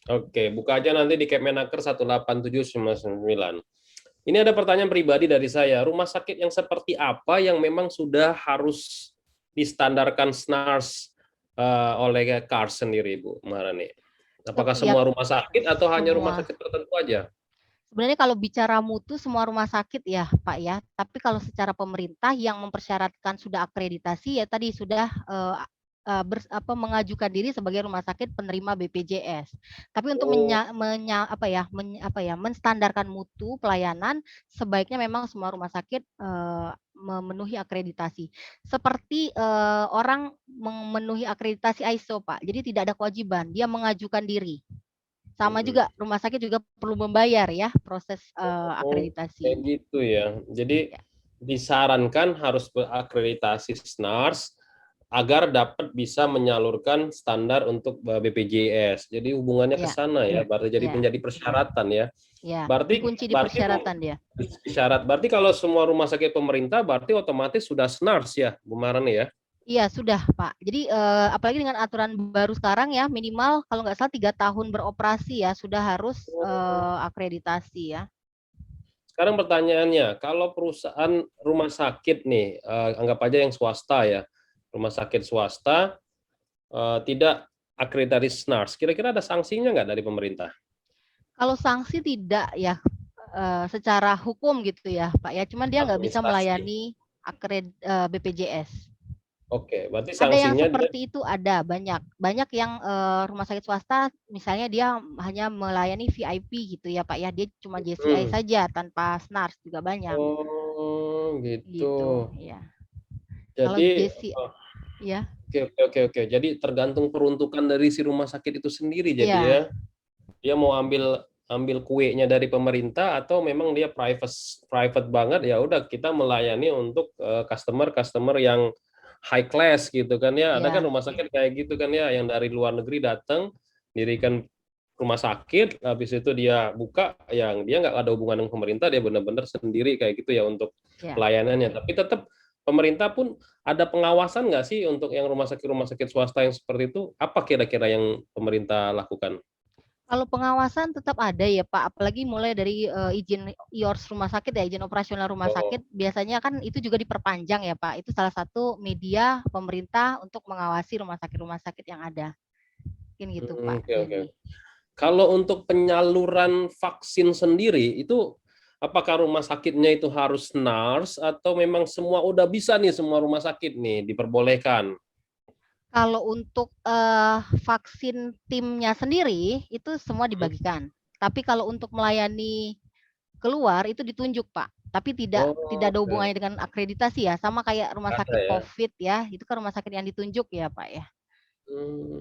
Oke, buka aja nanti di Kemenaker 18799. Ini ada pertanyaan pribadi dari saya. Rumah sakit yang seperti apa yang memang sudah harus distandarkan SNARS oleh KARS sendiri, Bu Maharani? Apakah semua rumah sakit atau hanya rumah sakit tertentu aja? Sebenarnya kalau bicara mutu semua rumah sakit ya Pak ya. Tapi kalau secara pemerintah yang mempersyaratkan sudah akreditasi ya tadi sudah mengajukan diri sebagai rumah sakit penerima BPJS. Tapi untuk menstandarkan mutu pelayanan sebaiknya memang semua rumah sakit memenuhi akreditasi. Seperti orang memenuhi akreditasi ISO Pak. Jadi tidak ada kewajiban, dia mengajukan diri. Sama juga rumah sakit juga perlu membayar ya proses akreditasi. Kayak gitu ya. Jadi disarankan harus berakreditasi SNARS agar dapat bisa menyalurkan standar untuk BPJS. Jadi hubungannya ke Ya, sana ya, berarti jadi ya, menjadi persyaratan ya. ya. Berarti Dikunci di berarti persyaratan dia. syarat. Berarti kalau semua rumah sakit pemerintah berarti otomatis sudah SNARS ya, Bu Marani ya. Iya sudah Pak. Jadi apalagi dengan aturan baru sekarang ya minimal kalau nggak salah 3 tahun beroperasi ya sudah harus akreditasi ya. Sekarang pertanyaannya, kalau perusahaan rumah sakit nih, anggap aja yang swasta ya, rumah sakit swasta tidak akreditasi SNARS, kira-kira ada sanksinya nggak dari pemerintah? Kalau sanksi tidak ya secara hukum gitu ya Pak ya. Cuman dia nggak bisa Administrasi. melayani BPJS. Oke, berarti Ada yang sanksinya dia. seperti itu ada banyak yang rumah sakit swasta misalnya dia hanya melayani VIP gitu ya Pak ya. Dia cuma JCI Hmm. saja tanpa SNARS juga banyak. Oh, gitu. Gitu ya. Kalau Jadi, JCI ya. oke. Jadi tergantung peruntukan dari si rumah sakit itu sendiri. Jadi Iya. ya, dia mau ambil kuenya dari pemerintah atau memang dia private banget, ya udah kita melayani untuk customer yang high class gitu kan ya. Ada kan Iya. rumah sakit kayak gitu kan ya, yang dari luar negeri datang dirikan rumah sakit, habis itu dia buka, yang dia nggak ada hubungan dengan pemerintah, dia benar-benar sendiri kayak gitu ya untuk Ya. pelayanannya. Tapi tetap pemerintah pun ada pengawasan nggak sih untuk yang rumah sakit swasta yang seperti itu? Apa kira-kira yang pemerintah lakukan? Kalau pengawasan tetap ada ya Pak, apalagi mulai dari izin IORS rumah sakit ya, izin operasional rumah Oh, sakit, biasanya kan itu juga diperpanjang ya Pak. Itu salah satu media pemerintah untuk mengawasi rumah sakit yang ada. Mungkin gitu Pak oke. Denny. Kalau untuk penyaluran vaksin sendiri, itu apakah rumah sakitnya itu harus NARS atau memang semua udah bisa nih, semua rumah sakit nih diperbolehkan? Kalau untuk vaksin timnya sendiri itu semua dibagikan. Tapi kalau untuk melayani keluar itu ditunjuk Pak. Tapi tidak Oh, ada oke. hubungannya dengan akreditasi ya, sama kayak rumah Ada sakit ya. COVID ya, itu kan rumah sakit yang ditunjuk ya Pak ya. Hmm,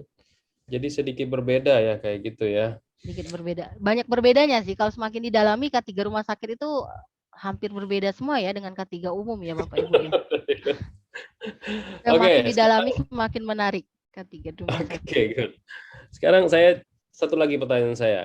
jadi sedikit berbeda ya kayak gitu ya. Sedikit berbeda. Banyak berbedanya sih. Kalau semakin didalami K3 rumah sakit itu hampir berbeda semua ya dengan K3 umum ya Bapak Ibu ya. Oke, Semakin didalami sekarang semakin menarik K3 rumah sakit. oke, good. Sekarang saya satu lagi pertanyaan saya.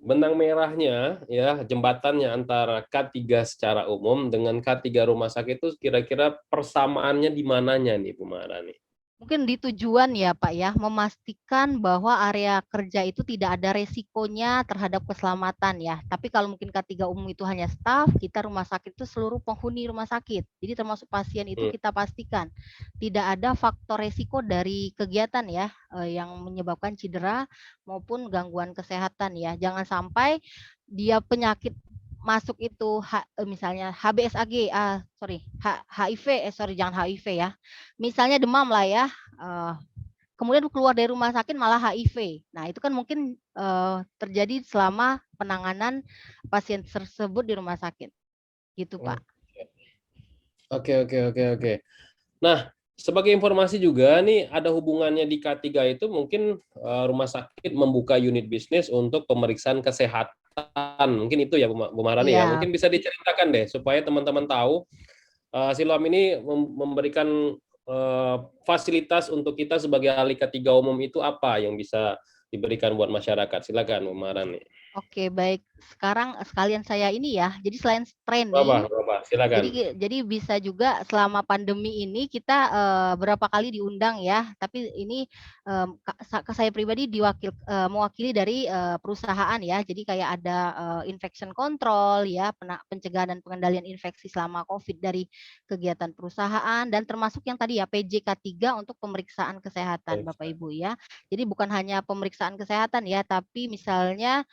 Benang merahnya ya, jembatannya antara K3 secara umum dengan K3 rumah sakit itu kira-kira persamaannya di mananya nih Bu Maharani? Mungkin di tujuan ya Pak ya, memastikan bahwa area kerja itu tidak ada resikonya terhadap keselamatan ya. Tapi kalau mungkin K3 umum itu hanya staf, kita rumah sakit itu seluruh penghuni rumah sakit. Jadi termasuk pasien itu Hmm. kita pastikan tidak ada faktor resiko dari kegiatan ya yang menyebabkan cedera maupun gangguan kesehatan ya. Jangan sampai dia penyakit masuk itu misalnya HBsAg, HIV, jangan HIV ya. Misalnya demam lah ya, kemudian keluar dari rumah sakit malah HIV. Nah itu kan mungkin terjadi selama penanganan pasien tersebut di rumah sakit, gitu Pak. Oke. Nah, sebagai informasi juga nih, ada hubungannya di K3 itu mungkin rumah sakit membuka unit bisnis untuk pemeriksaan kesehatan. Mungkin itu ya Bu Maharani ya. Iya, Mungkin bisa diceritakan deh supaya teman-teman tahu Siloam ini memberikan fasilitas untuk kita sebagai ahli K3 umum itu apa yang bisa diberikan buat masyarakat. Silakan Bu Maharani. oke baik. Sekarang sekalian saya ini ya. Jadi selain training, Bapak, silakan. Jadi bisa juga selama pandemi ini kita berapa kali diundang ya, tapi ini saya pribadi mewakili dari perusahaan ya. Jadi kayak ada infection control ya, pencegahan dan pengendalian infeksi selama COVID dari kegiatan perusahaan dan termasuk yang tadi ya PJK3 untuk pemeriksaan kesehatan Bapak Ibu ya. Jadi bukan hanya pemeriksaan kesehatan ya, tapi misalnya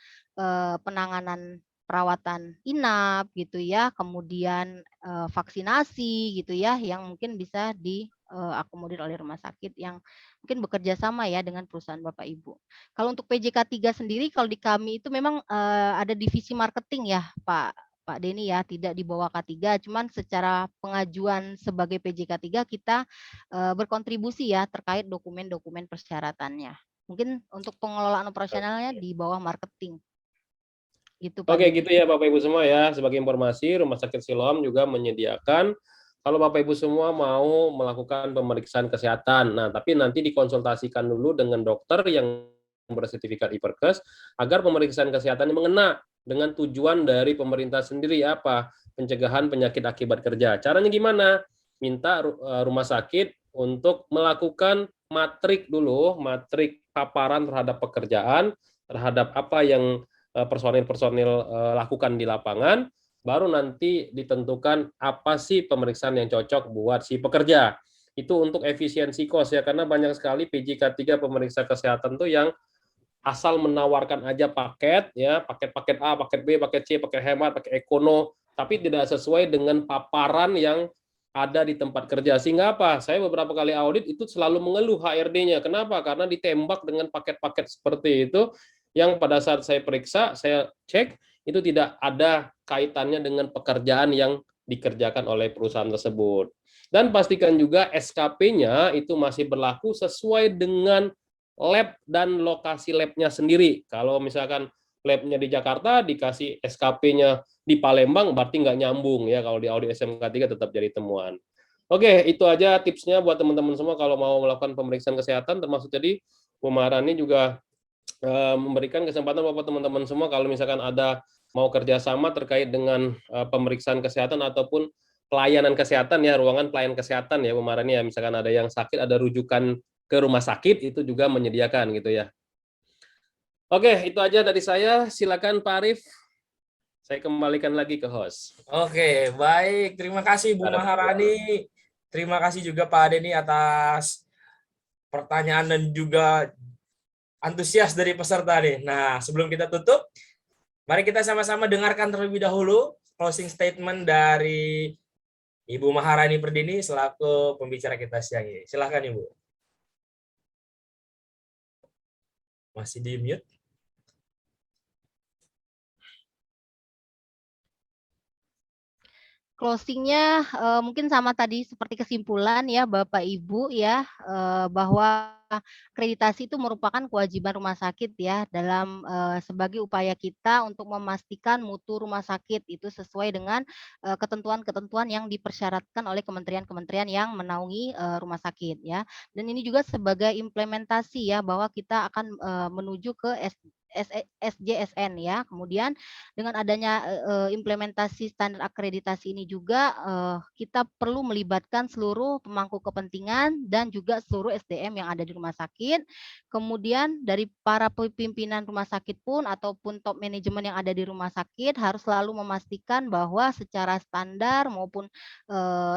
penanganan perawatan inap gitu ya, kemudian vaksinasi gitu ya, yang mungkin bisa diakomodir oleh rumah sakit yang mungkin bekerja sama ya dengan perusahaan Bapak Ibu. Kalau untuk PJK3 sendiri, kalau di kami itu memang ada divisi marketing ya Pak Denny ya, tidak di bawah K3, cuman secara pengajuan sebagai PJK3 kita berkontribusi ya terkait dokumen-dokumen persyaratannya. Mungkin untuk pengelolaan operasionalnya di bawah marketing. Gitu Pak Oke, Denny. gitu ya Bapak Ibu semua ya. Sebagai informasi, Rumah Sakit Siloam juga menyediakan kalau Bapak Ibu semua mau melakukan pemeriksaan kesehatan. Nah, tapi nanti dikonsultasikan dulu dengan dokter yang bersertifikat Iperkes agar pemeriksaan kesehatan mengena dengan tujuan dari pemerintah sendiri apa? Pencegahan penyakit akibat kerja. Caranya gimana? Minta rumah sakit untuk melakukan matrik dulu, matrik paparan terhadap pekerjaan, terhadap apa yang personil-personil lakukan di lapangan, baru nanti ditentukan apa sih pemeriksaan yang cocok buat si pekerja. Itu untuk efisiensi kos ya, karena banyak sekali PJK3 pemeriksa kesehatan tuh yang asal menawarkan aja paket ya, paket A, paket B, paket C, paket hemat, paket ekono, tapi tidak sesuai dengan paparan yang ada di tempat kerja. Sehingga apa? Saya beberapa kali audit itu selalu mengeluh HRD-nya. Kenapa? Karena ditembak dengan paket-paket seperti itu yang pada saat saya periksa, saya cek itu tidak ada kaitannya dengan pekerjaan yang dikerjakan oleh perusahaan tersebut. Dan pastikan juga SKP-nya itu masih berlaku sesuai dengan lab dan lokasi labnya sendiri. Kalau misalkan labnya di Jakarta, dikasih SKP-nya di Palembang, berarti nggak nyambung ya. Kalau di audit SMK 3 tetap jadi temuan. Oke, itu aja tipsnya buat teman-teman semua kalau mau melakukan pemeriksaan kesehatan, termasuk tadi Bu Maharani juga memberikan kesempatan buat teman-teman semua kalau misalkan ada mau kerjasama terkait dengan pemeriksaan kesehatan ataupun pelayanan kesehatan ya, ruangan pelayanan kesehatan ya Bu Maharani ya, misalkan ada yang sakit, ada rujukan ke rumah sakit, itu juga menyediakan gitu ya. Oke, itu aja dari saya. Silakan Pak Arief. Saya kembalikan lagi ke host. Oke, baik. Terima kasih Bu Maharani. Terima kasih juga Pak Denny atas pertanyaan dan juga antusias dari peserta nih. Nah, sebelum kita tutup, mari kita sama-sama dengarkan terlebih dahulu closing statement dari Ibu Maharani Perdini selaku pembicara kita siang ini. Silakan Ibu. Masih di mute? Closingnya mungkin sama tadi seperti kesimpulan ya Bapak Ibu ya, bahwa akreditasi itu merupakan kewajiban rumah sakit ya dalam sebagai upaya kita untuk memastikan mutu rumah sakit itu sesuai dengan ketentuan-ketentuan yang dipersyaratkan oleh kementerian-kementerian yang menaungi rumah sakit ya. Dan ini juga sebagai implementasi ya bahwa kita akan menuju ke SJSN ya. Kemudian dengan adanya implementasi standar akreditasi ini juga kita perlu melibatkan seluruh pemangku kepentingan dan juga seluruh SDM yang ada di rumah sakit. Kemudian dari para pimpinan rumah sakit pun ataupun top manajemen yang ada di rumah sakit harus selalu memastikan bahwa secara standar maupun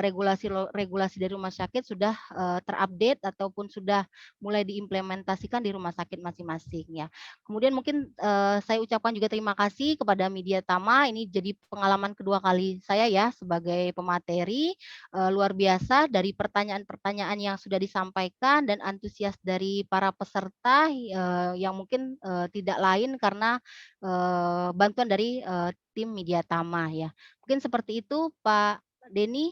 regulasi dari rumah sakit sudah terupdate ataupun sudah mulai diimplementasikan di rumah sakit masing-masing ya. Kemudian mungkin saya ucapkan juga terima kasih kepada Media Tama. Ini jadi pengalaman kedua kali saya ya sebagai pemateri. Luar biasa dari pertanyaan-pertanyaan yang sudah disampaikan dan antusias dari para peserta yang mungkin tidak lain karena bantuan dari tim Media Tama ya. Mungkin seperti itu Pak Denny.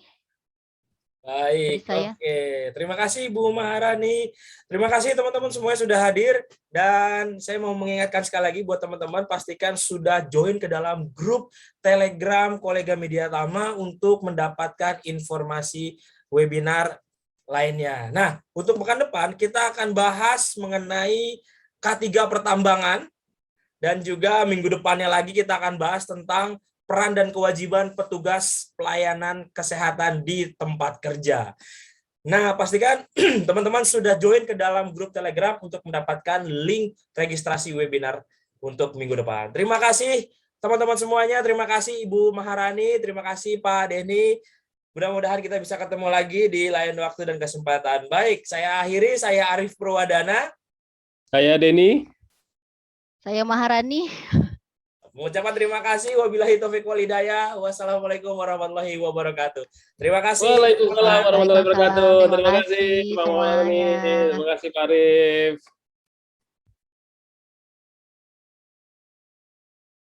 Baik, oke. Terima kasih Bu Maharani. Terima kasih teman-teman semuanya sudah hadir. Dan saya mau mengingatkan sekali lagi buat teman-teman, pastikan sudah join ke dalam grup Telegram Kolega Media Tama untuk mendapatkan informasi webinar lainnya. Nah, untuk pekan depan kita akan bahas mengenai K3 pertambangan. Dan juga minggu depannya lagi kita akan bahas tentang peran dan kewajiban petugas pelayanan kesehatan di tempat kerja. Nah, pastikan teman-teman sudah join ke dalam grup Telegram untuk mendapatkan link registrasi webinar untuk minggu depan. Terima kasih teman-teman semuanya. Terima kasih Ibu Maharani. Terima kasih Pak Denny. Mudah-mudahan kita bisa ketemu lagi di lain waktu dan kesempatan. Baik, saya akhiri. Saya Arief Purwadana. Saya Denny. Saya Maharani. Mengucapkan terima kasih. Wabillahi taufiq wal hidayah. Wassalamualaikum warahmatullahi wabarakatuh. Terima kasih. Waalaikumsalam warahmatullahi wabarakatuh. Terima kasih Bang Wani. semuanya. Terima kasih Pak Arief.